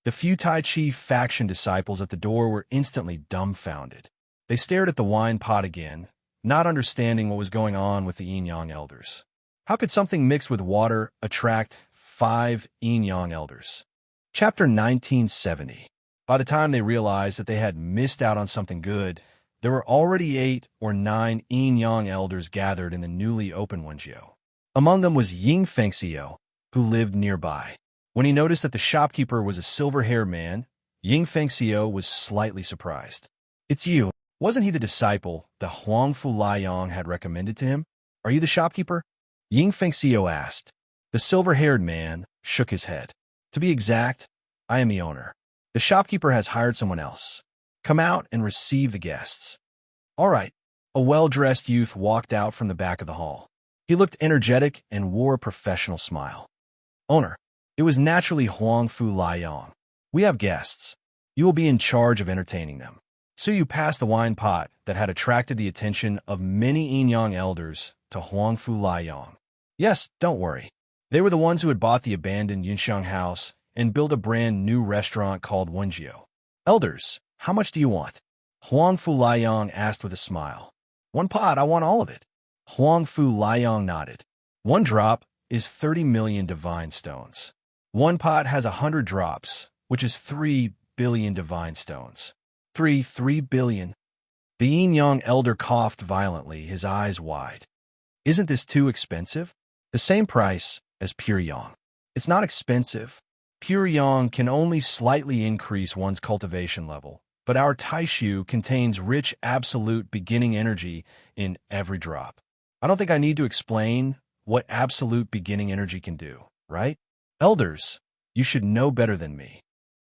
The few Tai Chi faction disciples at the door were instantly dumbfounded. They stared at the wine pot again, not understanding what was going on with the Yin-Yang elders. How could something mixed with water attract 5 yin-yang elders? Chapter 1970. By the time they realized that they had missed out on something good, there were already 8 or 9 yin-yang elders gathered in the newly opened Wenjiu. Among them was Ying Fengxiu, who lived nearby. When he noticed that the shopkeeper was a silver-haired man, Ying Fengxiu was slightly surprised. "It's you. Wasn't he the disciple that Huangfu Liang had recommended to him? Are you the shopkeeper?" Ying Fengxiu asked. The silver-haired man shook his head. "To be exact, I am the owner. The shopkeeper has hired someone else. Come out and receive the guests." "All right." A well-dressed youth walked out from the back of the hall. He looked energetic and wore a professional smile. "Owner, it was naturally Huangfu Liang. We have guests. You will be in charge of entertaining them." So you passed the wine pot that had attracted the attention of many yin-yang elders to Huangfu Liang. Yes, don't worry. They were the ones who had bought the abandoned Yunxiang house and built a brand new restaurant called Wenjiu. "Elders, how much do you want?" Huangfu Liang asked with a smile. "One pot, I want all of it." Huangfu Liang nodded. 1 drop is 30 million divine stones. 1 pot has 100 drops, which is 3 billion divine stones. 3 billion. The yin-yang elder coughed violently, his eyes wide. "Isn't this too expensive?" "The same price as pure yang." "It's not expensive. Pure yang can only slightly increase one's cultivation level, but our taishu contains rich absolute beginning energy in every drop. I don't think I need to explain what absolute beginning energy can do, right? Elders, you should know better than me."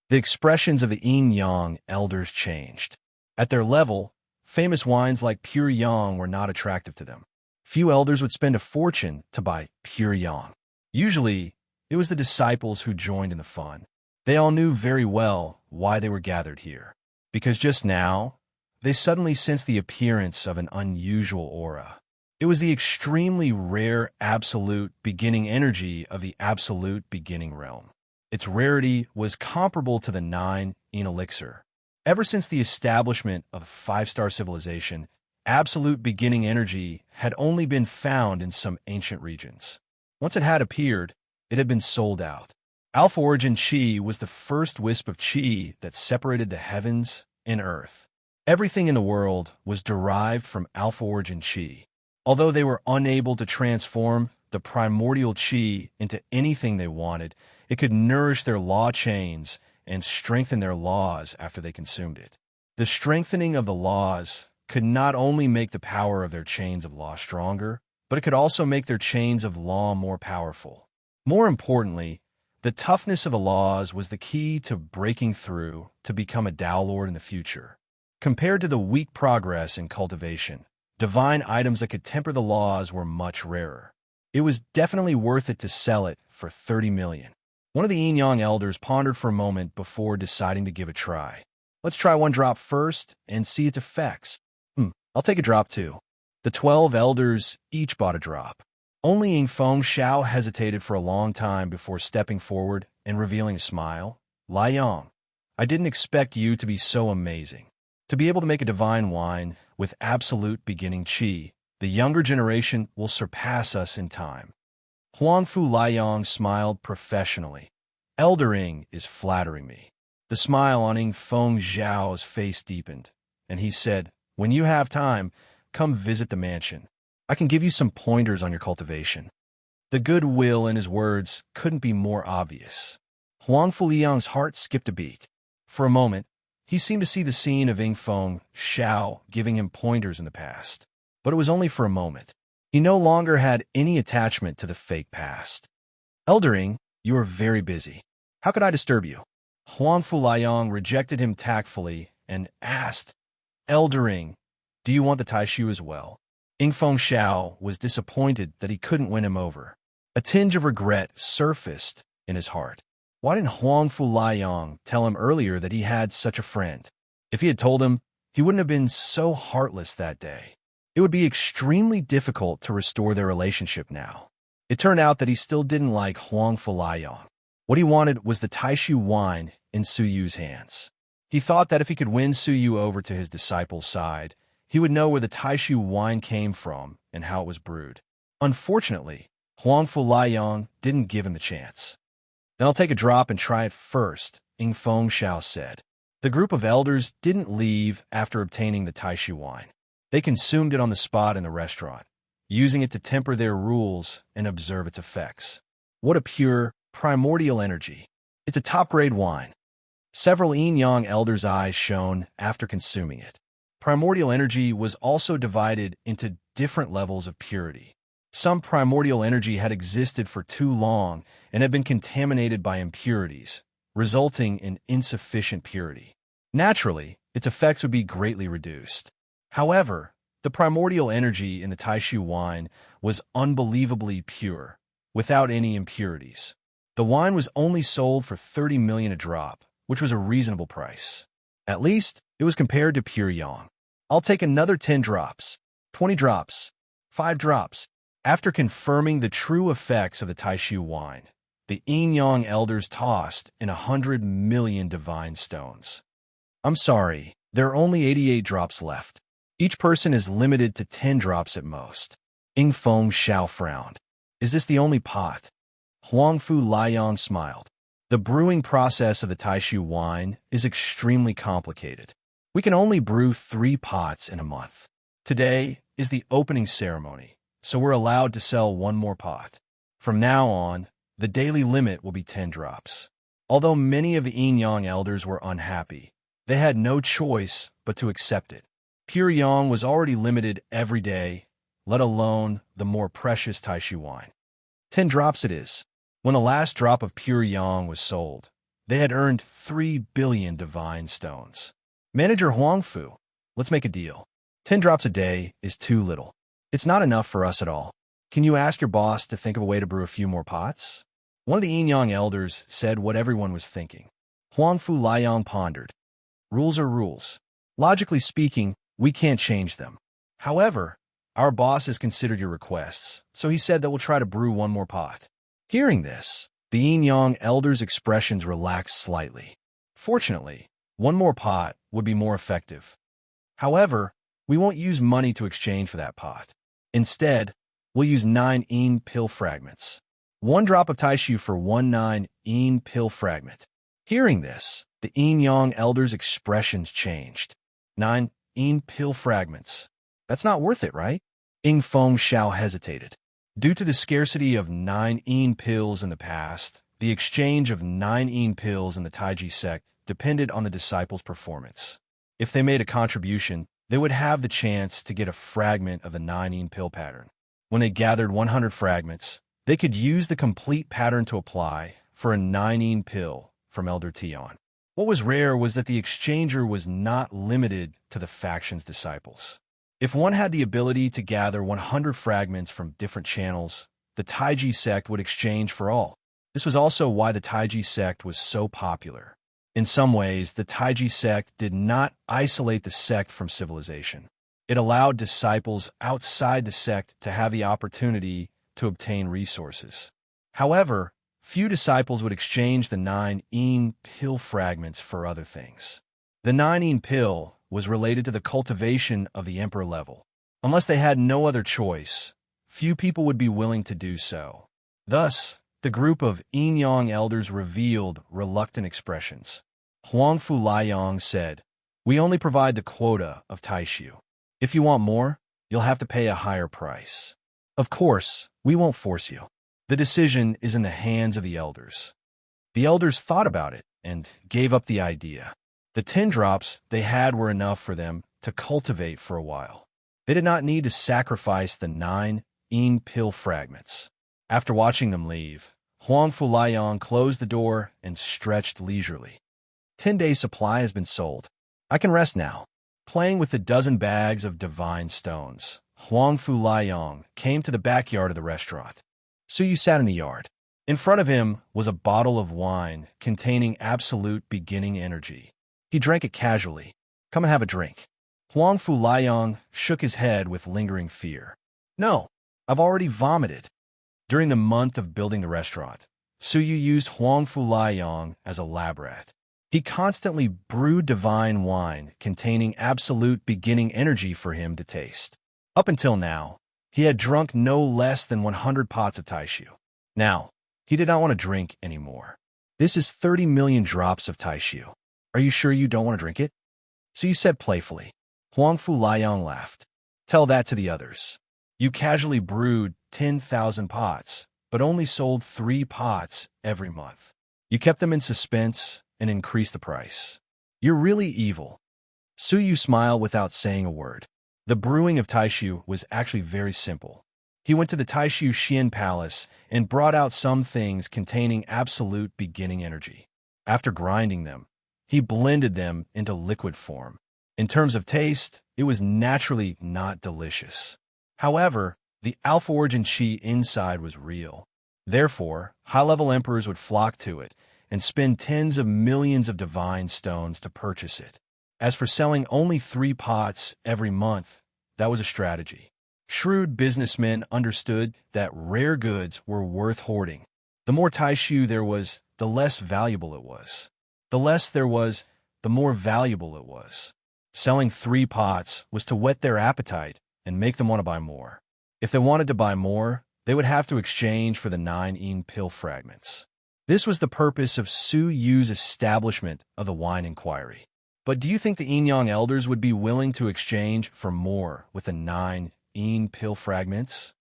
The expressions of the yin-yang elders changed. At their level, famous wines like pure yang were not attractive to them. Few elders would spend a fortune to buy pure yang. Usually, it was the disciples who joined in the fun. They all knew very well why they were gathered here. Because just now, they suddenly sensed the appearance of an unusual aura. It was the extremely rare absolute beginning energy of the absolute beginning realm. Its rarity was comparable to the 9 in elixir. Ever since the establishment of 5-star civilization, absolute beginning energy had only been found in some ancient regions. Once it had appeared, it had been sold out. Alpha origin Qi was the first wisp of Qi that separated the heavens and earth. Everything in the world was derived from alpha origin Qi. Although they were unable to transform the primordial Qi into anything they wanted, it could nourish their law chains and strengthen their laws after they consumed it. The strengthening of the laws could not only make the power of their chains of law stronger, but it could also make their chains of law more powerful. More importantly, the toughness of the laws was the key to breaking through to become a Tao Lord in the future. Compared to the weak progress in cultivation, divine items that could temper the laws were much rarer. It was definitely worth it to sell it for 30 million. One of the yin-yang elders pondered for a moment before deciding to give a try. "Let's try 1 drop first and see its effects." I'll take a drop too." The 12 elders each bought a drop. Only Ying Fengxiu hesitated for a long time before stepping forward and revealing a smile. "Liang, I didn't expect you to be so amazing. To be able to make a divine wine with absolute beginning Qi, the younger generation will surpass us in time." Huangfu Liang smiled professionally. "Eldering is flattering me." The smile on Ying Fengxiu's face deepened, and he said, "When you have time, come visit the mansion. I can give you some pointers on your cultivation." The goodwill in his words couldn't be more obvious. Huangfu Liang's heart skipped a beat. For a moment, he seemed to see the scene of Ying Fengxiu giving him pointers in the past. But it was only for a moment. He no longer had any attachment to the fake past. "Eldering, you are very busy. How could I disturb you?" Huangfu Liang rejected him tactfully and asked, "Eldering, do you want the taishu as well?" Ying Fengxiu was disappointed that he couldn't win him over. A tinge of regret surfaced in his heart. Why didn't Huangfu Liang tell him earlier that he had such a friend? If he had told him, he wouldn't have been so heartless that day. It would be extremely difficult to restore their relationship now. It turned out that he still didn't like Huangfu Liang. What he wanted was the taishu wine in Suyu's hands. He thought that if he could win Suyu over to his disciple's side, he would know where the taishu wine came from and how it was brewed. Unfortunately, Huangfu Liang didn't give him the chance. Then I'll take a drop and try it first, Ing Feng Xiao said. The group of elders didn't leave after obtaining the Taishu wine. They consumed it on the spot in the restaurant, using it to temper their rules and observe its effects. What a pure, primordial energy. It's a top-grade wine. Several yin-yang elders' eyes shone after consuming it. Primordial energy was also divided into different levels of purity. Some primordial energy had existed for too long and had been contaminated by impurities, resulting in insufficient purity. Naturally, its effects would be greatly reduced. However, the primordial energy in the Taishu wine was unbelievably pure, without any impurities. The wine was only sold for 30 million a drop, which was a reasonable price. At least, it was compared to pure yang. I'll take another 10 drops, 20 drops, 5 drops. After confirming the true effects of the Taishu wine, the yin-yang elders tossed in 100 million divine stones. I'm sorry, there are only 88 drops left. Each person is limited to 10 drops at most. Ing Feng Xiao frowned. Is this the only pot? Huangfu Liang smiled. The brewing process of the Taishu wine is extremely complicated. We can only brew 3 pots in a month. Today is the opening ceremony, so we're allowed to sell 1 more pot. From now on, the daily limit will be 10 drops. Although many of the yin-yang elders were unhappy, they had no choice but to accept it. Pure yang was already limited every day, let alone the more precious Taishu wine. 10 drops it is. When the last drop of pure yang was sold, they had earned 3 billion divine stones. Manager Huangfu, let's make a deal. 10 drops a day is too little. It's not enough for us at all. Can you ask your boss to think of a way to brew a few more pots? One of the yin-yang elders said what everyone was thinking. Huangfu Liang pondered. Rules are rules. Logically speaking, we can't change them. However, our boss has considered your requests, so he said that we'll try to brew 1 more pot. Hearing this, the yin-yang elders' expressions relaxed slightly. Fortunately, 1 more pot would be more effective. However, we won't use money to exchange for that pot. Instead, we'll use 9 yin pill fragments. 1 drop of Taishu for 1 9 yin pill fragment. Hearing this, the yin-yang elders' expressions changed. 9 yin pill fragments. That's not worth it, right? Ing Feng Xiao hesitated. Due to the scarcity of 9 yin pills in the past, the exchange of 9 yin pills in the Taiji sect depended on the disciples' performance. If they made a contribution, they would have the chance to get a fragment of the 9 yin pill pattern. When they gathered 100 fragments, they could use the complete pattern to apply for a 9 yin pill from Elder Tion. What was rare was that the exchanger was not limited to the faction's disciples. If one had the ability to gather 100 fragments from different channels, the Taiji sect would exchange for all. This was also why the Taiji sect was so popular. In some ways, the Taiji sect did not isolate the sect from civilization. It allowed disciples outside the sect to have the opportunity to obtain resources. However, few disciples would exchange the 9 yin pill fragments for other things. The 9 yin pill was related to the cultivation of the emperor level. Unless they had no other choice, few people would be willing to do so. Thus, the group of yin-yang elders revealed reluctant expressions. Huangfu Liang said, "We only provide the quota of Taishu. If you want more, you'll have to pay a higher price. Of course, we won't force you. The decision is in the hands of the elders." The elders thought about it and gave up the idea. The 10 drops they had were enough for them to cultivate for a while. They did not need to sacrifice the 9 yin pill fragments. After watching them leave, Huangfu Liang closed the door and stretched leisurely. 10-day supply has been sold. I can rest now. Playing with the dozen bags of divine stones, Huangfu Liang came to the backyard of the restaurant. Suyu sat in the yard. In front of him was a bottle of wine containing absolute beginning energy. He drank it casually. Come and have a drink. Huangfu Liang shook his head with lingering fear. No, I've already vomited. During the month of building the restaurant, Suyu used Huangfu Liang as a lab rat. He constantly brewed divine wine containing absolute beginning energy for him to taste. Up until now, He had drunk no less than 100 pots of taishu. Now, he did not want to drink anymore. This is 30 million drops of taishu. Are you sure you don't want to drink it? So you said playfully. Huang Fu Liang laughed. Tell that to the others. You casually brewed 10,000 pots, but only sold 3 pots every month. You kept them in suspense and increased the price. You're really evil. Su Yu smiled without saying a word. The brewing of taishu was actually very simple. He went to the Taishu Xian Palace and brought out some things containing absolute beginning energy. After grinding them, he blended them into liquid form. In terms of taste, it was naturally not delicious. However, the Alpha Origin Qi inside was real. Therefore, high-level emperors would flock to it and spend tens of millions of divine stones to purchase it. As for selling only 3 pots every month, that was a strategy. Shrewd businessmen understood that rare goods were worth hoarding. The more taishu there was, the less valuable it was. The less there was, the more valuable it was. Selling 3 pots was to whet their appetite and make them want to buy more. If they wanted to buy more, they would have to exchange for the 9 yin pill fragments. This was the purpose of Su Yu's establishment of the wine inquiry. But do you think the Yin Yang elders would be willing to exchange for more with the 9 yin pill fragments?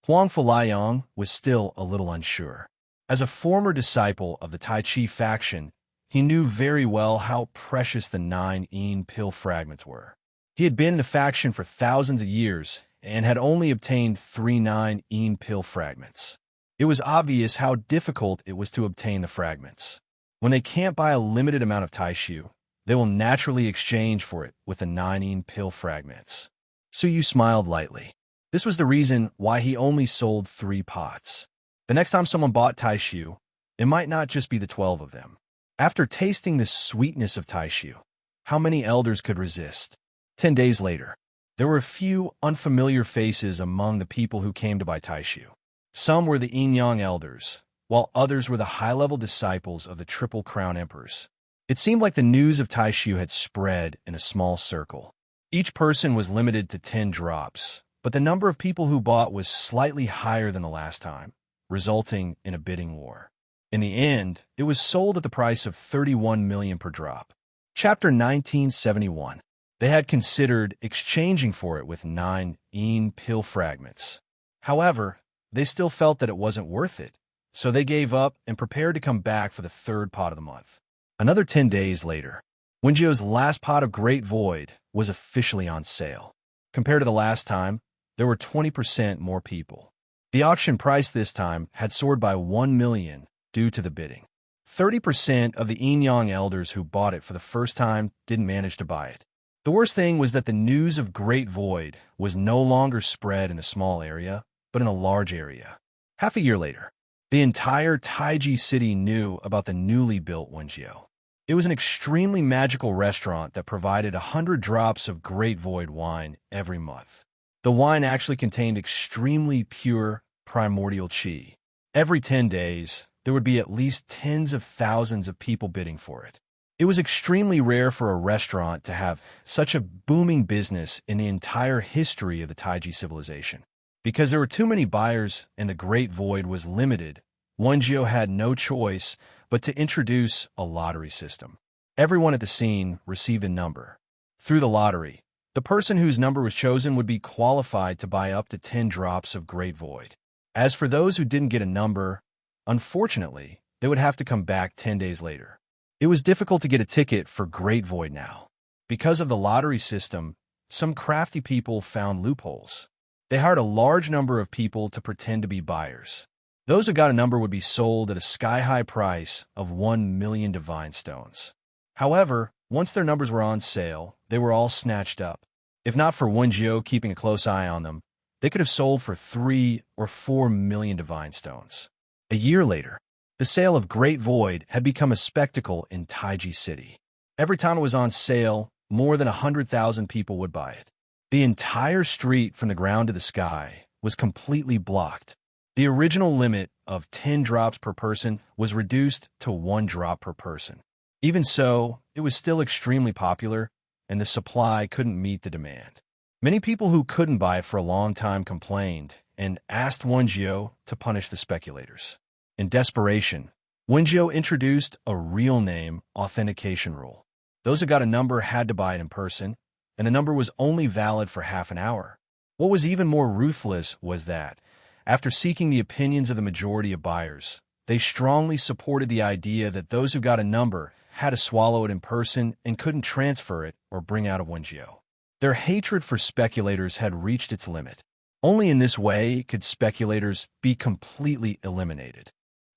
Huang Fu Liang was still a little unsure. As a former disciple of the Tai Chi faction, he knew very well how precious the 9 yin pill fragments were. He had been in the faction for thousands of years and had only obtained 3 9 yin pill fragments. It was obvious how difficult it was to obtain the fragments. When they can't buy a limited amount of taishu, they will naturally exchange for it with the 9 yin pill fragments. Su Yu smiled lightly. This was the reason why he only sold 3 pots. The next time someone bought taishu, it might not just be the 12 of them. After tasting the sweetness of taishu, how many elders could resist? 10 days later, there were a few unfamiliar faces among the people who came to buy taishu. Some were the Yin Yang elders, while others were the high-level disciples of the Triple Crown Emperors. It seemed like the news of taishu had spread in a small circle. Each person was limited to 10 drops, but the number of people who bought was slightly higher than the last time, resulting in a bidding war. In the end, it was sold at the price of 31 million per drop. Chapter 1971. They had considered exchanging for it with 9 yin pill fragments. However, they still felt that it wasn't worth it, so they gave up and prepared to come back for the 3rd pot of the month. Another 10 days later, Wenjio's last pot of Great Void was officially on sale. Compared to the last time, there were 20% more people. The auction price this time had soared by 1 million due to the bidding. 30% of the Yin Yang elders who bought it for the first time didn't manage to buy it. The worst thing was that the news of Great Void was no longer spread in a small area, but in a large area. Half a year later, the entire Taiji city knew about the newly built Wenjio. It was an extremely magical restaurant that provided 100 drops of Great Void wine every month. The wine actually contained extremely pure primordial qi. Every 10 days, there would be at least tens of thousands of people bidding for it. It was extremely rare for a restaurant to have such a booming business in the entire history of the Taiji civilization. Because there were too many buyers and the Great Void was limited, Wenjio had no choice but to introduce a lottery system. Everyone at the scene received a number. Through the lottery, the person whose number was chosen would be qualified to buy up to 10 drops of Great Void. As for those who didn't get a number, unfortunately, they would have to come back 10 days later. It was difficult to get a ticket for Great Void now. Because of the lottery system, some crafty people found loopholes. They hired a large number of people to pretend to be buyers. Those who got a number would be sold at a sky-high price of 1 million divine stones. However, once their numbers were on sale, they were all snatched up. If not for Wenjio keeping a close eye on them, they could have sold for 3 or 4 million divine stones. A year later, the sale of Great Void had become a spectacle in Taiji City. Every time it was on sale, more than 100,000 people would buy it. The entire street from the ground to the sky was completely blocked. The original limit of 10 drops per person was reduced to 1 drop per person. Even so, it was still extremely popular, and the supply couldn't meet the demand. Many people who couldn't buy it for a long time complained and asked Wenjiao to punish the speculators. In desperation, Wenjiao introduced a real name authentication rule. Those who got a number had to buy it in person, and the number was only valid for half an hour. What was even more ruthless was that, after seeking the opinions of the majority of buyers, they strongly supported the idea that those who got a number had to swallow it in person and couldn't transfer it or bring out of Wenjiao. Their hatred for speculators had reached its limit. Only in this way could speculators be completely eliminated.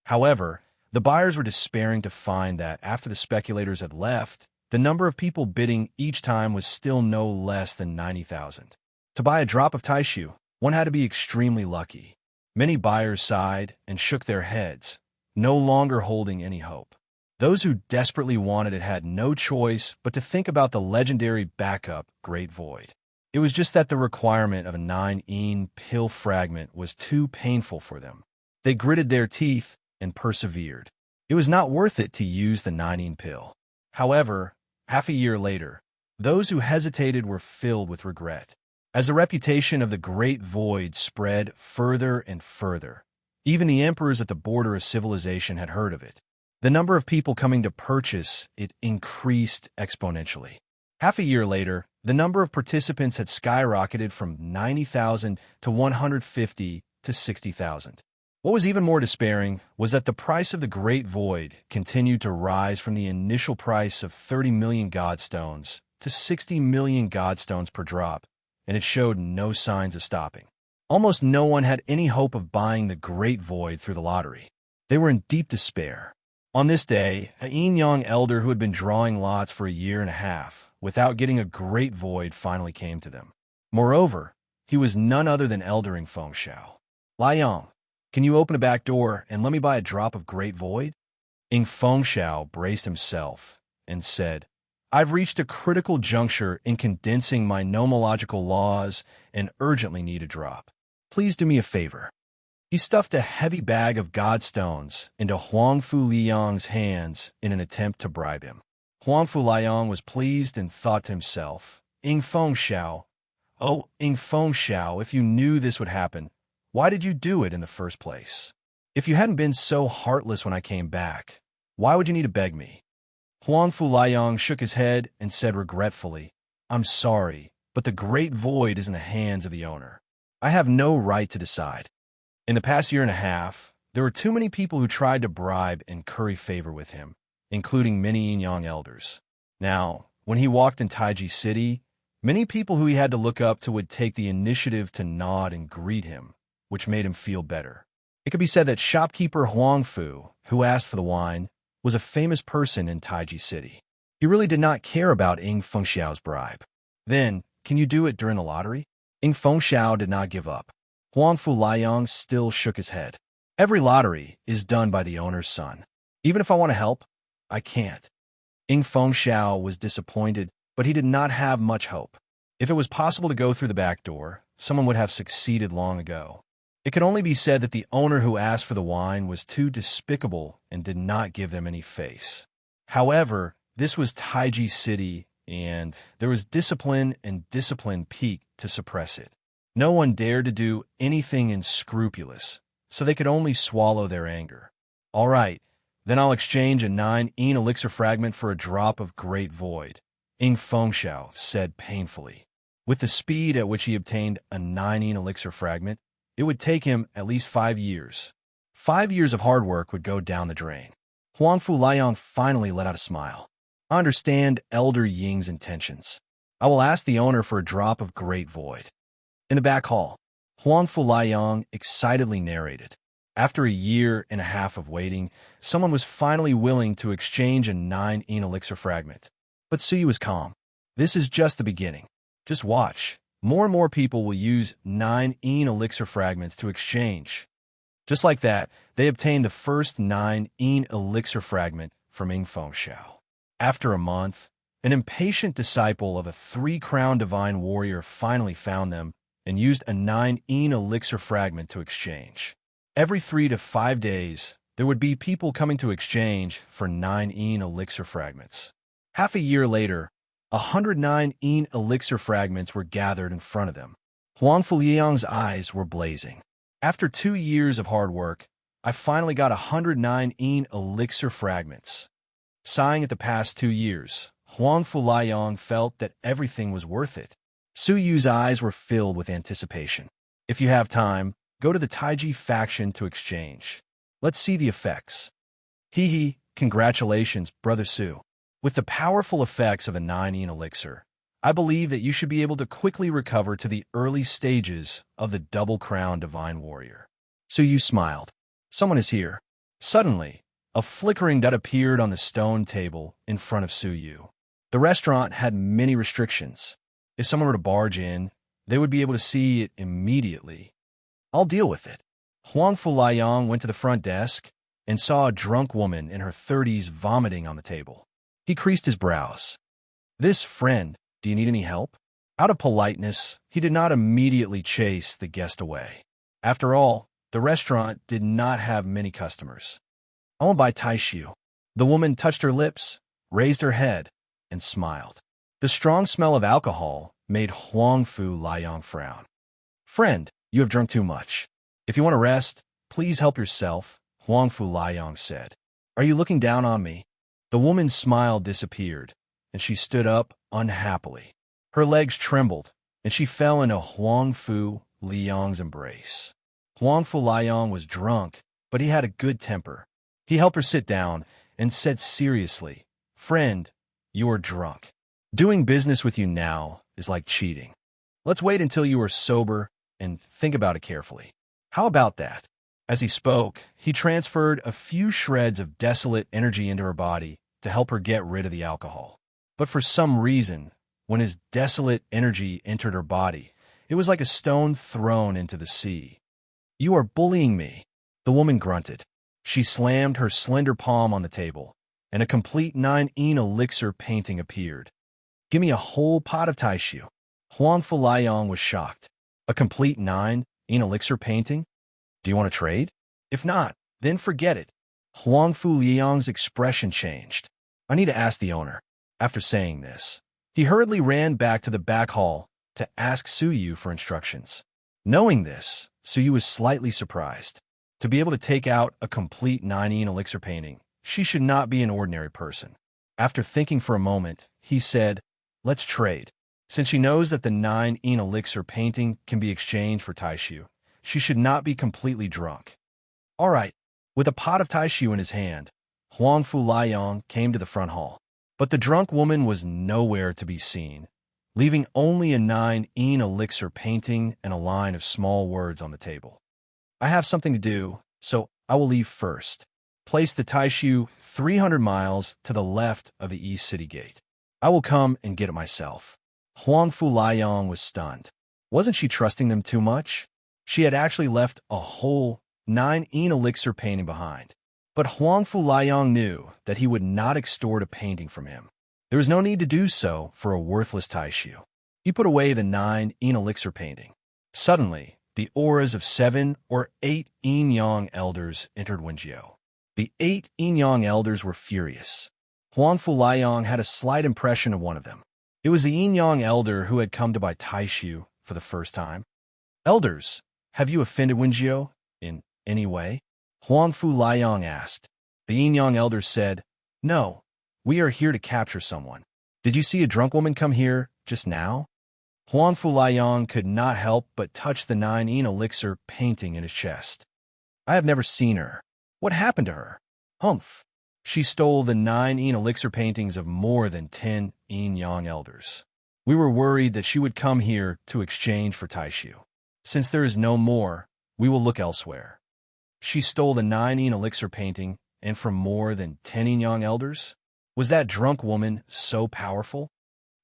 However, the buyers were despairing to find that after the speculators had left, the number of people bidding each time was still no less than 90,000. To buy a drop of Taishu, one had to be extremely lucky. Many buyers sighed and shook their heads, no longer holding any hope. Those who desperately wanted it had no choice but to think about the legendary backup Great Void. It was just that the requirement of a 9-yin pill fragment was too painful for them. They gritted their teeth and persevered. It was not worth it to use the 9-yin pill. However, half a year later, those who hesitated were filled with regret. As the reputation of the Great Void spread further and further, even the emperors at the border of civilization had heard of it. The number of people coming to purchase it increased exponentially. Half a year later, the number of participants had skyrocketed from 90,000 to 150 to 60,000. What was even more despairing was that the price of the Great Void continued to rise from the initial price of 30 million godstones to 60 million godstones per drop, and it showed no signs of stopping. Almost no one had any hope of buying the Great Void through the lottery. They were in deep despair. On this day, a young elder who had been drawing lots for a year and a half without getting a Great Void finally came to them. Moreover, he was none other than Elder Fengxiao. Liang, can you open a back door and let me buy a drop of Great Void? Fengxiao braced himself and said, I've reached a critical juncture in condensing my nomological laws and urgently need a drop. Please do me a favor. He stuffed a heavy bag of godstones into Huangfu Liang's hands in an attempt to bribe him. Huangfu Liang was pleased and thought to himself, Fengxiao, if you knew this would happen, why did you do it in the first place? If you hadn't been so heartless when I came back, why would you need to beg me? Huangfu Liang shook his head and said regretfully, I'm sorry, but the Great Void is in the hands of the owner. I have no right to decide. In the past year and a half, there were too many people who tried to bribe and curry favor with him, including many young elders. Now, when he walked in Taiji City, many people who he had to look up to would take the initiative to nod and greet him, which made him feel better. It could be said that shopkeeper Huangfu, who asked for the wine, was a famous person in Taiji City. He really did not care about Fengxiao's bribe. Then, can you do it during the lottery? Fengxiao did not give up. Huangfu Liang still shook his head. Every lottery is done by the owner's son. Even if I want to help, I can't. Fengxiao was disappointed, but he did not have much hope. If it was possible to go through the back door, someone would have succeeded long ago. It could only be said that the owner who asked for the wine was too despicable and did not give them any face. However, this was Taiji City, and there was discipline and discipline peaked to suppress it. No one dared to do anything unscrupulous, so they could only swallow their anger. All right, then I'll exchange a 9-yin elixir fragment for a drop of Great Void, Fengxiao said painfully. With the speed at which he obtained a 9-yin elixir fragment, it would take him at least 5 years. 5 years of hard work would go down the drain. Huangfu Liang finally let out a smile. I understand Elder Ying's intentions. I will ask the owner for a drop of Great Void. In the back hall, Huangfu Liang excitedly narrated. After a year and a half of waiting, someone was finally willing to exchange a 9-yin elixir fragment. But Suyu was calm. This is just the beginning. Just watch. More and more people will use 9-yin elixir fragments to exchange. Just like that, they obtained the first 9-yin elixir fragment from Fengxiao. After a month, an impatient disciple of a 3-crown divine warrior finally found them and used a 9-yin elixir fragment to exchange. Every 3 to 5 days, there would be people coming to exchange for 9-yin elixir fragments. Half a year later, 109 elixir fragments were gathered in front of them. Huang Fuliang's eyes were blazing. After 2 years of hard work, I finally got 109 elixir fragments. Sighing at the past 2 years, Huang Fuliang felt that everything was worth it. Su Yu's eyes were filled with anticipation. If you have time, go to the Taiji faction to exchange. Let's see the effects. Hee, congratulations, Brother Su. With the powerful effects of a 9 elixir, I believe that you should be able to quickly recover to the early stages of the double-crown divine warrior. Su Yu smiled. Someone is here. Suddenly, a flickering dot appeared on the stone table in front of Su Yu. The restaurant had many restrictions. If someone were to barge in, they would be able to see it immediately. I'll deal with it. Huang Fuliang went to the front desk and saw a drunk woman in her 30s vomiting on the table. He creased his brows. This friend, do you need any help? Out of politeness, he did not immediately chase the guest away. After all, the restaurant did not have many customers. I won't buy taishu. The woman touched her lips, raised her head, and smiled. The strong smell of alcohol made Huang Fuliang frown. Friend, you have drunk too much. If you want to rest, please help yourself, Huang Fuliang said. Are you looking down on me? The woman's smile disappeared, and she stood up unhappily. Her legs trembled, and she fell into Huang Fuliang's embrace. Huang Fuliang was drunk, but he had a good temper. He helped her sit down and said seriously, Friend, you are drunk. Doing business with you now is like cheating. Let's wait until you are sober and think about it carefully. How about that? As he spoke, he transferred a few shreds of desolate energy into her body to help her get rid of the alcohol. But for some reason, when his desolate energy entered her body, it was like a stone thrown into the sea. You are bullying me, the woman grunted. She slammed her slender palm on the table, and a complete 9 elixir painting appeared. Give me a whole pot of taishu. Huang Fuliang was shocked. A complete 9 elixir painting? Do you want to trade? If not, then forget it. Huang Fuliang's expression changed. I need to ask the owner. After saying this, he hurriedly ran back to the back hall to ask Su Yu for instructions. Knowing this, Su Yu was slightly surprised. To be able to take out a complete 9 elixir painting, she should not be an ordinary person. After thinking for a moment, he said, Let's trade. Since she knows that the 9 elixir painting can be exchanged for taishu, she should not be completely drunk. All right. With a pot of taishu in his hand, Huang Fuliang came to the front hall. But the drunk woman was nowhere to be seen, leaving only a 9 elixir painting and a line of small words on the table. I have something to do, so I will leave first. Place the taishu 300 miles to the left of the East City Gate. I will come and get it myself. Huang Fuliang was stunned. Wasn't she trusting them too much? She had actually left a whole 9 elixir painting behind. But Huang Fuliang knew that he would not extort a painting from him. There was no need to do so for a worthless taishu. He put away the 9 elixir painting. Suddenly, the auras of 7 or 8 yin-yang elders entered Wenjiu. The 8 yin-yang elders were furious. Huang Fuliang had a slight impression of one of them. It was the yin-yang elder who had come to buy taishu for the first time. Elders, have you offended Wenjiu in any way? Huang Fuliang asked. The yin-yang elders said, No, we are here to capture someone. Did you see a drunk woman come here just now? Huang Fuliang could not help but touch the 9 elixir painting in his chest. I have never seen her. What happened to her? Humph. She stole the 9 elixir paintings of more than 10 yin-yang elders. We were worried that she would come here to exchange for taishu. Since there is no more, we will look elsewhere. She stole the 9 elixir painting and from more than 10 yin-yang elders? Was that drunk woman so powerful?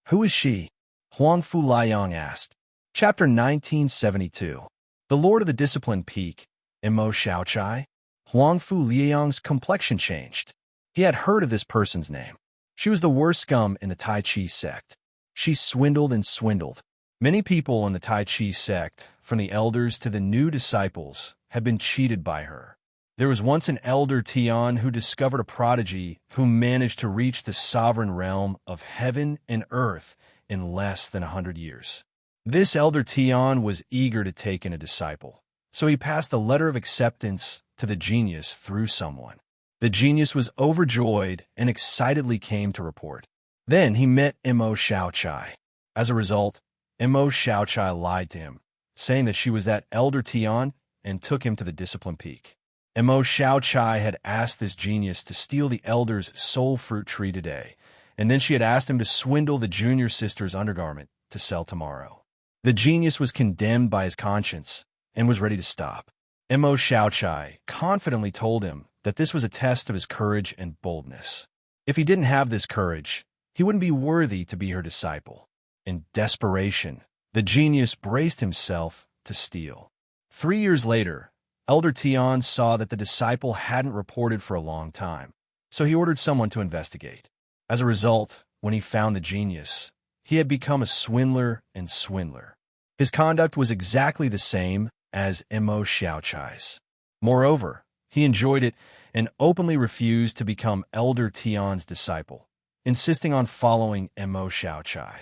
Who is she? Huang Fuliang asked. Chapter 1972. The Lord of the Discipline Peak, Mo Shaochai. Huang Fuliang's complexion changed. He had heard of this person's name. She was the worst scum in the Tai Chi sect. She swindled and swindled. Many people in the Tai Chi sect, from the elders to the new disciples, had been cheated by her. There was once an elder Tian who discovered a prodigy who managed to reach the sovereign realm of heaven and earth in less than 100 years. This elder Tian was eager to take in a disciple, so he passed a letter of acceptance to the genius through someone. The genius was overjoyed and excitedly came to report. Then he met Mo Xiaochai. As a result, Mo Xiaochai lied to him, saying that she was that elder Tian and took him to the discipline peak. Mo Xiaochai had asked this genius to steal the elder's soul fruit tree today, and then she had asked him to swindle the junior sister's undergarment to sell tomorrow. The genius was condemned by his conscience and was ready to stop. Mo Xiaochai confidently told him that this was a test of his courage and boldness. If he didn't have this courage, he wouldn't be worthy to be her disciple. In desperation, the genius braced himself to steal. 3 years later, Elder Tian saw that the disciple hadn't reported for a long time, so he ordered someone to investigate. As a result, when he found the genius, he had become a swindler and swindler. His conduct was exactly the same as Mo Xiaochai's. Moreover, he enjoyed it and openly refused to become Elder Tian's disciple, insisting on following Mo Xiaochai.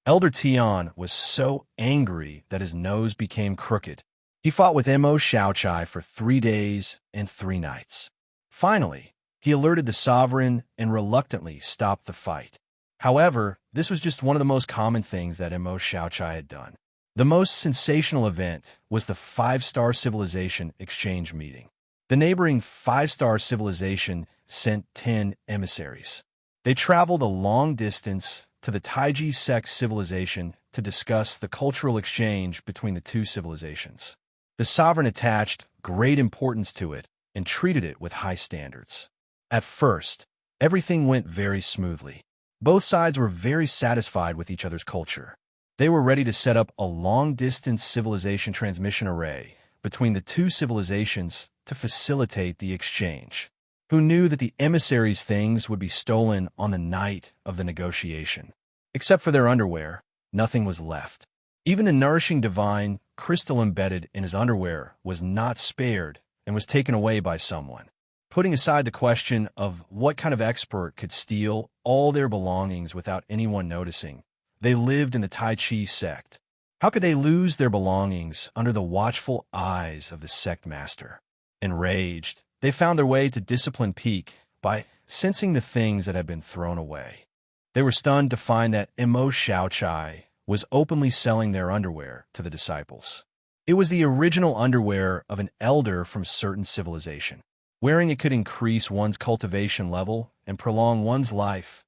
Elder Tian was so angry that his nose became crooked. He fought with Mo Xiaochai for 3 days and 3 nights. Finally, he alerted the sovereign and reluctantly stopped the fight. However, this was just one of the most common things that Mo Xiaochai had done. The most sensational event was the 5-star civilization exchange meeting. The neighboring 5-star civilization sent 10 emissaries. They traveled a long distance to the Taiji sect civilization to discuss the cultural exchange between the two civilizations. The sovereign attached great importance to it and treated it with high standards. At first, everything went very smoothly. Both sides were very satisfied with each other's culture. They were ready to set up a long-distance civilization transmission array between the two civilizations to facilitate the exchange. Who knew that the emissaries' things would be stolen on the night of the negotiation? Except for their underwear, nothing was left. Even the nourishing divine crystal embedded in his underwear was not spared and was taken away by someone. Putting aside the question of what kind of expert could steal all their belongings without anyone noticing, they lived in the Tai Chi sect. How could they lose their belongings under the watchful eyes of the sect master? Enraged, they found their way to Discipline Peak by sensing the things that had been thrown away. They were stunned to find that Mo Xiaochai was openly selling their underwear to the disciples. It was the original underwear of an elder from certain civilization. Wearing it could increase one's cultivation level and prolong one's life.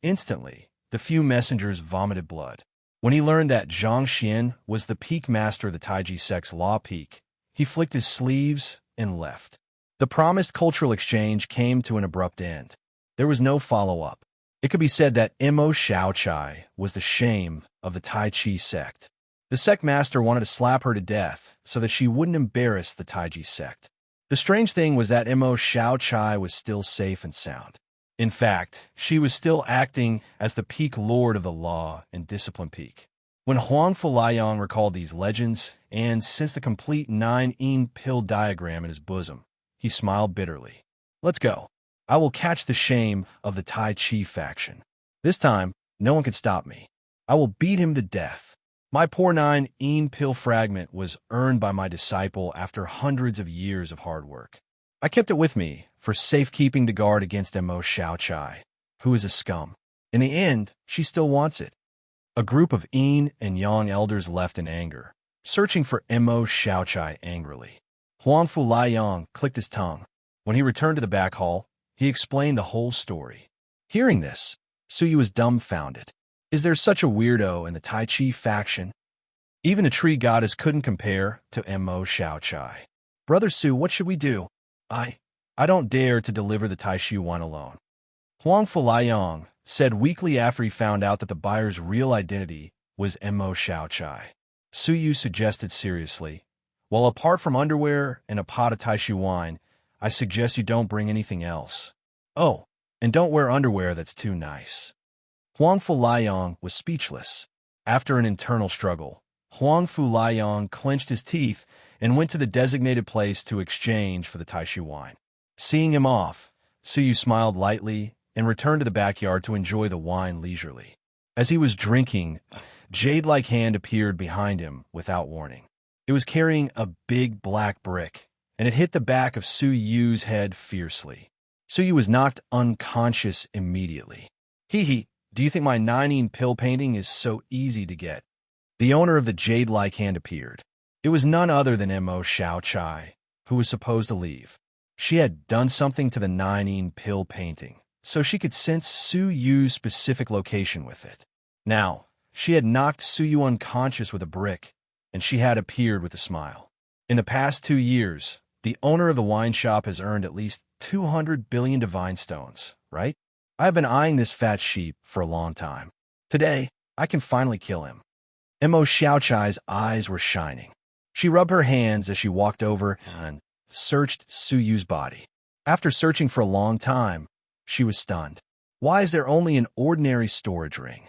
Instantly, the few messengers vomited blood. When he learned that Zhang Xian was the peak master of the Taiji sect's law peak, he flicked his sleeves and left. The promised cultural exchange came to an abrupt end. There was no follow-up. It could be said that Mo Xiaochai was the shame of the Tai Chi sect. The sect master wanted to slap her to death so that she wouldn't embarrass the Taiji sect. The strange thing was that Mo Xiaochai was still safe and sound. In fact, she was still acting as the peak lord of the law and discipline peak. When Huangfu Liang recalled these legends, and sensed the complete 9-yin pill diagram in his bosom, he smiled bitterly. Let's go. I will catch the shame of the Tai Chi faction. This time, no one can stop me. I will beat him to death. My poor 9-yin pill fragment was earned by my disciple after hundreds of years of hard work. I kept it with me for safekeeping to guard against Mo Xiaochai, who is a scum. In the end, she still wants it. A group of yin and yang elders left in anger, searching for Mo Xiaochai angrily. Huangfu Liang clicked his tongue. When he returned to the back hall, he explained the whole story. Hearing this, Suyu was dumbfounded. Is there such a weirdo in the Tai Chi faction? Even the tree goddess couldn't compare to Mo Xiaochai. Brother Su, what should we do? I don't dare to deliver the Tai Chi wine alone. Huangfu Liang said weakly after he found out that the buyer's real identity was Mo Xiaochai. Suyu suggested seriously, well, apart from underwear and a pot of Tai Chi wine, I suggest you don't bring anything else. Oh, and don't wear underwear that's too nice. Huangfu Liang was speechless. After an internal struggle, Huang Fuliang clenched his teeth and went to the designated place to exchange for the Taishu wine. Seeing him off, Suyu smiled lightly and returned to the backyard to enjoy the wine leisurely. As he was drinking, a jade-like hand appeared behind him without warning. It was carrying a big black brick, and it hit the back of Suyu's head fiercely. Suyu was knocked unconscious immediately. Hee, do you think my 9 pill painting is so easy to get? The owner of the jade-like hand appeared. It was none other than Mo Xiaochai, who was supposed to leave. She had done something to the 9 pill painting, so she could sense Suyu's specific location with it. Now, she had knocked Suyu unconscious with a brick, and she had appeared with a smile. In the past 2 years, the owner of the wine shop has earned at least 200 billion divine stones, right? I have been eyeing this fat sheep for a long time. Today, I can finally kill him. Mo Xiaochai's eyes were shining. She rubbed her hands as she walked over and searched Suyu's body. After searching for a long time, she was stunned. Why is there only an ordinary storage ring?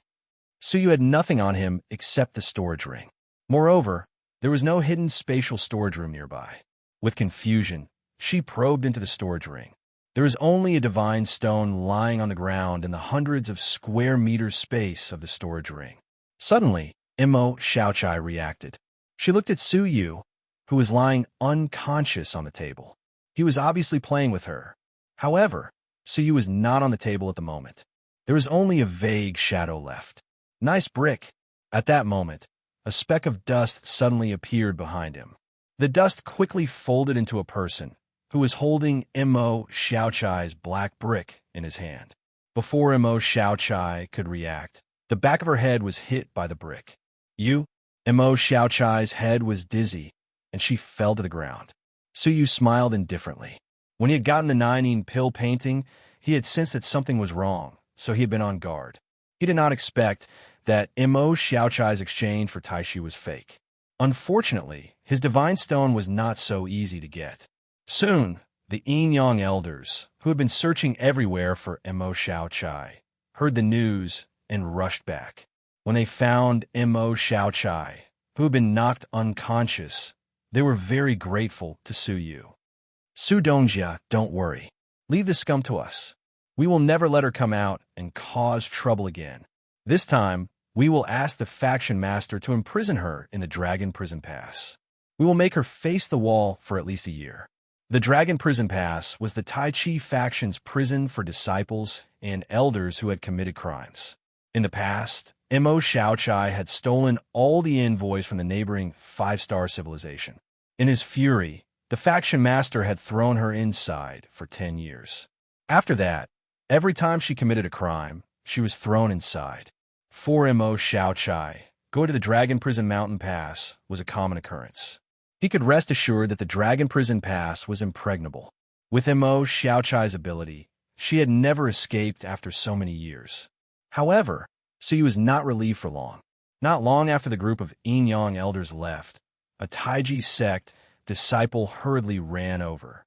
Suyu had nothing on him except the storage ring. Moreover, there was no hidden spatial storage room nearby. With confusion, she probed into the storage ring. There was only a divine stone lying on the ground in the hundreds of square meters space of the storage ring. Suddenly, Mo Xiaochai reacted. She looked at Suyu, who was lying unconscious on the table. He was obviously playing with her. However, Suyu was not on the table at the moment. There was only a vague shadow left. Nice brick. At that moment, a speck of dust suddenly appeared behind him. The dust quickly folded into a person who was holding Mo Xiaochai's black brick in his hand. Before Mo Xiaochai could react, the back of her head was hit by the brick. Mo Xiaochai's head was dizzy, and she fell to the ground. Suyu smiled indifferently. When he had gotten the 9 pill painting, he had sensed that something was wrong, so he had been on guard. He did not expect that Mo Xiaochai's exchange for Taishu was fake. Unfortunately, his divine stone was not so easy to get. Soon, the Yin-Yang elders, who had been searching everywhere for Mo Xiaochai, heard the news and rushed back. When they found Mo Xiaochai, who had been knocked unconscious, they were very grateful to Suyu. Su Dongjia, don't worry. Leave the scum to us. We will never let her come out and cause trouble again. This time, we will ask the faction master to imprison her in the Dragon Prison Pass. We will make her face the wall for at least a year. The Dragon Prison Pass was the Tai Chi faction's prison for disciples and elders who had committed crimes. In the past, Mo Xiaochai had stolen all the envoys from the neighboring 5-star civilization. In his fury, the faction master had thrown her inside for 10 years. After that, every time she committed a crime, she was thrown inside. For Mo Xiaochai, going to the Dragon Prison Mountain Pass was a common occurrence. He could rest assured that the Dragon Prison Pass was impregnable. With Mo Xiaochai's ability, she had never escaped after so many years. However, Suyu was not relieved for long. Not long after the group of Yin-Yang elders left, a Taiji sect disciple hurriedly ran over.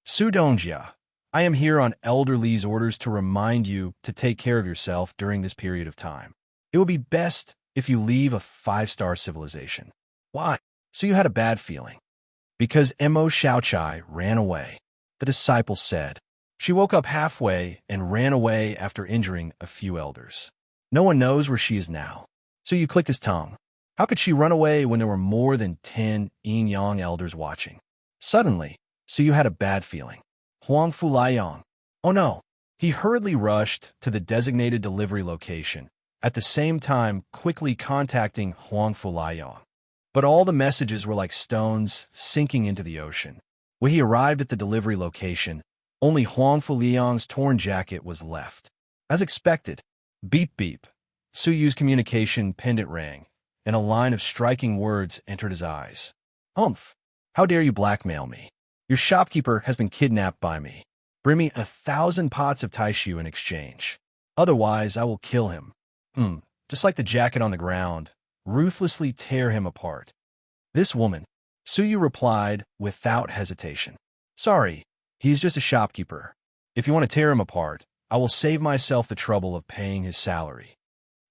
Su Dongjia, I am here on Elder Li's orders to remind you to take care of yourself during this period of time. It will be best if you leave a 5-star civilization. Why? So you had a bad feeling. Because Mo Xiaochai ran away, the disciple said. She woke up halfway and ran away after injuring a few elders. No one knows where she is now. So you clicked his tongue. How could she run away when there were more than 10 Yin-Yang elders watching? Suddenly, so you had a bad feeling. Huang Fuliang. Oh no. He hurriedly rushed to the designated delivery location, at the same time quickly contacting Huang Fuliang. But all the messages were like stones sinking into the ocean. When he arrived at the delivery location, only Huang Fuliang's torn jacket was left. As expected, beep beep, Suyu's communication pendant rang, and a line of striking words entered his eyes. Humph! How dare you blackmail me? Your shopkeeper has been kidnapped by me. Bring me 1,000 pots of taishu in exchange. Otherwise, I will kill him. Just like the jacket on the ground, ruthlessly tear him apart. This woman, Suyu replied without hesitation. Sorry, he's just a shopkeeper. If you want to tear him apart, I will save myself the trouble of paying his salary.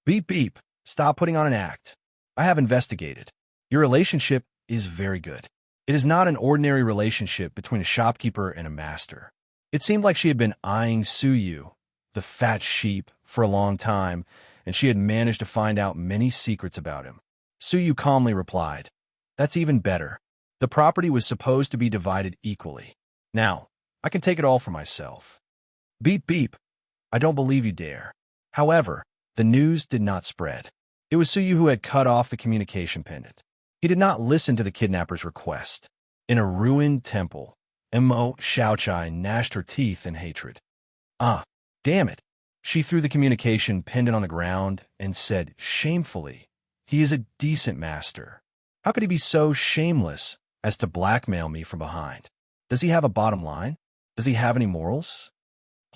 Beep beep, stop putting on an act. I have investigated. Your relationship is very good. It is not an ordinary relationship between a shopkeeper and a master. It seemed like she had been eyeing Suyu, the fat sheep, for a long time, and she had managed to find out many secrets about him. Suyu calmly replied, "That's even better. The property was supposed to be divided equally. Now, I can take it all for myself." Beep beep. I don't believe you dare. However, the news did not spread. It was Suyu who had cut off the communication pendant. He did not listen to the kidnapper's request. In a ruined temple, Mo Xiaochai gnashed her teeth in hatred. Ah, damn it. She threw the communication pendant on the ground and said shamefully, "He is a decent master. How could he be so shameless as to blackmail me from behind? Does he have a bottom line? Does he have any morals?"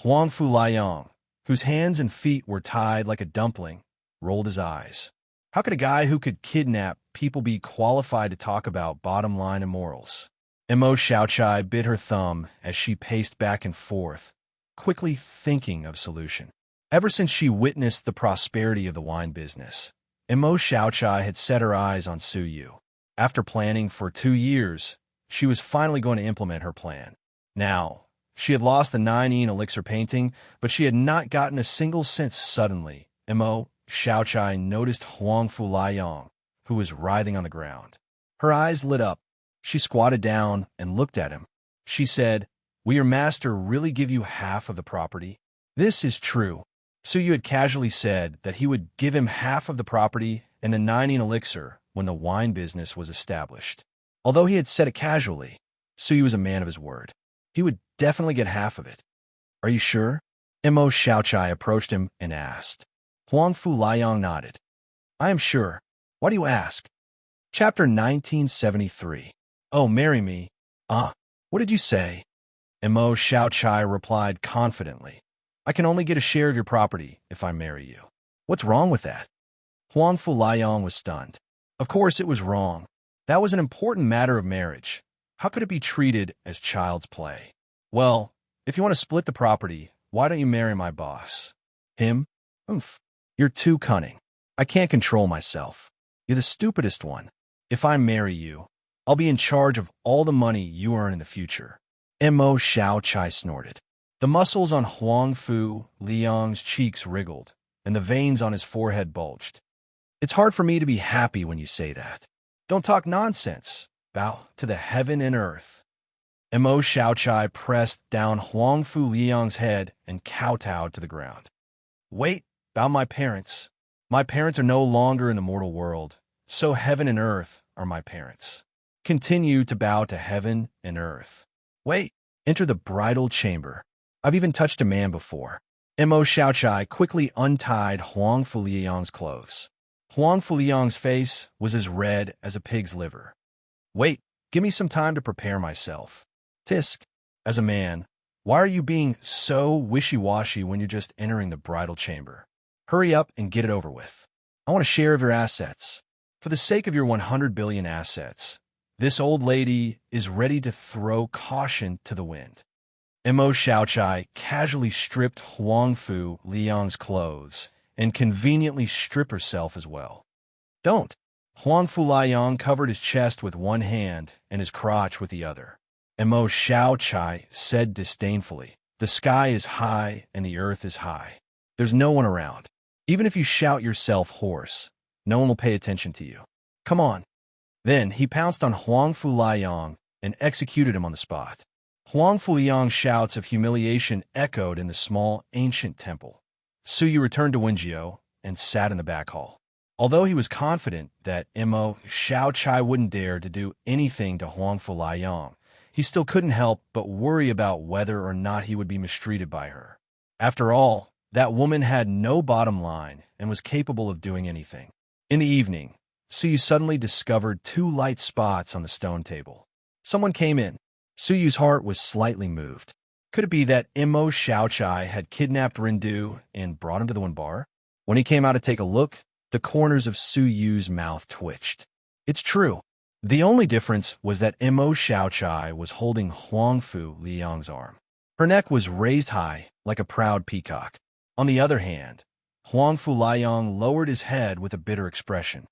Huang Fu Liang, whose hands and feet were tied like a dumpling, rolled his eyes. How could a guy who could kidnap people be qualified to talk about bottom line and morals? Mo Xiaochai bit her thumb as she paced back and forth, quickly thinking of solution. Ever since she witnessed the prosperity of the wine business, Mo Xiaochai had set her eyes on Suyu. After planning for 2 years, she was finally going to implement her plan. Now, she had lost the 9-yin elixir painting, but she had not gotten a single cent suddenly. Mo Xiaochai noticed Huang Fu Liang, who was writhing on the ground. Her eyes lit up. She squatted down and looked at him. She said, "Will your master really give you half of the property?" "This is true." Suyu had casually said that he would give him half of the property and the 9-yin elixir when the wine business was established. Although he had said it casually, Suyu was a man of his word. He would definitely get half of it. "Are you sure?" Mo Xiaochai approached him and asked. Huang Fu Liang nodded. "I am sure. Why do you ask?" Chapter 1973. "Oh, marry me." What did you say?" Mo Xiaochai replied confidently. "I can only get a share of your property if I marry you." "What's wrong with that?" Huang Fu Liang was stunned. Of course it was wrong. That was an important matter of marriage. How could it be treated as child's play? "Well, if you want to split the property, why don't you marry my boss?" "Him? Oomph. You're too cunning. I can't control myself. You're the stupidest one. If I marry you, I'll be in charge of all the money you earn in the future." Mo Xiaochai snorted. The muscles on Huang Fu Liang's cheeks wriggled, and the veins on his forehead bulged. "It's hard for me to be happy when you say that. Don't talk nonsense. Bow to the heaven and earth." Mo Xiaochai pressed down Huang Fu Liang's head and kowtowed to the ground. "Wait, bow my parents. My parents are no longer in the mortal world, so heaven and earth are my parents. Continue to bow to heaven and earth. Wait, enter the bridal chamber. I've even touched a man before." Mo Xiaochai quickly untied Huang Fu Liang's clothes. Huang Fu Liang's face was as red as a pig's liver. "Wait, give me some time to prepare myself." "Tisk, as a man, why are you being so wishy-washy when you're just entering the bridal chamber? Hurry up and get it over with. I want a share of your assets. For the sake of your 100 billion assets, this old lady is ready to throw caution to the wind." Mo Xiaochai casually stripped Huang Fu Liang's clothes and conveniently stripped herself as well. "Don't." Huang Fu Liang covered his chest with one hand and his crotch with the other. Mo Xiaochai said disdainfully, "The sky is high and the earth is high. There's no one around. Even if you shout yourself hoarse, no one will pay attention to you. Come on." Then he pounced on Huang Fu Liang and executed him on the spot. Huang Fu Liang's shouts of humiliation echoed in the small, ancient temple. Suyu returned to Wenjiu and sat in the back hall. Although he was confident that Mo Xiaochai wouldn't dare to do anything to Huang Fu Liang, he still couldn't help but worry about whether or not he would be mistreated by her. After all, that woman had no bottom line and was capable of doing anything. In the evening, Suyu suddenly discovered 2 light spots on the stone table. Someone came in. Suyu's heart was slightly moved. Could it be that Mo Xiaochai had kidnapped Rindu and brought him to the one bar? When he came out to take a look, the corners of Suyu's mouth twitched. It's true. The only difference was that Mo Xiaochai was holding Huang Fu Liang's arm. Her neck was raised high, like a proud peacock. On the other hand, Huang Fu Liang lowered his head with a bitter expression.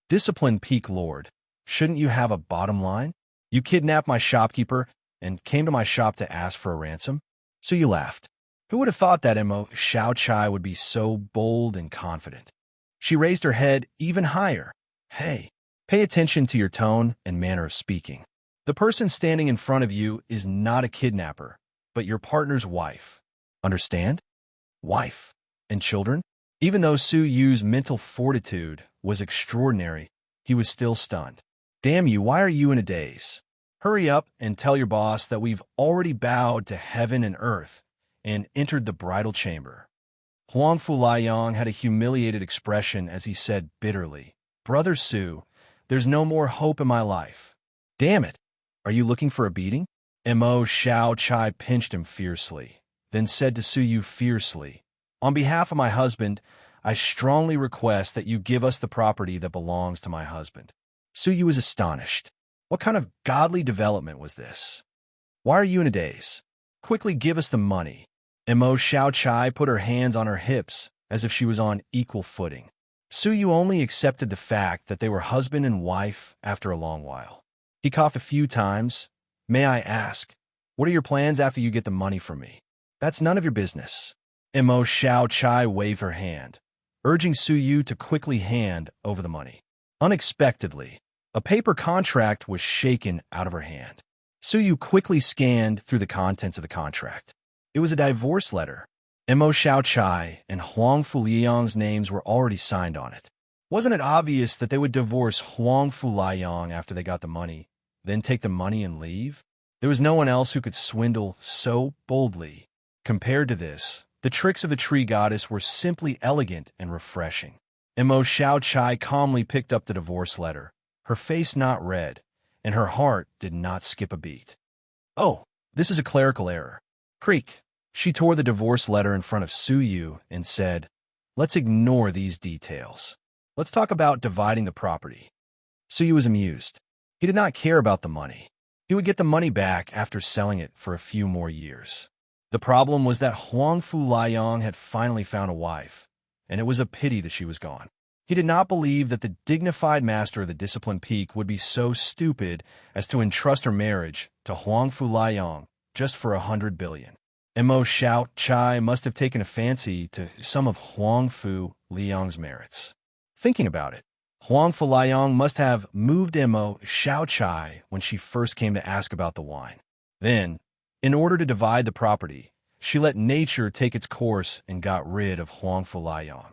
"Disciplined peak lord, Shouldn't you have a bottom line? You kidnapped my shopkeeper and came to my shop to ask for a ransom? So you laughed. Who would have thought that Emo Xiao Chai would be so bold and confident? She raised her head even higher. Hey, pay attention to your tone and manner of speaking. The person standing in front of you is not a kidnapper, but your partner's wife. Understand? Wife. And children? Even though Su Yu's mental fortitude was extraordinary, he was still stunned. Damn you, why are you in a daze? Hurry up and tell your boss that we've already bowed to heaven and earth and entered the bridal chamber. Huang Fulayong had a humiliated expression as he said bitterly, Brother Su, there's no more hope in my life. Damn it, are you looking for a beating? Mo Xiao Chai pinched him fiercely, then said to Su Yu fiercely, On behalf of my husband, I strongly request that you give us the property that belongs to my husband. Su Yu was astonished. What kind of godly development was this? Why are you in a daze? Quickly give us the money. Mo Xiao Chai put her hands on her hips as if she was on equal footing. Su Yu only accepted the fact that they were husband and wife after a long while. He coughed a few times. May I ask, what are your plans after you get the money from me? That's none of your business. Mo Xiao Chai waved her hand, urging Su Yu to quickly hand over the money. Unexpectedly, a paper contract was shaken out of her hand. Su Yu quickly scanned through the contents of the contract. It was a divorce letter. Mo Xiao Chai and Huang Fulayong's names were already signed on it. Wasn't it obvious that they would divorce Huang Fulayong after they got the money, then take the money and leave? There was no one else who could swindle so boldly. Compared to this, the tricks of the tree goddess were simply elegant and refreshing. Mo Xiao Chai calmly picked up the divorce letter, her face not red, and her heart did not skip a beat. Oh, this is a clerical error. Creak. She tore the divorce letter in front of Su Yu and said, Let's ignore these details. Let's talk about dividing the property. Su Yu was amused. He did not care about the money. He would get the money back after selling it for a few more years. The problem was that Huang Fulayong had finally found a wife, and it was a pity that she was gone. He did not believe that the dignified master of the Discipline Peak would be so stupid as to entrust her marriage to Huang Fulayong just for 100 billion. Mo Xiao Chai must have taken a fancy to some of Huang Fulayong's merits. Thinking about it, Huang Fulayong must have moved Mo Xiao Chai when she first came to ask about the wine. Then, in order to divide the property, she let nature take its course and got rid of Huang Fulayong.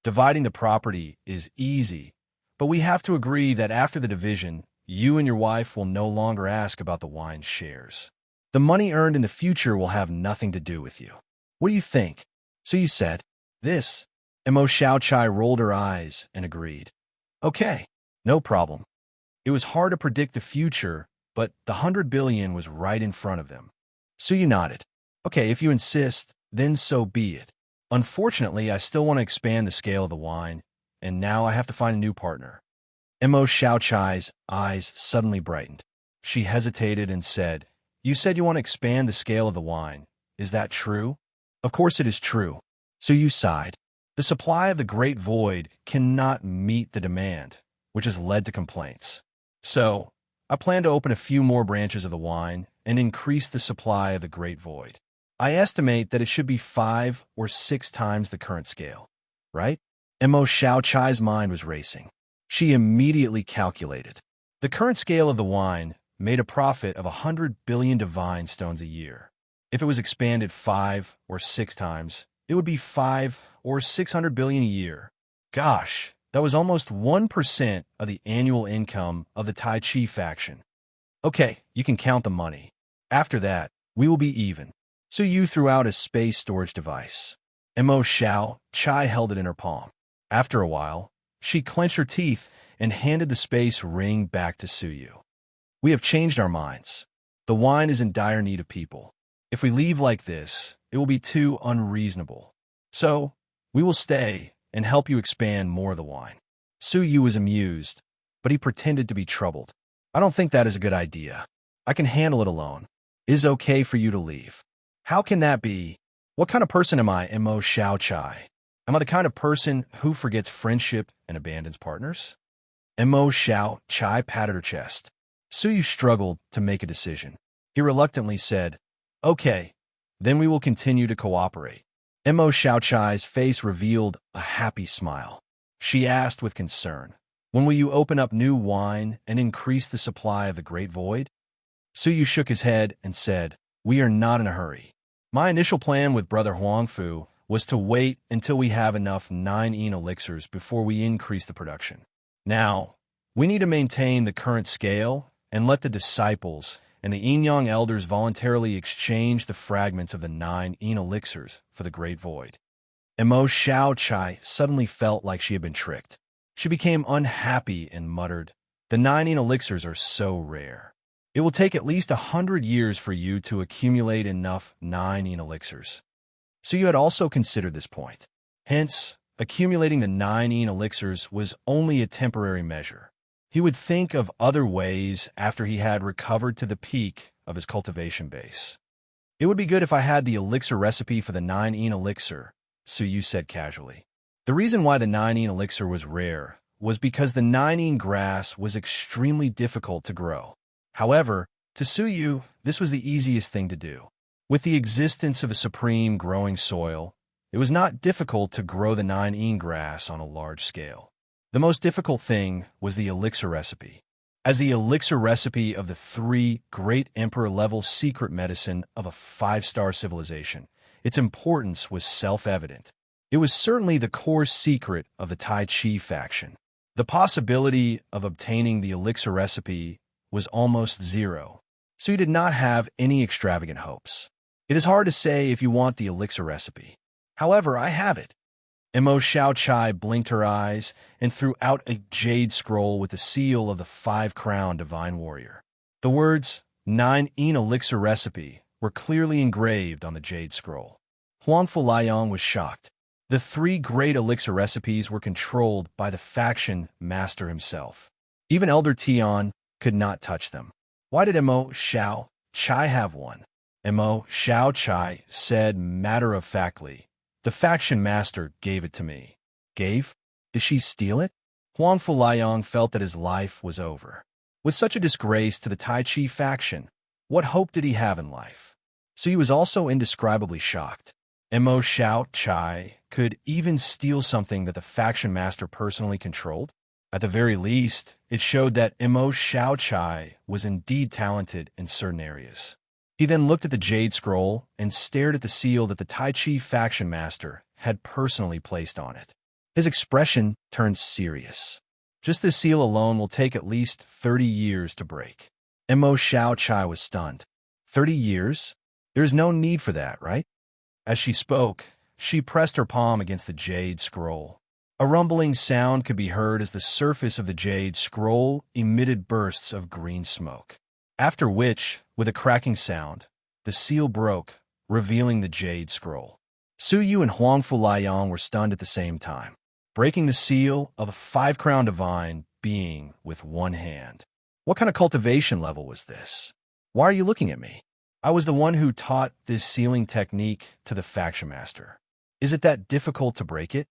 Dividing the property is easy, but we have to agree that after the division, you and your wife will no longer ask about the wine's shares. The money earned in the future will have nothing to do with you. What do you think? So you said, this. Mo Xiao Chai rolled her eyes and agreed. Okay, no problem. It was hard to predict the future, but the 100 billion was right in front of them. Su Yu nodded. Okay, if you insist, then so be it. Unfortunately, I still want to expand the scale of the wine, and now I have to find a new partner. Mo Xiao Chai's eyes suddenly brightened. She hesitated and said, You said you want to expand the scale of the wine. Is that true? Of course it is true. So you sighed. The supply of the Great Void cannot meet the demand, which has led to complaints. So, I plan to open a few more branches of the wine and increase the supply of the Great Void. I estimate that it should be 5 or 6 times the current scale, right? Mo Xiao Chai's mind was racing. She immediately calculated. The current scale of the wine made a profit of 100 billion divine stones a year. If it was expanded 5 or 6 times, it would be 5 or 600 billion a year. Gosh, that was almost 1% of the annual income of the Tai Chi faction. Okay, you can count the money. After that, we will be even. So Yu threw out a space storage device. Mo Xiao Chai held it in her palm. After a while, she clenched her teeth and handed the space ring back to Su Yu. We have changed our minds. The wine is in dire need of people. If we leave like this, it will be too unreasonable. So, we will stay and help you expand more of the wine. Su Yu was amused, but he pretended to be troubled. I don't think that is a good idea. I can handle it alone. It is okay for you to leave. How can that be? What kind of person am I, Mo Xiao Chai? Am I the kind of person who forgets friendship and abandons partners? Mo Xiao Chai patted her chest. Suyu struggled to make a decision. He reluctantly said, "Okay, then we will continue to cooperate." Mo Xiao Chai's face revealed a happy smile. She asked with concern, "When will you open up new wine and increase the supply of the Great Void?" Suyu shook his head and said, "We are not in a hurry. My initial plan with Brother Huangfu was to wait until we have enough 9-yin elixirs before we increase the production. Now, we need to maintain the current scale and let the disciples and the yin-yang elders voluntarily exchange the fragments of the 9-yin elixirs for the Great Void." Mo Xiao Chai suddenly felt like she had been tricked. She became unhappy and muttered, "The 9-yin elixirs are so rare. It will take at least 100 years for you to accumulate enough 9-yin elixirs." So you had also considered this point. Hence, accumulating the 9-yin elixirs was only a temporary measure. He would think of other ways after he had recovered to the peak of his cultivation base. "It would be good if I had the elixir recipe for the 9-yin elixir," Suyu said casually. The reason why the 9-yin elixir was rare was because the 9-yin grass was extremely difficult to grow. However, to Suyu, this was the easiest thing to do. With the existence of a supreme growing soil, it was not difficult to grow the 9-yin grass on a large scale. The most difficult thing was the elixir recipe. As the elixir recipe of the 3 great emperor-level secret medicine of a 5-star civilization, its importance was self-evident. It was certainly the core secret of the Tai Chi faction. The possibility of obtaining the elixir recipe was almost zero, so you did not have any extravagant hopes. "It is hard to say if you want the elixir recipe. However, I have it." Mo Xiao Chai blinked her eyes and threw out a jade scroll with the seal of the 5-crown divine warrior. The words 9-yin elixir recipe were clearly engraved on the jade scroll. Huangfu Liang was shocked. The 3 great elixir recipes were controlled by the faction master himself. Even Elder Tian could not touch them. Why did Mo Xiao Chai have one? Mo Xiao Chai said matter-of-factly, "The faction master gave it to me." Gave? Did she steal it? Huangfu Liang felt that his life was over. With such a disgrace to the Tai Chi faction, what hope did he have in life? So he was also indescribably shocked. Mo Xiao Chai could even steal something that the faction master personally controlled? At the very least, it showed that Mo Xiao Chai was indeed talented in certain areas. He then looked at the jade scroll and stared at the seal that the Tai Chi faction master had personally placed on it. His expression turned serious. "Just this seal alone will take at least 30 years to break." Mo Xiao Chai was stunned. 30 years? There is no need for that, right? As she spoke, she pressed her palm against the jade scroll. A rumbling sound could be heard as the surface of the jade scroll emitted bursts of green smoke. After which, with a cracking sound, the seal broke, revealing the jade scroll. Suyu and Huangfu Liang were stunned at the same time, breaking the seal of a 5-crown divine being with one hand. What kind of cultivation level was this? Why are you looking at me? I was the one who taught this sealing technique to the faction master. Is it that difficult to break it?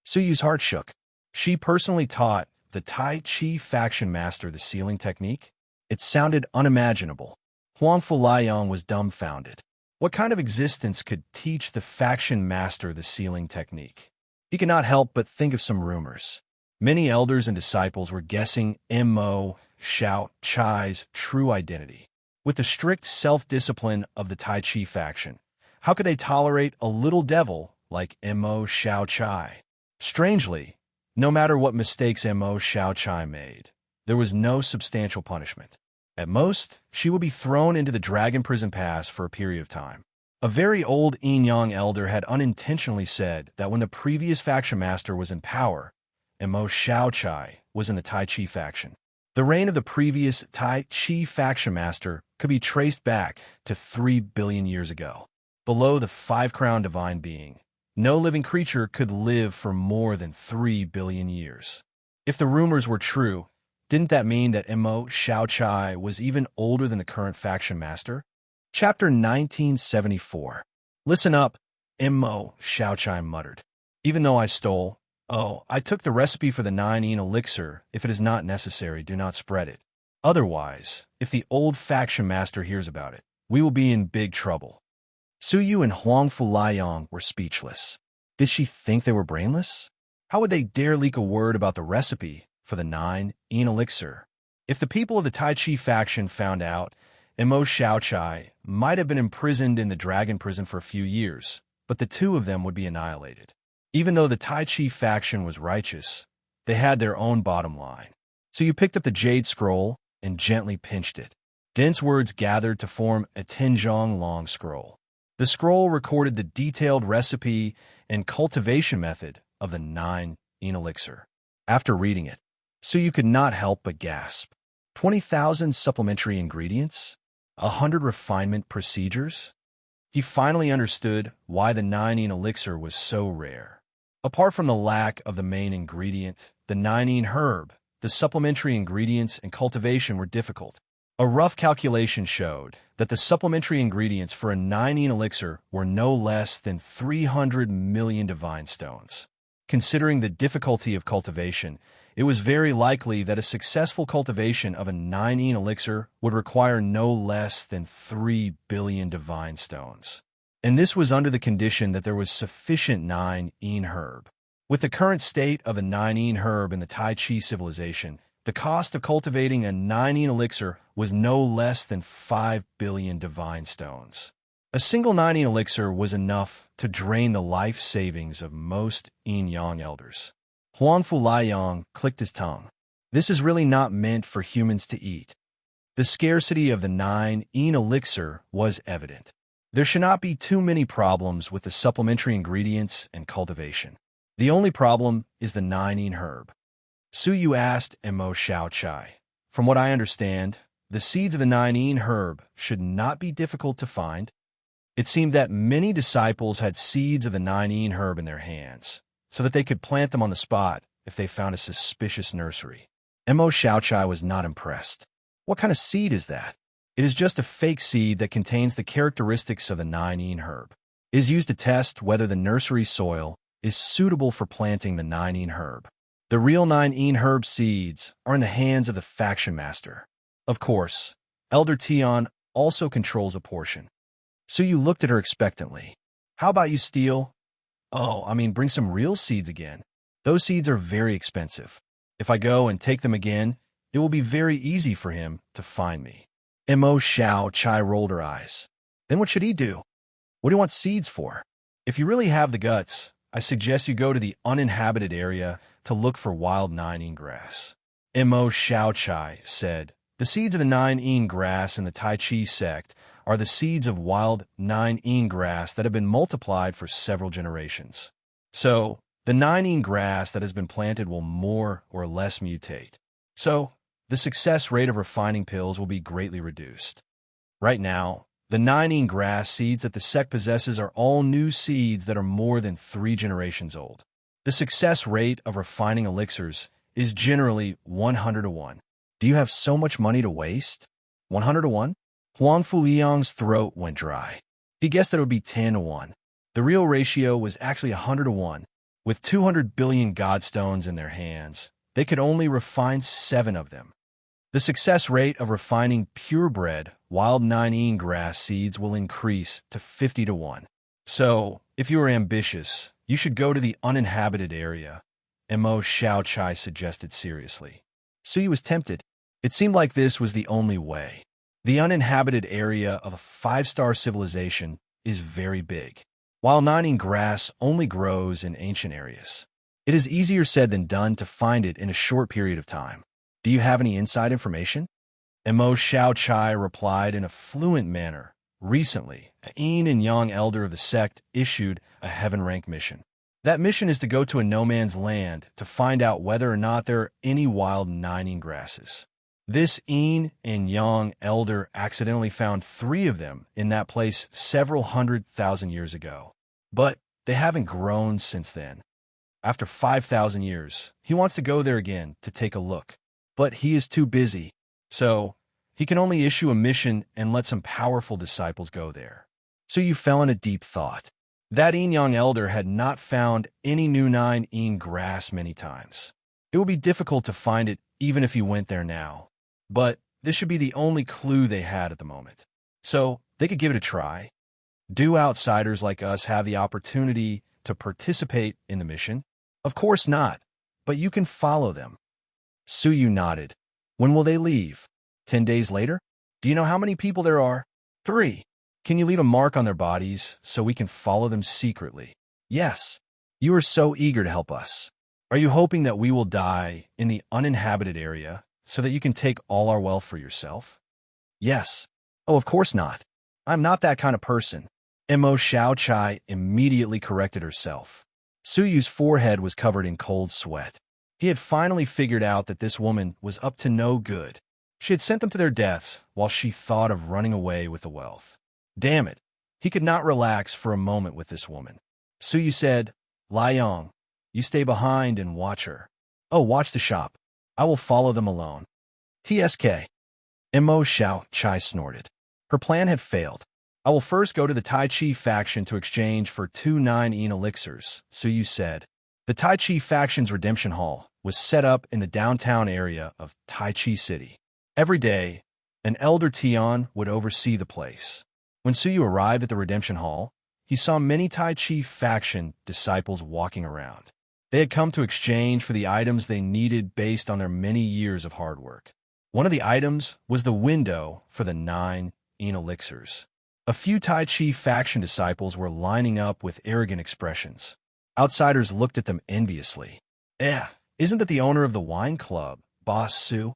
Suyu's heart shook. She personally taught the Tai Chi faction master the sealing technique? It sounded unimaginable. Huangfu Liang was dumbfounded. What kind of existence could teach the faction master the sealing technique? He could not help but think of some rumors. Many elders and disciples were guessing Mo Xiao Chai's true identity. With the strict self-discipline of the Tai Chi faction, how could they tolerate a little devil like Mo Xiao Chai? Strangely, no matter what mistakes Mo Xiao Chai made, there was no substantial punishment. At most, she would be thrown into the Dragon Prison Pass for a period of time. A very old yin-yang elder had unintentionally said that when the previous faction master was in power, Mo Xiao Chai was in the Tai Chi faction. The reign of the previous Tai Chi faction master could be traced back to 3 billion years ago. Below the 5-crown divine being, no living creature could live for more than 3 billion years. If the rumors were true, didn't that mean that Mo Xiao Chai was even older than the current faction master? Chapter 1974. Listen up, Mo Xiao Chai muttered. Even though I stole, Oh, I took the recipe for the 9-yin elixir. If it is not necessary, do not spread it. Otherwise, if the old faction master hears about it, we will be in big trouble. Su Yu and Huang Fulayong were speechless. Did she think they were brainless? How would they dare leak a word about the recipe for the 9-yin elixir? If the people of the Tai Chi faction found out, Mo Xiaochai might have been imprisoned in the dragon prison for a few years, but the two of them would be annihilated. Even though the Tai Chi faction was righteous, they had their own bottom line. So you picked up the jade scroll and gently pinched it. Dense words gathered to form a 10-zhong long scroll. The scroll recorded the detailed recipe and cultivation method of the 9-yin elixir. After reading it, Su Yu could not help but gasp. 20,000 supplementary ingredients? 100 refinement procedures? He finally understood why the 9-yin elixir was so rare. Apart from the lack of the main ingredient, the 9-yin herb, the supplementary ingredients and cultivation were difficult. A rough calculation showed that the supplementary ingredients for a 9-yin elixir were no less than 300 million divine stones. Considering the difficulty of cultivation, it was very likely that a successful cultivation of a 9-yin elixir would require no less than 3 billion divine stones. And this was under the condition that there was sufficient 9-yin herb. With the current state of a 9-yin herb in the Tai Chi civilization, the cost of cultivating a 9-yin elixir was no less than 5 billion divine stones. A single 9-yin elixir was enough to drain the life savings of most yin-yang elders. Huang Fulayong clicked his tongue. This is really not meant for humans to eat. The scarcity of the 9-yin elixir was evident. There should not be too many problems with the supplementary ingredients and cultivation. The only problem is the 9-yin herb. Su Yu asked Mo Xiaochai. From what I understand, the seeds of the 9-yin herb should not be difficult to find. It seemed that many disciples had seeds of the 9-yin herb in their hands, so that they could plant them on the spot if they found a suspicious nursery. Mo Xiaochai was not impressed. What kind of seed is that? It is just a fake seed that contains the characteristics of the 9-yin herb. It is used to test whether the nursery soil is suitable for planting the 9-yin herb. The real 9-yin herb seeds are in the hands of the faction master. Of course, Elder Tian also controls a portion. Su Yu looked at her expectantly. How about you steal? Bring some real seeds again. Those seeds are very expensive. If I go and take them again, it will be very easy for him to find me. Mo Xiaochai rolled her eyes. Then what should he do? What do you want seeds for? If you really have the guts, I suggest you go to the uninhabited area to look for wild 9-yin grass. Mo Xiaochai said, the seeds of the 9-yin grass in the Tai Chi sect are the seeds of wild 9-yin grass that have been multiplied for several generations. So, the 9-yin grass that has been planted will more or less mutate. So, the success rate of refining pills will be greatly reduced. Right now, the 9-yin grass seeds that the sect possesses are all new seeds that are more than 3 generations old. The success rate of refining elixirs is generally 100 to 1. Do you have so much money to waste? 100 to 1? Huang Fuliang's throat went dry. He guessed that it would be 10 to 1. The real ratio was actually 100 to 1. With 200 billion godstones in their hands, they could only refine 7 of them. The success rate of refining purebred wild 9-yin grass seeds will increase to 50 to 1. So, if you are ambitious, you should go to the uninhabited area, Mo Xiaochai suggested seriously. Su Yu was tempted. It seemed like this was the only way. The uninhabited area of a 5-star civilization is very big, while 9-yin grass only grows in ancient areas. It is easier said than done to find it in a short period of time. Do you have any inside information? Mo Xiaochai replied in a fluent manner. Recently, a yin and yang elder of the sect issued a heaven-rank mission. That mission is to go to a no-man's land to find out whether or not there are any wild 9-yin grasses. This yin and yang elder accidentally found 3 of them in that place several 100,000 years ago. But they haven't grown since then. After 5,000 years, he wants to go there again to take a look. But he is too busy, so he can only issue a mission and let some powerful disciples go there. So you fell in a deep thought. That Young elder had not found any new nine grass many times. It would be difficult to find it even if he went there now. But this should be the only clue they had at the moment. So they could give it a try. Do outsiders like us have the opportunity to participate in the mission? Of course not, but you can follow them. Suyu nodded. When will they leave? 10 days later? Do you know how many people there are? 3. Can you leave a mark on their bodies so we can follow them secretly? Yes. You are so eager to help us. Are you hoping that we will die in the uninhabited area so that you can take all our wealth for yourself? Yes. Oh, of course not. I'm not that kind of person. Mo Xiaochai immediately corrected herself. Suyu's forehead was covered in cold sweat. He had finally figured out that this woman was up to no good. She had sent them to their deaths while she thought of running away with the wealth. Damn it. He could not relax for a moment with this woman. Suyu said, Liang, you stay behind and watch her. Oh, watch the shop. I will follow them alone. TSK. Mo Xiaochai snorted. Her plan had failed. I will first go to the Tai Chi faction to exchange for 2 9 elixirs, Suyu said. The Tai Chi faction's redemption hall was set up in the downtown area of Tai Chi City. Every day, an elder Tian would oversee the place. When Suyu arrived at the redemption hall, he saw many Tai Chi faction disciples walking around. They had come to exchange for the items they needed based on their many years of hard work. One of the items was the window for the 9 elixirs. A few Tai Chi faction disciples were lining up with arrogant expressions. Outsiders looked at them enviously. Isn't that the owner of the wine club, Boss Su?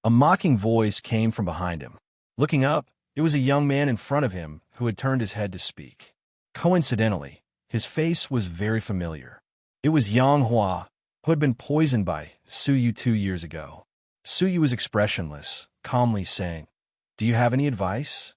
A mocking voice came from behind him. Looking up, it was a young man in front of him who had turned his head to speak. Coincidentally, his face was very familiar. It was Yang Hua, who had been poisoned by Suyu 2 years ago. Suyu was expressionless, calmly saying, Do you have any advice?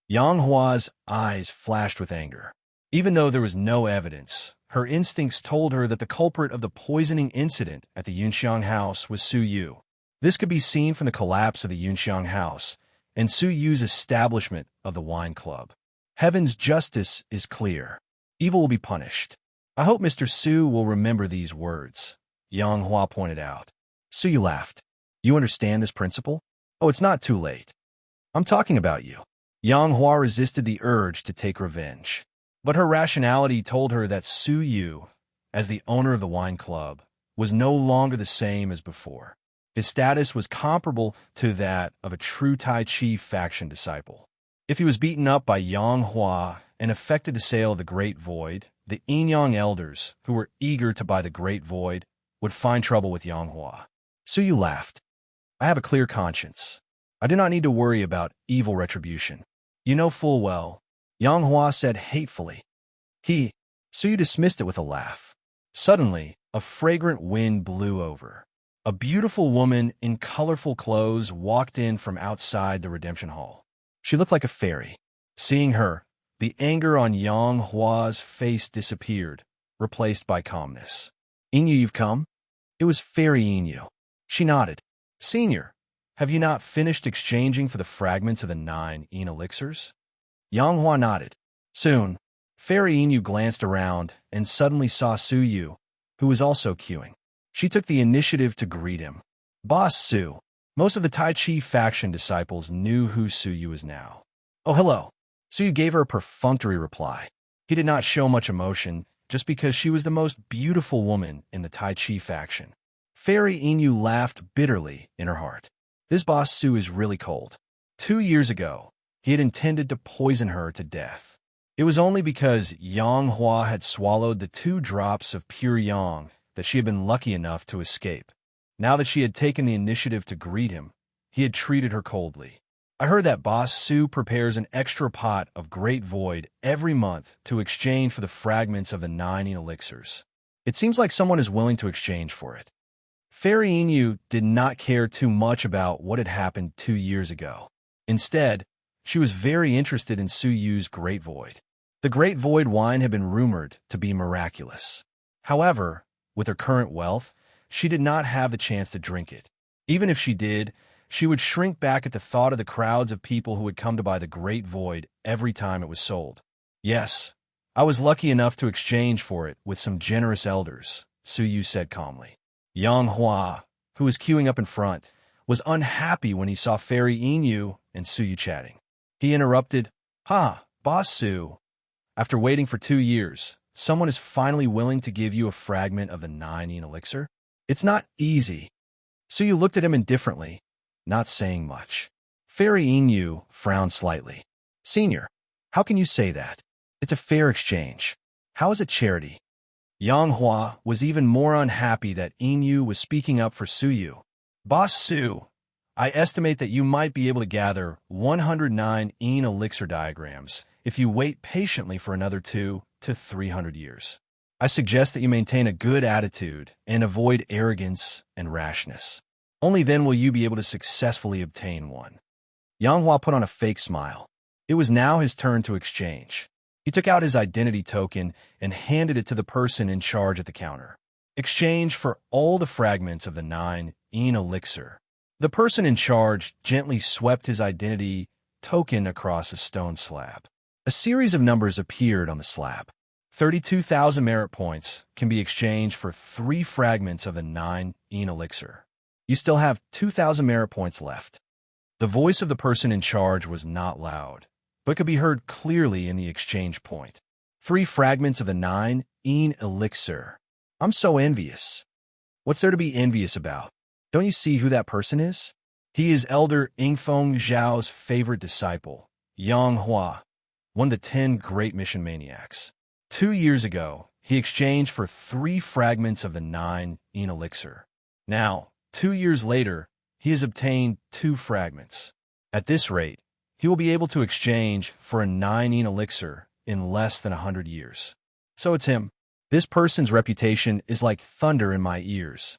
Yang Hua's eyes flashed with anger. Even though there was no evidence, her instincts told her that the culprit of the poisoning incident at the Yunxiang house was Suyu. This could be seen from the collapse of the Yunxiang house and Suyu's establishment of the wine club. Heaven's justice is clear. Evil will be punished. I hope Mr. Su will remember these words, Yang Hua pointed out. Suyu laughed. You understand this principle? Oh, it's not too late. I'm talking about you. Yang Hua resisted the urge to take revenge. But her rationality told her that Suyu, as the owner of the wine club, was no longer the same as before. His status was comparable to that of a true Tai Chi faction disciple. If he was beaten up by Yang Hua and affected the sale of the Great Void, the Yang elders, who were eager to buy the Great Void, would find trouble with Yang Hua. Suyu laughed. I have a clear conscience. I do not need to worry about evil retribution. You know full well, Yang Hua said hatefully. Suyu dismissed it with a laugh. Suddenly, a fragrant wind blew over. A beautiful woman in colorful clothes walked in from outside the redemption hall. She looked like a fairy. Seeing her, the anger on Yang Hua's face disappeared, replaced by calmness. Inyu, you've come? It was Fairy Inyu. She nodded. Senior, have you not finished exchanging for the fragments of the 9 elixirs? Yang Hua nodded. Soon, Fairy Inyu glanced around and suddenly saw Suyu, who was also queuing. She took the initiative to greet him. Boss Su. Most of the Tai Chi faction disciples knew who Suyu was now. Oh, hello. Suyu gave her a perfunctory reply. He did not show much emotion, just because she was the most beautiful woman in the Tai Chi faction. Fairy Inyu laughed bitterly in her heart. This Boss Su is really cold. 2 years ago, he had intended to poison her to death. It was only because Yang Hua had swallowed the 2 drops of pure yang that she had been lucky enough to escape. Now that she had taken the initiative to greet him, he had treated her coldly. I heard that Boss Su prepares an extra pot of Great Void every month to exchange for the fragments of the 9 elixirs. It seems like someone is willing to exchange for it. Fairy Inyu did not care too much about what had happened 2 years ago. Instead, she was very interested in Suyu's Great Void. The Great Void wine had been rumored to be miraculous. However, with her current wealth, she did not have the chance to drink it. Even if she did, she would shrink back at the thought of the crowds of people who would come to buy the Great Void every time it was sold. Yes, I was lucky enough to exchange for it with some generous elders, Su Yu said calmly. Yang Hua, who was queuing up in front, was unhappy when he saw Fairy Inu and Su Yu chatting. He interrupted, Boss Su. After waiting for 2 years, someone is finally willing to give you a fragment of the 9 elixir? It's not easy. Su Yu looked at him indifferently, not saying much. Fairy Inu frowned slightly. Senior, how can you say that? It's a fair exchange. How is it charity? Yang Hua was even more unhappy that Inu was speaking up for Su Yu. Boss Su, I estimate that you might be able to gather 109 elixir diagrams if you wait patiently for another 200 to 300 years. I suggest that you maintain a good attitude and avoid arrogance and rashness. Only then will you be able to successfully obtain one. Yang Hua put on a fake smile. It was now his turn to exchange. He took out his identity token and handed it to the person in charge at the counter. Exchange for all the fragments of the 9 elixir. The person in charge gently swept his identity token across a stone slab. A series of numbers appeared on the slab. 32,000 merit points can be exchanged for 3 fragments of the 9 elixir. You still have 2,000 merit points left. The voice of the person in charge was not loud, but could be heard clearly in the exchange point. 3 fragments of the 9 elixir. I'm so envious. What's there to be envious about? Don't you see who that person is? He is Elder Yingfeng Zhao's favorite disciple, Yang Hua, one of the 10 great mission maniacs. 2 years ago, he exchanged for 3 fragments of the 9 elixir. Now, 2 years later, he has obtained 2 fragments. At this rate, he will be able to exchange for a 9 elixir in less than 100 years. So it's him. This person's reputation is like thunder in my ears.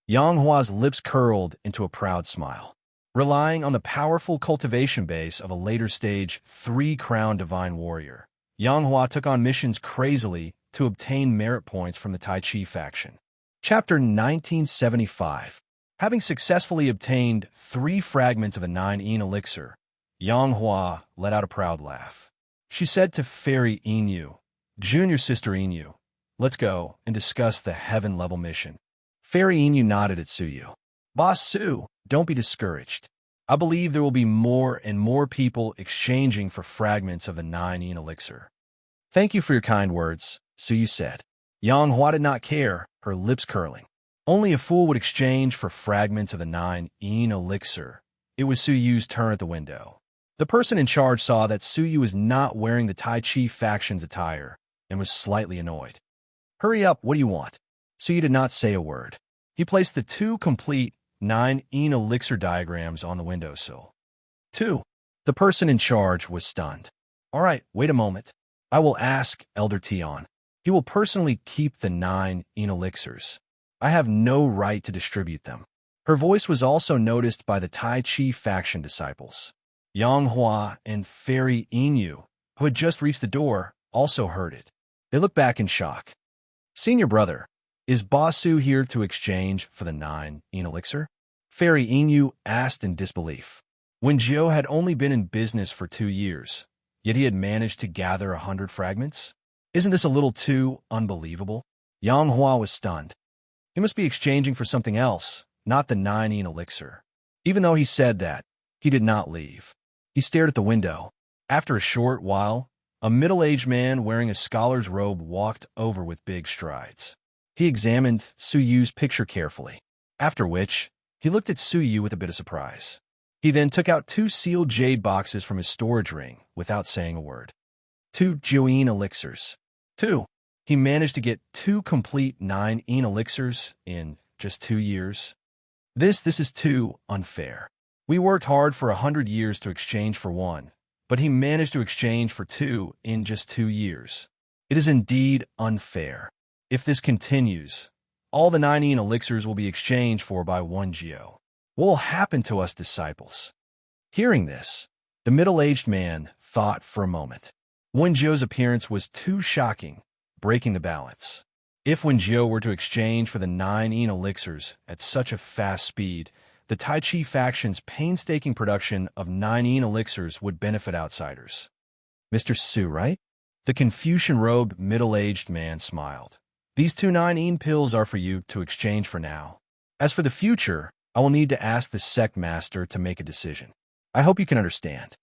Yang Hua's lips curled into a proud smile. Relying on the powerful cultivation base of a later stage 3-crown divine warrior, Yang Hua took on missions crazily to obtain merit points from the Tai Chi faction. Chapter 1975. Having successfully obtained 3 fragments of the 9 elixir, Yang Hua let out a proud laugh. She said to Fairy Inu, Junior Sister Inu, let's go and discuss the heaven-level mission. Fairy Inu nodded at Su Yu. Boss Su, don't be discouraged. I believe there will be more and more people exchanging for fragments of the 9 elixir. Thank you for your kind words, Su Yu said. Yang Hua did not care, her lips curling. Only a fool would exchange for fragments of the 9 elixir. It was Su Yu's turn at the window. The person in charge saw that Su Yu was not wearing the Tai Chi faction's attire and was slightly annoyed. Hurry up, what do you want? Su Yu did not say a word. He placed the 2 complete 9 elixir diagrams on the windowsill. 2. The person in charge was stunned. All right, wait a moment. I will ask Elder Tian. He will personally keep the 9 elixirs. I have no right to distribute them. Her voice was also noticed by the Tai Chi faction disciples. Yang Hua and Fairy Inu, who had just reached the door, also heard it. They looked back in shock. Senior brother, is Boss Su here to exchange for the 9 elixir? Fairy Inu asked in disbelief. Wen Jiao had only been in business for 2 years, yet he had managed to gather 100 fragments? Isn't this a little too unbelievable? Yang Hua was stunned. He must be exchanging for something else, not the 9 elixir. Even though he said that, he did not leave. He stared at the window. After a short while, a middle-aged man wearing a scholar's robe walked over with big strides. He examined Su Yu's picture carefully, after which he looked at Su Yu with a bit of surprise. He then took out 2 sealed jade boxes from his storage ring without saying a word. 2 Join elixirs. 2. He managed to get 2 complete 9 elixirs in just 2 years. This is too unfair. We worked hard for 100 years to exchange for 1, but he managed to exchange for 2 in just 2 years. It is indeed unfair. If this continues, all the 9 elixirs will be exchanged for by 1 Jiao. What will happen to us disciples? Hearing this, the middle-aged man thought for a moment. Wen Jiao's appearance was too shocking, breaking the balance. If Wen Jiao were to exchange for the 9 elixirs at such a fast speed, the Tai Chi faction's painstaking production of 9 elixirs would benefit outsiders. Mr. Su, right? The Confucian-robed, middle-aged man smiled. These 2 9 pills are for you to exchange for now. As for the future, I will need to ask the sect master to make a decision. I hope you can understand.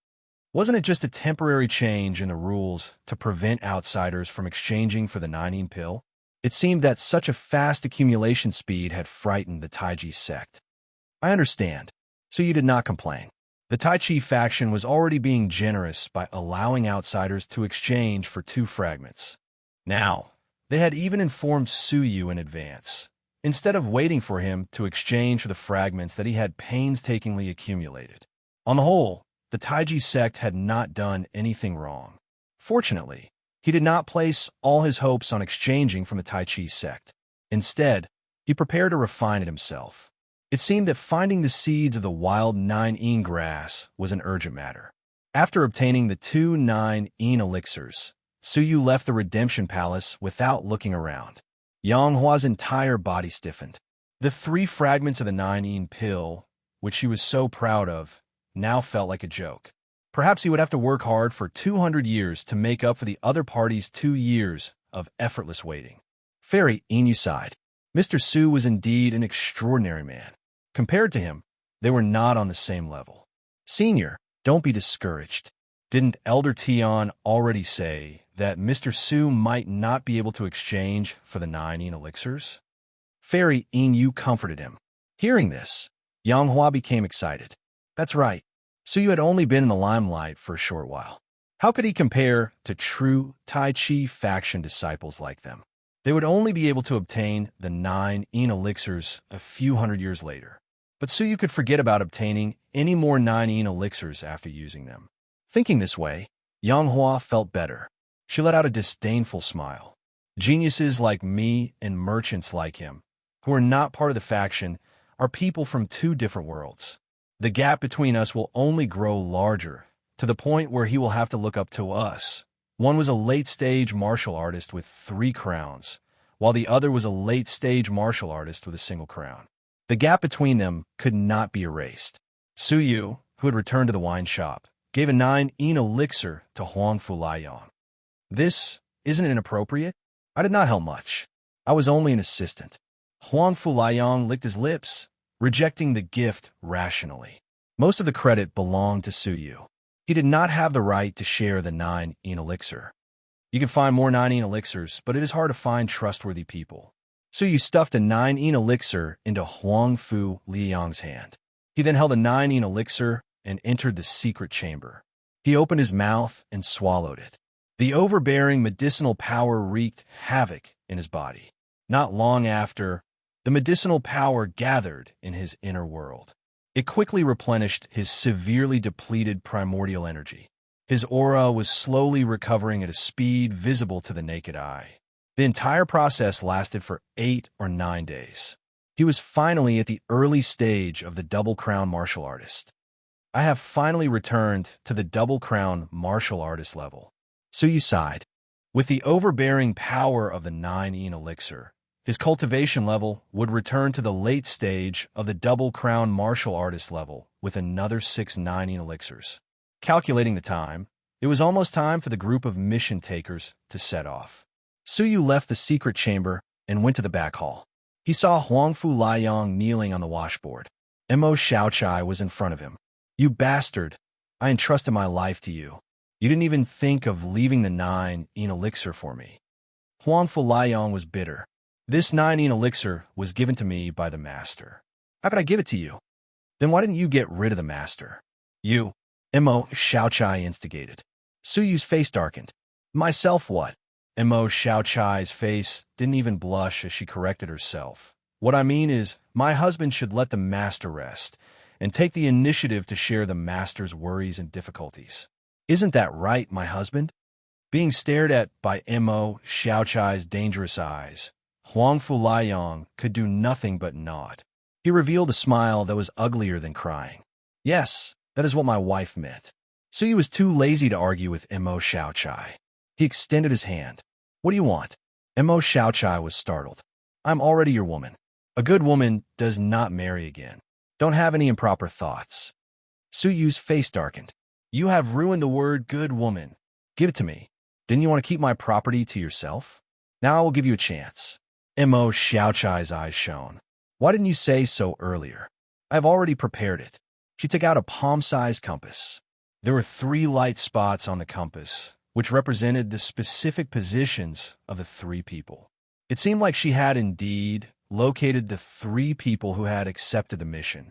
Wasn't it just a temporary change in the rules to prevent outsiders from exchanging for the 9 pill? It seemed that such a fast accumulation speed had frightened the Taiji sect. I understand, so you did not complain. The Tai Chi faction was already being generous by allowing outsiders to exchange for 2 fragments. Now, they had even informed Suyu in advance, instead of waiting for him to exchange for the fragments that he had painstakingly accumulated. On the whole, the Taiji sect had not done anything wrong. Fortunately, he did not place all his hopes on exchanging from the Tai Chi sect. Instead, he prepared to refine it himself. It seemed that finding the seeds of the wild 9 grass was an urgent matter. After obtaining the 2 9 elixirs, Suyu left the Redemption Palace without looking around. Yang Hua's entire body stiffened. The 3 fragments of the 9 pill, which she was so proud of, now felt like a joke. Perhaps he would have to work hard for 200 years to make up for the other party's 2 years of effortless waiting. Fairy Inu sighed. Mr. Su was indeed an extraordinary man. Compared to him, they were not on the same level. Senior, don't be discouraged. Didn't Elder Tian already say that Mr. Su might not be able to exchange for the 9 elixirs? Fairy Inu comforted him. Hearing this, Yang Hua became excited. That's right. Suyu had only been in the limelight for a short while. How could he compare to true Tai Chi faction disciples like them? They would only be able to obtain the 9 elixirs a few hundred years later. But Suyu could forget about obtaining any more 9 elixirs after using them. Thinking this way, Yang Hua felt better. She let out a disdainful smile. Geniuses like me and merchants like him, who are not part of the faction, are people from 2 different worlds. The gap between us will only grow larger, to the point where he will have to look up to us. One was a late-stage martial artist with 3 crowns, while the other was a late-stage martial artist with a single crown. The gap between them could not be erased. Suyu, who had returned to the wine shop, gave a 9 elixir to Huang Fulayang. This isn't inappropriate. I did not help much. I was only an assistant. Huang Fulayang licked his lips, rejecting the gift rationally. Most of the credit belonged to Suyu. He did not have the right to share the 9 elixir. You can find more 9 elixirs, but it is hard to find trustworthy people. Suyu stuffed a 9 elixir into Huang Fu Liang's hand. He then held a 9 elixir and entered the secret chamber. He opened his mouth and swallowed it. The overbearing medicinal power wreaked havoc in his body. Not long after, the medicinal power gathered in his inner world. It quickly replenished his severely depleted primordial energy. His aura was slowly recovering at a speed visible to the naked eye. The entire process lasted for 8 or 9 days. He was finally at the early stage of the Double Crown martial artist. I have finally returned to the Double Crown martial artist level. Suyu sighed. With the overbearing power of the 9 elixir, his cultivation level would return to the late stage of the Double Crown martial artist level with another 6 9 elixirs. Calculating the time, it was almost time for the group of mission takers to set off. Suyu left the secret chamber and went to the back hall. He saw Huang Fu Liang kneeling on the washboard. Mo Xiaochai was in front of him. You bastard! I entrusted my life to you. You didn't even think of leaving the 9 elixir for me. Huang Fu Liang was bitter. This 9 elixir was given to me by the master. How could I give it to you? Then why didn't you get rid of the master? You, Mo Xiaochai instigated. Suyu's face darkened. Myself what? Mo Xiaochai's face didn't even blush as she corrected herself. What I mean is, my husband should let the master rest and take the initiative to share the master's worries and difficulties. Isn't that right, my husband? Being stared at by Mo Xiaochai's dangerous eyes, Huang Fu Liang could do nothing but nod. He revealed a smile that was uglier than crying. Yes, that is what my wife meant. Suyu was too lazy to argue with Mo Xiaochai. He extended his hand. What do you want? Mo Xiaochai was startled. I'm already your woman. A good woman does not marry again. Don't have any improper thoughts. Suyu's face darkened. You have ruined the word good woman. Give it to me. Didn't you want to keep my property to yourself? Now I will give you a chance. Mo Xiaochai's eyes shone. Why didn't you say so earlier? I have already prepared it. She took out a palm-sized compass. There were 3 light spots on the compass, which represented the specific positions of the 3 people. It seemed like she had indeed located the 3 people who had accepted the mission.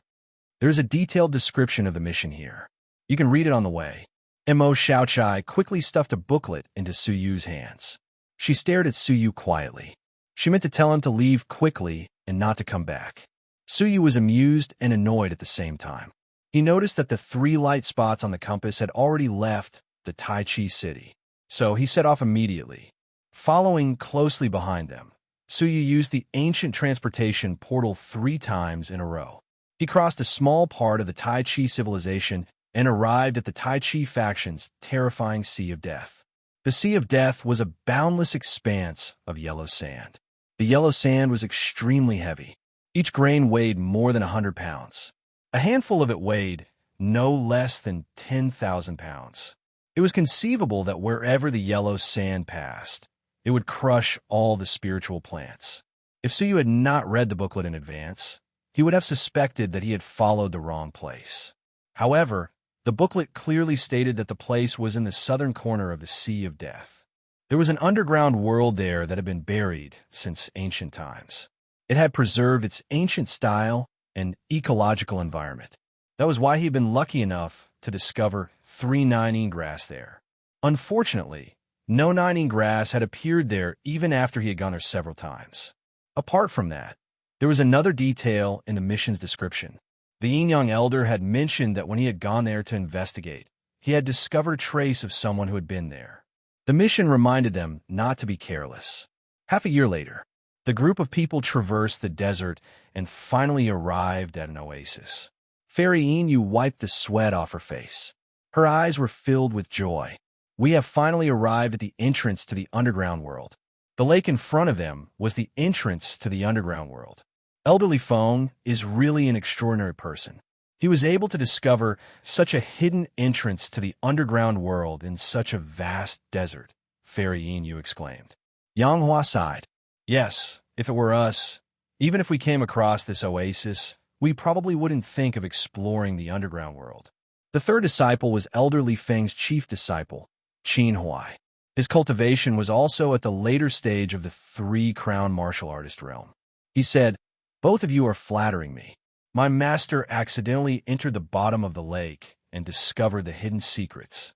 There is a detailed description of the mission here. You can read it on the way. Mo Xiaochai quickly stuffed a booklet into Suyu's hands. She stared at Suyu quietly. She meant to tell him to leave quickly and not to come back. Suyu was amused and annoyed at the same time. He noticed that the 3 light spots on the compass had already left the Tai Chi city, so he set off immediately. Following closely behind them, Suyu used the ancient transportation portal 3 times in a row. He crossed a small part of the Tai Chi civilization and arrived at the Tai Chi faction's terrifying Sea of Death. The Sea of Death was a boundless expanse of yellow sand. The yellow sand was extremely heavy. Each grain weighed more than 100 pounds. A handful of it weighed no less than 10,000 pounds. It was conceivable that wherever the yellow sand passed, it would crush all the spiritual plants. If Suyu had not read the booklet in advance, he would have suspected that he had followed the wrong place. However, the booklet clearly stated that the place was in the southern corner of the Sea of Death. There was an underground world there that had been buried since ancient times. It had preserved its ancient style and ecological environment. That was why he had been lucky enough to discover 3 Nining grass there. Unfortunately, no Nining grass had appeared there even after he had gone there several times. Apart from that, there was another detail in the mission's description. The Yin-Yang Elder had mentioned that when he had gone there to investigate, he had discovered a trace of someone who had been there. The mission reminded them not to be careless. Half a year later, the group of people traversed the desert and finally arrived at an oasis. Fairy Inu wiped the sweat off her face. Her eyes were filled with joy. We have finally arrived at the entrance to the underground world. The lake in front of them was the entrance to the underground world. Elderly Feng is really an extraordinary person. He was able to discover such a hidden entrance to the underground world in such a vast desert, Fairy Inu exclaimed. Yang Hua sighed. Yes, if it were us, even if we came across this oasis, we probably wouldn't think of exploring the underground world. The 3rd disciple was Elderly Feng's chief disciple, Qin Huai. His cultivation was also at the later stage of the 3-crown martial artist realm. He said, "Both of you are flattering me. My master accidentally entered the bottom of the lake and discovered the hidden secrets."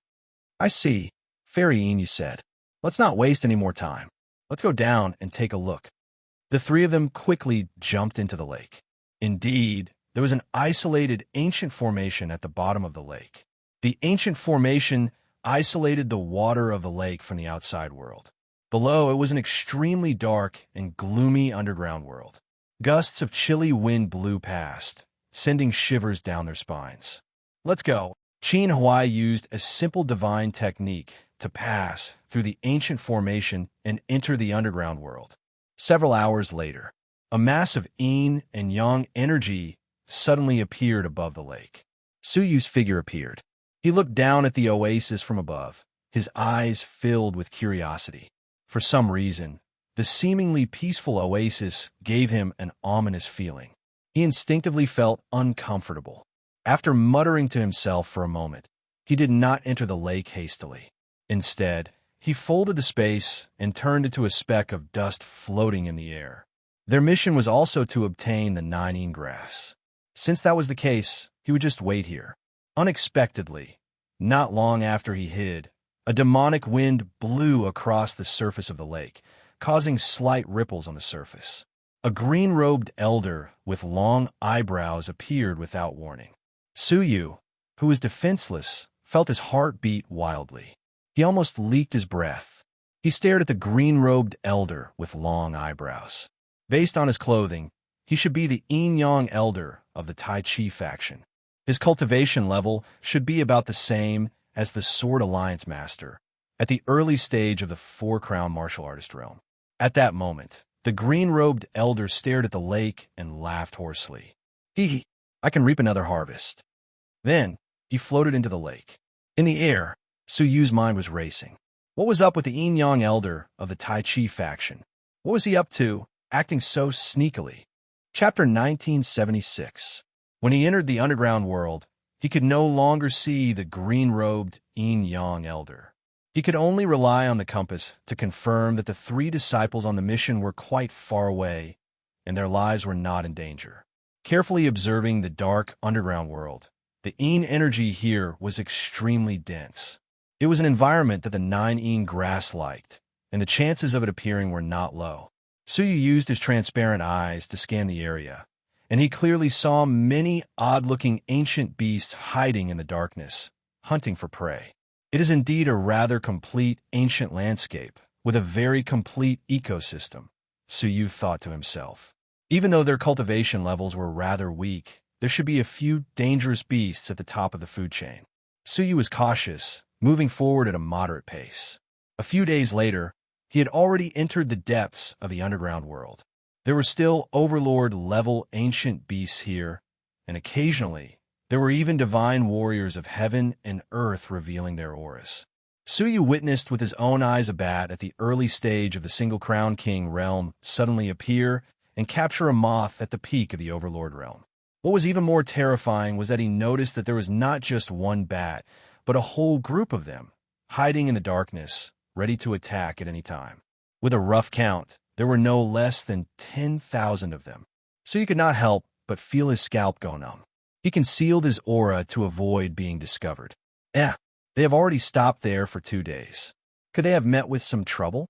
"I see," Fairy Inu said. "Let's not waste any more time. Let's go down and take a look." The 3 of them quickly jumped into the lake. Indeed, there was an isolated ancient formation at the bottom of the lake. The ancient formation isolated the water of the lake from the outside world. Below, it was an extremely dark and gloomy underground world. Gusts of chilly wind blew past, sending shivers down their spines. "Let's go." Qin Huai used a simple divine technique to pass through the ancient formation and enter the underground world. Several hours later, a mass of yin and yang energy suddenly appeared above the lake. Suyu's figure appeared. He looked down at the oasis from above, his eyes filled with curiosity. For some reason, the seemingly peaceful oasis gave him an ominous feeling. He instinctively felt uncomfortable. After muttering to himself for a moment, he did not enter the lake hastily. Instead, he folded the space and turned into a speck of dust floating in the air. Their mission was also to obtain the Nining grass. Since that was the case, he would just wait here. Unexpectedly, not long after he hid, a demonic wind blew across the surface of the lake, causing slight ripples on the surface. A green-robed elder with long eyebrows appeared without warning. Suyu, who was defenseless, felt his heart beat wildly. He almost leaked his breath. He stared at the green-robed elder with long eyebrows. Based on his clothing, he should be the yin-yang elder of the Tai Chi faction. His cultivation level should be about the same as the Sword Alliance Master, at the early stage of the 4-crown martial artist realm. At that moment, the green-robed elder stared at the lake and laughed hoarsely. Hee, I can reap another harvest. Then, he floated into the lake. In the air, Suyu's mind was racing. What was up with the yin-yang elder of the Tai Chi faction? What was he up to, acting so sneakily? Chapter 1976. When he entered the underground world, he could no longer see the green-robed yin-yang elder. He could only rely on the compass to confirm that the three disciples on the mission were quite far away, and their lives were not in danger. Carefully observing the dark underground world, the yin energy here was extremely dense. It was an environment that the nine yin grass liked, and the chances of it appearing were not low. Suyu used his transparent eyes to scan the area, and he clearly saw many odd-looking ancient beasts hiding in the darkness, hunting for prey. It is indeed a rather complete ancient landscape, with a very complete ecosystem, Suyu thought to himself. Even though their cultivation levels were rather weak, there should be a few dangerous beasts at the top of the food chain. Suyu was cautious, moving forward at a moderate pace. A few days later, he had already entered the depths of the underground world. There were still overlord-level ancient beasts here, and occasionally, there were even divine warriors of heaven and earth revealing their auras. Suyu witnessed with his own eyes a bat at the early stage of the Single Crown King realm suddenly appear and capture a moth at the peak of the Overlord realm. What was even more terrifying was that he noticed that there was not just one bat, but a whole group of them, hiding in the darkness, ready to attack at any time. With a rough count, there were no less than 10,000 of them. So he could not help but feel his scalp go numb. He concealed his aura to avoid being discovered. They have already stopped there for 2 days. Could they have met with some trouble?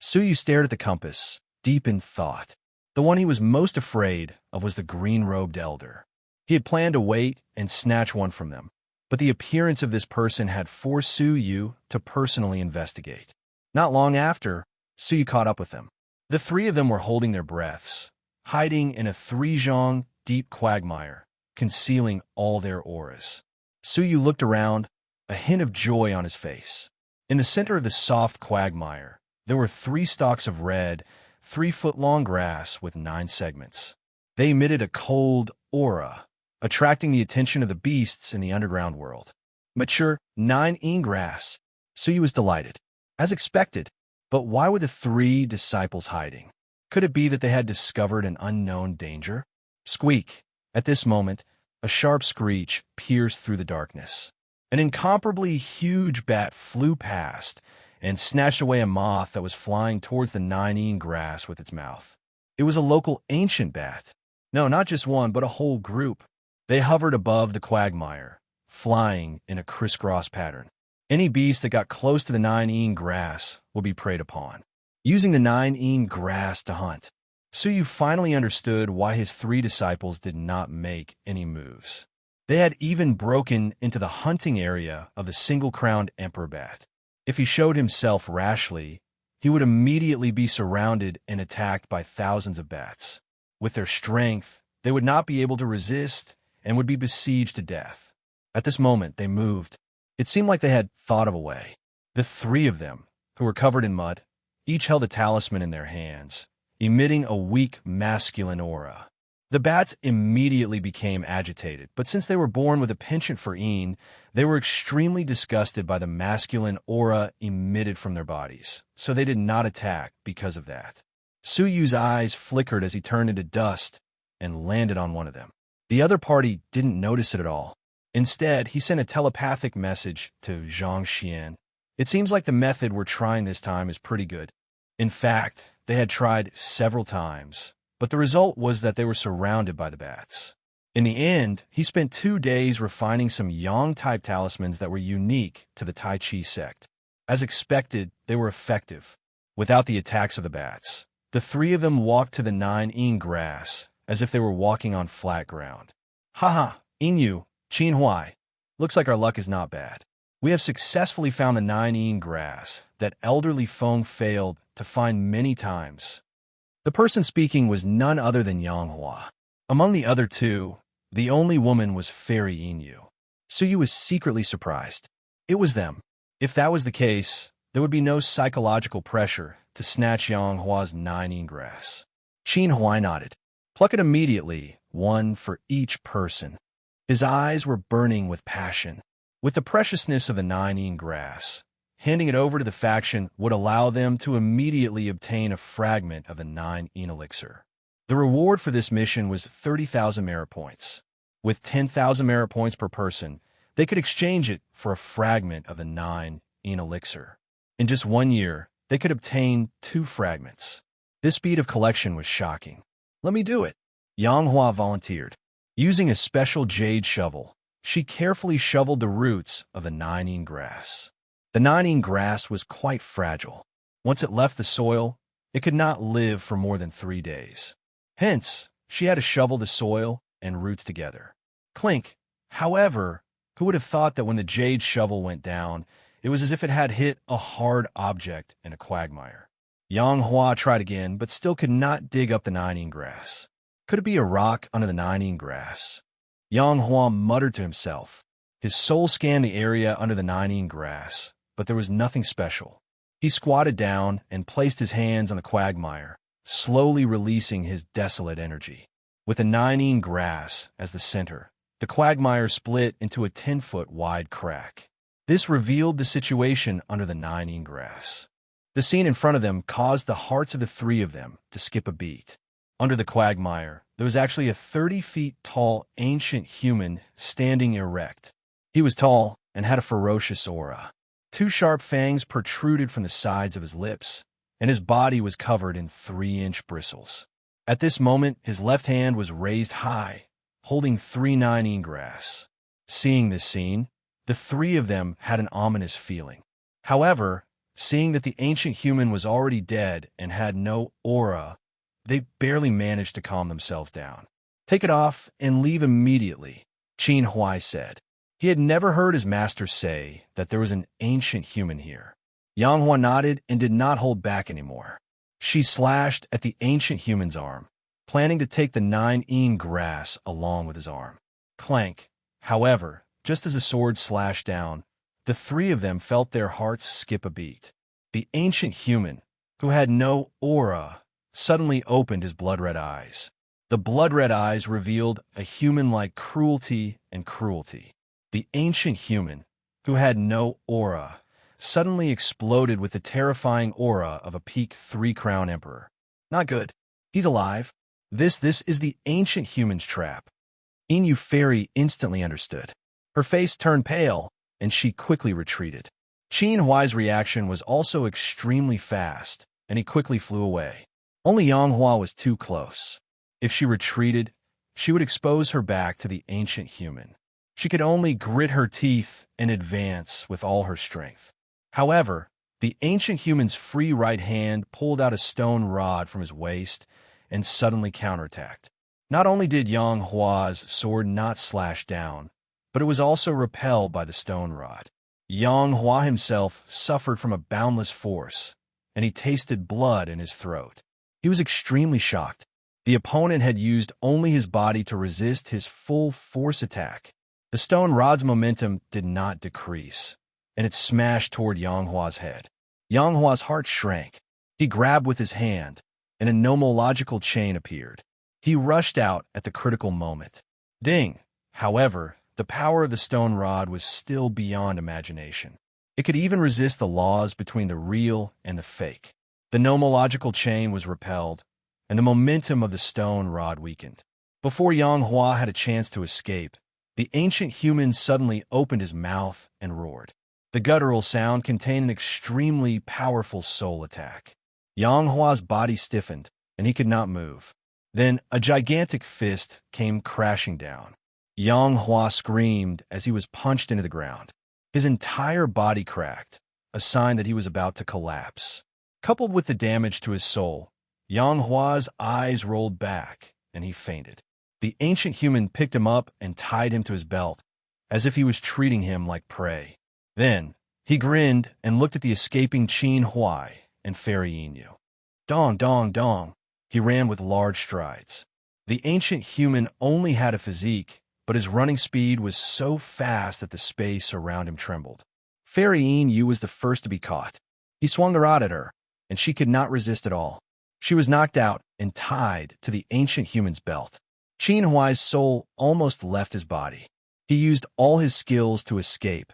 Suyu stared at the compass, deep in thought. The one he was most afraid of was the green-robed elder. He had planned to wait and snatch one from them, but the appearance of this person had forced Suyu to personally investigate. Not long after, Suyu caught up with them. The three of them were holding their breaths, hiding in a three-zhong deep quagmire, concealing all their auras. Suyu looked around, a hint of joy on his face. In the center of the soft quagmire, there were 3 stalks of red, 3-foot-long grass with 9 segments. They emitted a cold aura, attracting the attention of the beasts in the underground world. Mature 9 yin grass. Suyu was delighted. As expected, but why were the 3 disciples hiding? Could it be that they had discovered an unknown danger? Squeak! At this moment, a sharp screech pierced through the darkness. An incomparably huge bat flew past and snatched away a moth that was flying towards the 9 yin grass with its mouth. It was a local ancient bat. No, not just one, but a whole group. They hovered above the quagmire, flying in a crisscross pattern. Any beast that got close to the 9 yin grass would be preyed upon. Using the 9 yin grass to hunt, Suyu finally understood why his 3 disciples did not make any moves. They had even broken into the hunting area of the single-crowned emperor bat. If he showed himself rashly, he would immediately be surrounded and attacked by thousands of bats. With their strength, they would not be able to resist and would be besieged to death. At this moment, they moved. It seemed like they had thought of a way. The 3 of them, who were covered in mud, each held a talisman in their hands, emitting a weak masculine aura. The bats immediately became agitated, but since they were born with a penchant for yin, they were extremely disgusted by the masculine aura emitted from their bodies, so they did not attack because of that. Suyu's eyes flickered as he turned into dust and landed on one of them. The other party didn't notice it at all. Instead, he sent a telepathic message to Zhang Xian. It seems like the method we're trying this time is pretty good. In fact, they had tried several times, but the result was that they were surrounded by the bats. In the end, he spent 2 days refining some Yang-type talismans that were unique to the Tai Chi sect. As expected, they were effective. Without the attacks of the bats, the 3 of them walked to the 9 yin grass as if they were walking on flat ground. Haha, Inyu, Qin Huai. Looks like our luck is not bad. We have successfully found the 9 yin grass that elderly Feng failed to find many times. The person speaking was none other than Yang Hua. Among the other 2, the only woman was Fairy Inyu. Suyu was secretly surprised. It was them. If that was the case, there would be no psychological pressure to snatch Yang Hua's 9 yin grass. Qin Huai nodded. Pluck it immediately, 1 for each person. His eyes were burning with passion. With the preciousness of the 9 yin grass, Handing it over to the faction would allow them to immediately obtain a fragment of the 9 elixir. The reward for this mission was 30,000 merit points. With 10,000 merit points per person, they could exchange it for a fragment of the 9 elixir. In just 1 year, they could obtain 2 fragments. This speed of collection was shocking. "Let me do it," Yang Hua volunteered. Using a special jade shovel, she carefully shoveled the roots of the 9 grass. The 9 grass was quite fragile. Once it left the soil, it could not live for more than 3 days. Hence, she had to shovel the soil and roots together. Clink. However, who would have thought that when the jade shovel went down, it was as if it had hit a hard object in a quagmire. Yang Hua tried again, but still could not dig up the 9 grass. Could it be a rock under the 9 grass? Yang Hua muttered to himself. His soul scanned the area under the 9 grass, but there was nothing special. He squatted down and placed his hands on the quagmire, slowly releasing his desolate energy. With the 9 grass as the center, the quagmire split into a 10-foot wide crack. This revealed the situation under the 9 grass. The scene in front of them caused the hearts of the 3 of them to skip a beat. Under the quagmire, there was actually a 30 feet tall ancient human standing erect. He was tall and had a ferocious aura. 2 sharp fangs protruded from the sides of his lips, and his body was covered in 3-inch bristles. At this moment, his left hand was raised high, holding 3 9 grass. Seeing this scene, the 3 of them had an ominous feeling. However, seeing that the ancient human was already dead and had no aura, they barely managed to calm themselves down. "Take it off and leave immediately," Qin Huai said. He had never heard his master say that there was an ancient human here. Yang Hua nodded and did not hold back anymore. She slashed at the ancient human's arm, planning to take the 9 grass along with his arm. Clank. However, just as the sword slashed down, the 3 of them felt their hearts skip a beat. The ancient human, who had no aura, suddenly opened his blood-red eyes. The blood-red eyes revealed a human-like cruelty and cruelty. The ancient human, who had no aura, suddenly exploded with the terrifying aura of a peak 3-crown emperor. Not good. He's alive. This is the ancient human's trap. Inu Fairy instantly understood. Her face turned pale, and she quickly retreated. Qin Huai's reaction was also extremely fast, and he quickly flew away. Only Yang Hua was too close. If she retreated, she would expose her back to the ancient human. She could only grit her teeth and advance with all her strength. However, the ancient human's free right hand pulled out a stone rod from his waist and suddenly counterattacked. Not only did Yang Hua's sword not slash down, but it was also repelled by the stone rod. Yang Hua himself suffered from a boundless force, and he tasted blood in his throat. He was extremely shocked. The opponent had used only his body to resist his full force attack. The stone rod's momentum did not decrease, and it smashed toward Yang Hua's head. Yang Hua's heart shrank. He grabbed with his hand, and a nomological chain appeared. He rushed out at the critical moment. Ding! However, the power of the stone rod was still beyond imagination. It could even resist the laws between the real and the fake. The nomological chain was repelled, and the momentum of the stone rod weakened. Before Yang Hua had a chance to escape, the ancient human suddenly opened his mouth and roared. The guttural sound contained an extremely powerful soul attack. Yang Hua's body stiffened, and he could not move. Then a gigantic fist came crashing down. Yang Hua screamed as he was punched into the ground. His entire body cracked, a sign that he was about to collapse. Coupled with the damage to his soul, Yang Hua's eyes rolled back, and he fainted. The ancient human picked him up and tied him to his belt, as if he was treating him like prey. Then, he grinned and looked at the escaping Qin Huai and Fairy Inu. Dong, dong, dong. He ran with large strides. The ancient human only had a physique, but his running speed was so fast that the space around him trembled. Fairy Inu was the first to be caught. He swung the rod at her, and she could not resist at all. She was knocked out and tied to the ancient human's belt. Qin Huai's soul almost left his body. He used all his skills to escape,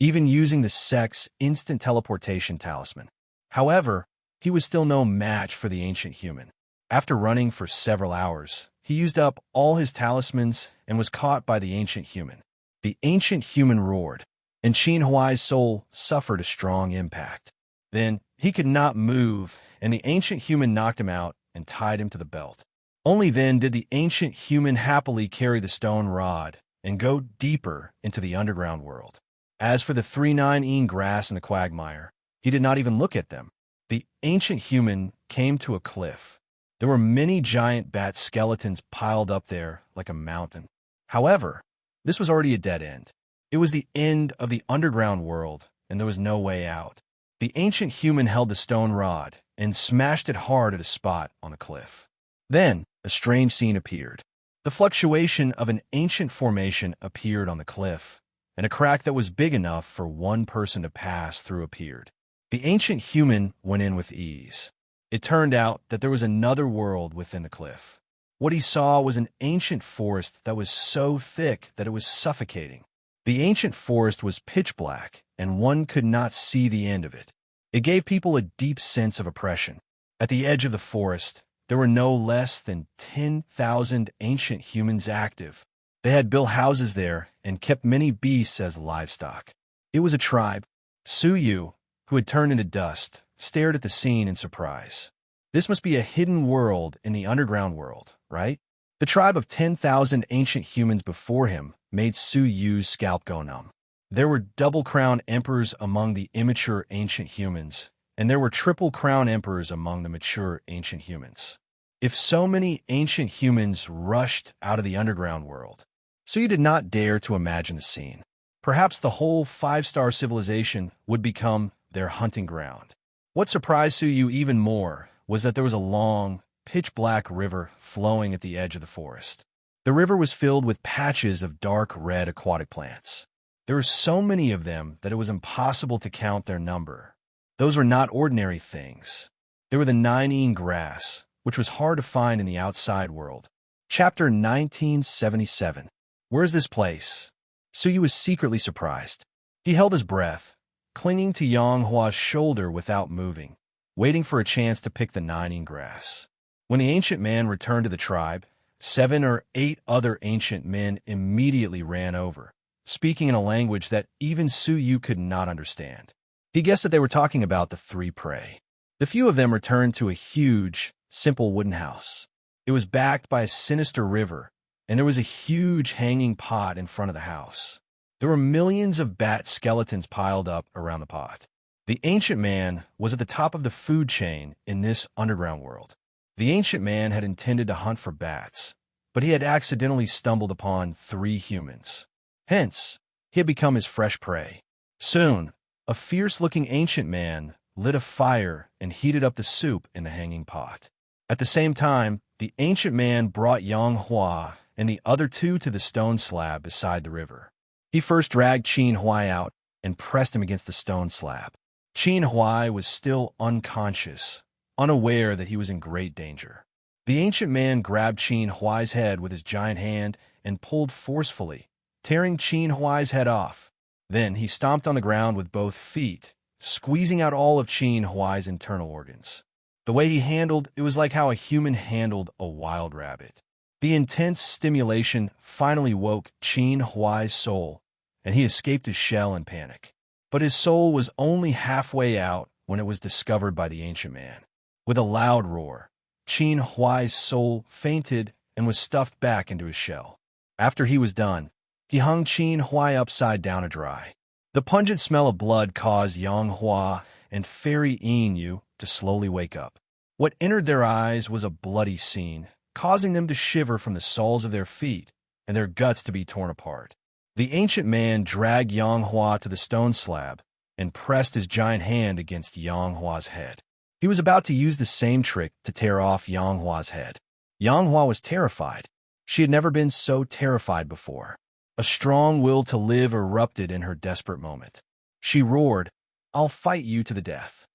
even using the sect's instant teleportation talisman. However, he was still no match for the ancient human. After running for several hours, he used up all his talismans and was caught by the ancient human. The ancient human roared, and Qin Huai's soul suffered a strong impact. Then he could not move, and the ancient human knocked him out and tied him to the belt. Only then did the ancient human happily carry the stone rod and go deeper into the underground world. As for the 3-9 grass and the quagmire, he did not even look at them. The ancient human came to a cliff. There were many giant bat skeletons piled up there like a mountain. However, this was already a dead end. It was the end of the underground world, and there was no way out. The ancient human held the stone rod and smashed it hard at a spot on the cliff. Then, a strange scene appeared. The fluctuation of an ancient formation appeared on the cliff, and a crack that was big enough for one person to pass through appeared. The ancient human went in with ease. It turned out that there was another world within the cliff. What he saw was an ancient forest that was so thick that it was suffocating. The ancient forest was pitch black, and one could not see the end of it. It gave people a deep sense of oppression. At the edge of the forest, there were no less than 10,000 ancient humans active. They had built houses there and kept many beasts as livestock. It was a tribe. Su Yu, who had turned into dust, stared at the scene in surprise. This must be a hidden world in the underground world, right? The tribe of 10,000 ancient humans before him made Su Yu's scalp go numb. There were double-crown emperors among the immature ancient humans, and there were triple-crown emperors among the mature ancient humans. If so many ancient humans rushed out of the underground world, Su Yu did not dare to imagine the scene. Perhaps the whole 5-star civilization would become their hunting ground. What surprised Su Yu even more was that there was a long, pitch-black river flowing at the edge of the forest. The river was filled with patches of dark red aquatic plants. There were so many of them that it was impossible to count their number. Those were not ordinary things. They were the 9 grass, which was hard to find in the outside world. Chapter 1977. Where is this place? Su Yu was secretly surprised. He held his breath, clinging to Yang Hua's shoulder without moving, waiting for a chance to pick the 9 grass. When the ancient man returned to the tribe, 7 or 8 other ancient men immediately ran over, speaking in a language that even Su Yu could not understand. He guessed that they were talking about the 3 prey. The few of them returned to a huge, simple wooden house. It was backed by a sinister river, and there was a huge hanging pot in front of the house. There were millions of bat skeletons piled up around the pot. The ancient man was at the top of the food chain in this underground world. The ancient man had intended to hunt for bats, but he had accidentally stumbled upon 3 humans. Hence, he had become his fresh prey. Soon, a fierce-looking ancient man lit a fire and heated up the soup in the hanging pot. At the same time, the ancient man brought Yang Hua and the other 2 to the stone slab beside the river. He first dragged Qin Huai out and pressed him against the stone slab. Qin Huai was still unconscious, unaware that he was in great danger. The ancient man grabbed Qin Huai's head with his giant hand and pulled forcefully, tearing Qin Huai's head off. Then he stomped on the ground with both feet, squeezing out all of Qin Huai's internal organs. The way he handled it was like how a human handled a wild rabbit. The intense stimulation finally woke Qin Huai's soul, and he escaped his shell in panic. But his soul was only halfway out when it was discovered by the ancient man. With a loud roar, Qin Huai's soul fainted and was stuffed back into his shell. After he was done, he hung Qin Huai upside down to dry. The pungent smell of blood caused Yang Hua and Fairy Yin to slowly wake up. What entered their eyes was a bloody scene, causing them to shiver from the soles of their feet and their guts to be torn apart. The ancient man dragged Yang Hua to the stone slab and pressed his giant hand against Yang Hua's head. He was about to use the same trick to tear off Yang Hua's head. Yang Hua was terrified. She had never been so terrified before. A strong will to live erupted in her desperate moment. She roared, "I'll fight you to the death."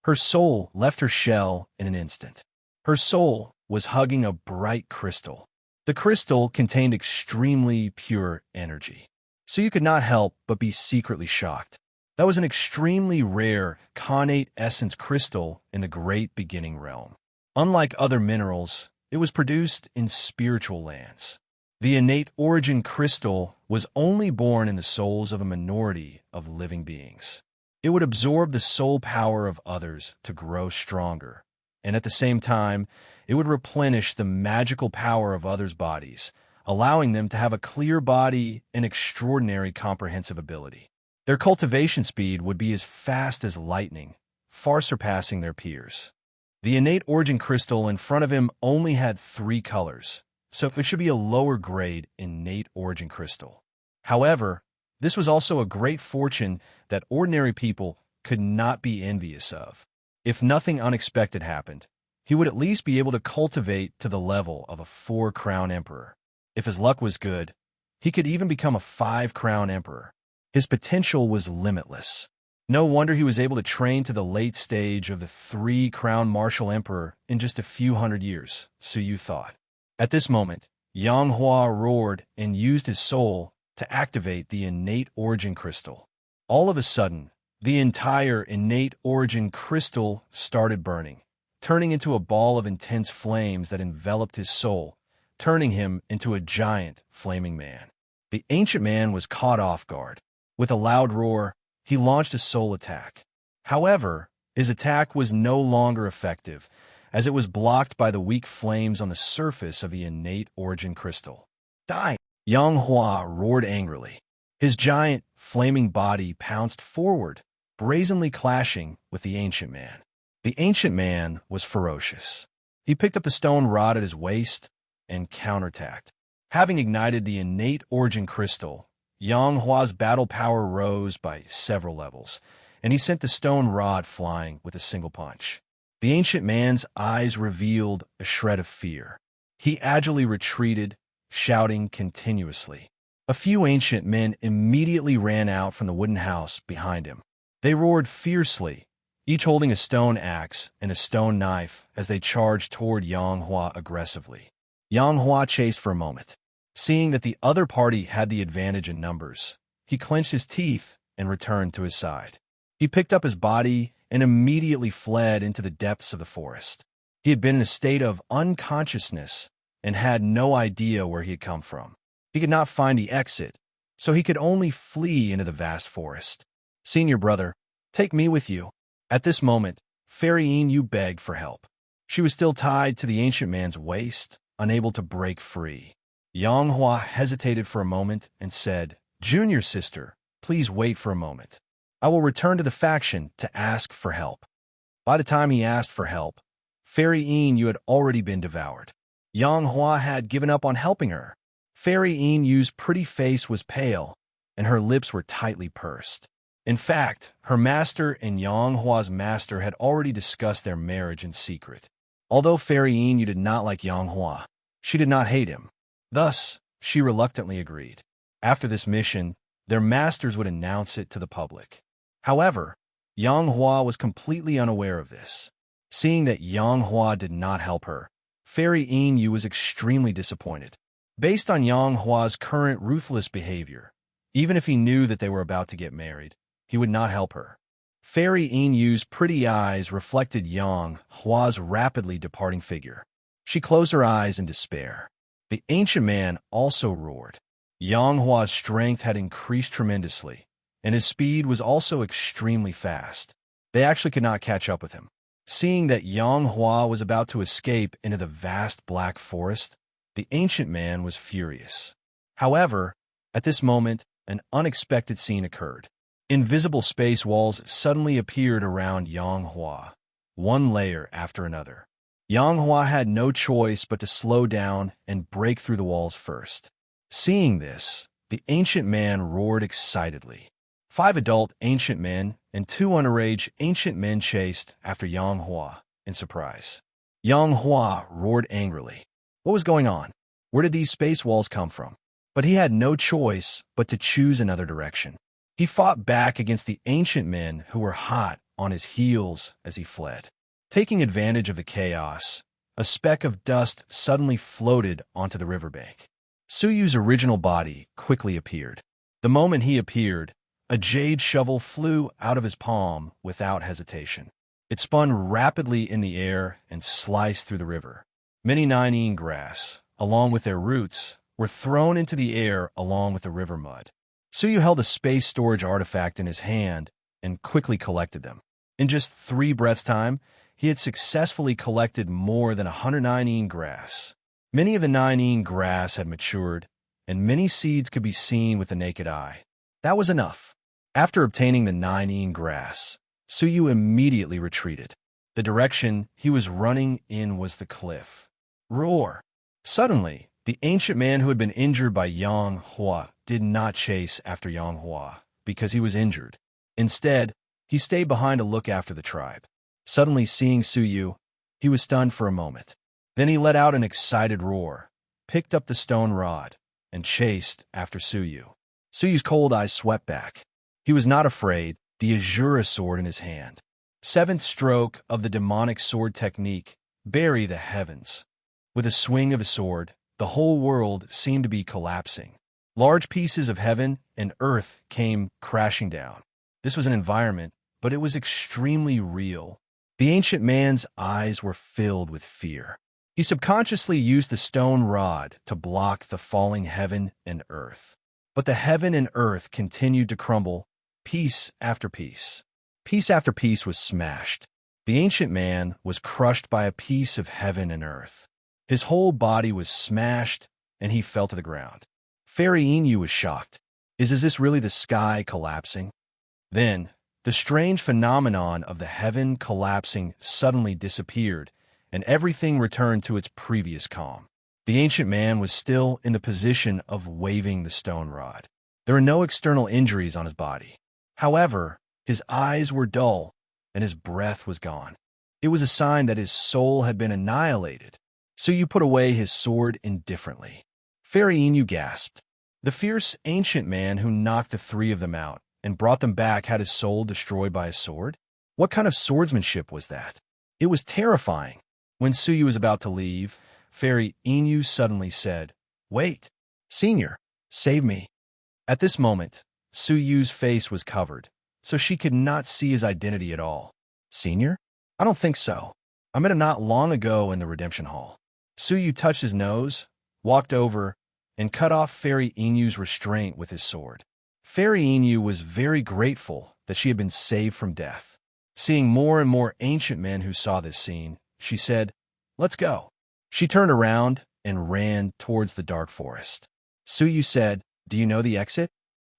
Her soul left her shell in an instant. Her soul was hugging a bright crystal. The crystal contained extremely pure energy. So you could not help but be secretly shocked. That was an extremely rare connate essence crystal in the great beginning realm. Unlike other minerals, it was produced in spiritual lands. The innate origin crystal was only born in the souls of a minority of living beings. It would absorb the soul power of others to grow stronger, and at the same time, it would replenish the magical power of others' bodies, allowing them to have a clear body and extraordinary comprehensive ability. Their cultivation speed would be as fast as lightning, far surpassing their peers. The innate origin crystal in front of him only had 3 colors, so it should be a lower grade innate origin crystal. However, this was also a great fortune that ordinary people could not be envious of. If nothing unexpected happened, he would at least be able to cultivate to the level of a 4-crown emperor. If his luck was good, he could even become a 5-crown emperor. His potential was limitless. No wonder he was able to train to the late stage of the 3-crown martial emperor in just a few hundred years, so you thought. At this moment, Yang Hua roared and used his soul to activate the innate origin crystal. All of a sudden, the entire innate origin crystal started burning, turning into a ball of intense flames that enveloped his soul, turning him into a giant flaming man. The ancient man was caught off guard. With a loud roar, he launched a soul attack. However, his attack was no longer effective, as it was blocked by the weak flames on the surface of the innate origin crystal. Die! Yang Hua roared angrily. His giant, flaming body pounced forward, brazenly clashing with the ancient man. The ancient man was ferocious. He picked up the stone rod at his waist and counterattacked. Having ignited the innate origin crystal, Yang Hua's battle power rose by several levels, and he sent the stone rod flying with a single punch. The ancient man's eyes revealed a shred of fear. He agilely retreated, shouting continuously. A few ancient men immediately ran out from the wooden house behind him. They roared fiercely, each holding a stone axe and a stone knife as they charged toward Yang Hua aggressively. Yang Hua chased for a moment. Seeing that the other party had the advantage in numbers, he clenched his teeth and returned to his side. He picked up his body and immediately fled into the depths of the forest. He had been in a state of unconsciousness and had no idea where he had come from. He could not find the exit, so he could only flee into the vast forest. "Senior brother, take me with you." At this moment, Fairy Yu begged for help. She was still tied to the ancient man's waist, unable to break free. Yang Hua hesitated for a moment and said, "Junior sister, please wait for a moment. I will return to the faction to ask for help." By the time he asked for help, Fairy Yu had already been devoured. Yang Hua had given up on helping her. Fairy Yu's pretty face was pale, and her lips were tightly pursed. In fact, her master and Yang Hua's master had already discussed their marriage in secret. Although Fairy Yu did not like Yang Hua, she did not hate him. Thus, she reluctantly agreed. After this mission, their masters would announce it to the public. However, Yang Hua was completely unaware of this. Seeing that Yang Hua did not help her, Fairy Yu was extremely disappointed. Based on Yang Hua's current ruthless behavior, even if he knew that they were about to get married, he would not help her. Fairy Yu's pretty eyes reflected Yang Hua's rapidly departing figure. She closed her eyes in despair. The ancient man also roared. Yang Hua's strength had increased tremendously, and his speed was also extremely fast. They actually could not catch up with him. Seeing that Yang Hua was about to escape into the vast black forest, the ancient man was furious. However, at this moment, an unexpected scene occurred. Invisible space walls suddenly appeared around Yang Hua, one layer after another. Yang Hua had no choice but to slow down and break through the walls first. Seeing this, the ancient man roared excitedly. 5 adult ancient men and 2 underage ancient men chased after Yang Hua in surprise. Yang Hua roared angrily. What was going on? Where did these space walls come from? But he had no choice but to choose another direction. He fought back against the ancient men who were hot on his heels as he fled. Taking advantage of the chaos, a speck of dust suddenly floated onto the riverbank. Suyu's original body quickly appeared. The moment he appeared, a jade shovel flew out of his palm without hesitation. It spun rapidly in the air and sliced through the river. Many nine grass, along with their roots, were thrown into the air along with the river mud. Suyu held a space storage artifact in his hand and quickly collected them. In just 3 breaths' time, he had successfully collected more than 109 grass. Many of the 9 grass had matured, and many seeds could be seen with the naked eye. That was enough. After obtaining the 9 grass, Suyu immediately retreated. The direction he was running in was the cliff. Roar! Suddenly, the ancient man who had been injured by Yang Hua did not chase after Yang Hua because he was injured. Instead, he stayed behind to look after the tribe. Suddenly seeing Suyu, he was stunned for a moment. Then he let out an excited roar, picked up the stone rod, and chased after Suyu. Suyu's cold eyes swept back. He was not afraid, the Azura sword in his hand. 7th stroke of the demonic sword technique, bury the heavens. With a swing of his sword, the whole world seemed to be collapsing. Large pieces of heaven and earth came crashing down. This was an environment, but it was extremely real. The ancient man's eyes were filled with fear. He subconsciously used the stone rod to block the falling heaven and earth. But the heaven and earth continued to crumble, piece after piece. Piece after piece was smashed. The ancient man was crushed by a piece of heaven and earth. His whole body was smashed, and he fell to the ground. Fairy Inu was shocked. Is this really the sky collapsing? Then, the strange phenomenon of the heaven collapsing suddenly disappeared, and everything returned to its previous calm. The ancient man was still in the position of waving the stone rod. There were no external injuries on his body. However, his eyes were dull, and his breath was gone. It was a sign that his soul had been annihilated. Suyu put away his sword indifferently. Fairy Inu gasped. The fierce ancient man who knocked the 3 of them out and brought them back had his soul destroyed by a sword? What kind of swordsmanship was that? It was terrifying. When Suyu was about to leave, Fairy Inu suddenly said, "Wait, Senior, save me." At this moment, Suyu's face was covered, so she could not see his identity at all. Senior? I don't think so. I met him not long ago in the Redemption Hall. Suyu touched his nose, walked over, and cut off Fairy Inu's restraint with his sword. Fairy Inu was very grateful that she had been saved from death. Seeing more and more ancient men who saw this scene, she said, "Let's go." She turned around and ran towards the dark forest. Suyu said, "Do you know the exit?"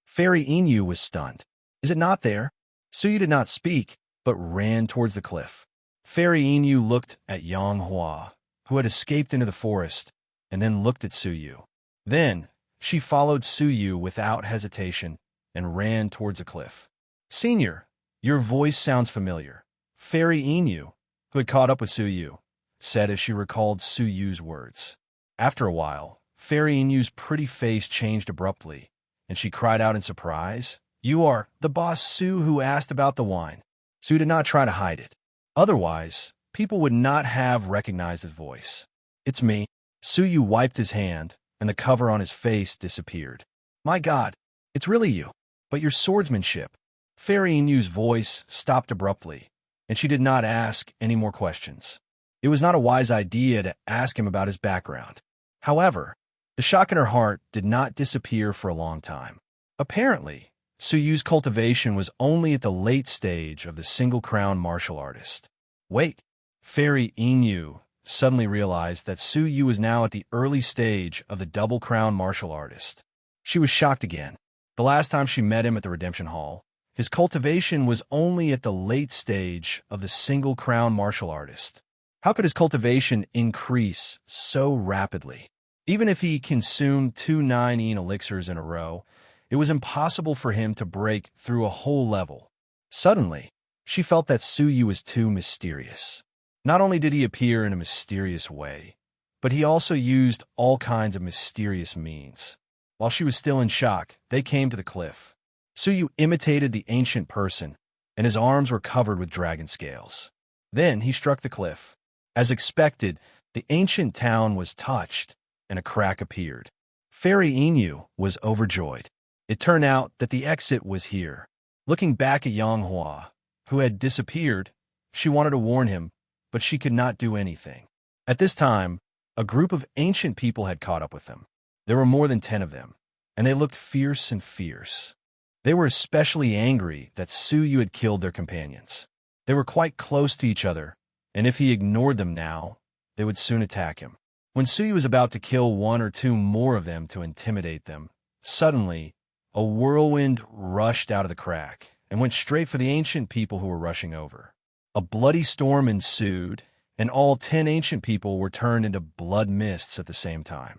Fairy Inu was stunned. "Is it not there?" Suyu did not speak, but ran towards the cliff. Fairy Inu looked at Yang Hua, who had escaped into the forest, and then looked at Suyu. Then, she followed Suyu without hesitation and ran towards the cliff. "Senior, your voice sounds familiar." Fairy Inu, who had caught up with Suyu, said as she recalled Suyu's words. After a while, Fairy Inu's pretty face changed abruptly, and she cried out in surprise, "You are the boss Su who asked about the wine." Su did not try to hide it. Otherwise, people would not have recognized his voice. "It's me." Suyu wiped his hand, and the cover on his face disappeared. "My God, it's really you. But your swordsmanship." Fairy Inu's voice stopped abruptly, and she did not ask any more questions. It was not a wise idea to ask him about his background. However, the shock in her heart did not disappear for a long time. Apparently, Suyu's cultivation was only at the late stage of the single-crown martial artist. Wait, Fairy Inu suddenly realized that Suyu was now at the early stage of the double-crown martial artist. She was shocked again. The last time she met him at the Redemption Hall, his cultivation was only at the late stage of the single-crown martial artist. How could his cultivation increase so rapidly? Even if he consumed 2 9 elixirs in a row, it was impossible for him to break through a whole level. Suddenly, she felt that Suyu was too mysterious. Not only did he appear in a mysterious way, but he also used all kinds of mysterious means. While she was still in shock, they came to the cliff. Suyu imitated the ancient person, and his arms were covered with dragon scales. Then he struck the cliff. As expected, the ancient town was touched, and a crack appeared. Fairy Inu was overjoyed. It turned out that the exit was here. Looking back at Yang Hua, who had disappeared, she wanted to warn him, but she could not do anything. At this time, a group of ancient people had caught up with them. There were more than 10 of them, and they looked fierce and fierce. They were especially angry that Su Yu had killed their companions. They were quite close to each other, and if he ignored them now, they would soon attack him. When Su Yu was about to kill 1 or 2 more of them to intimidate them, suddenly, a whirlwind rushed out of the crack and went straight for the ancient people who were rushing over. A bloody storm ensued, and all 10 ancient people were turned into blood mists at the same time.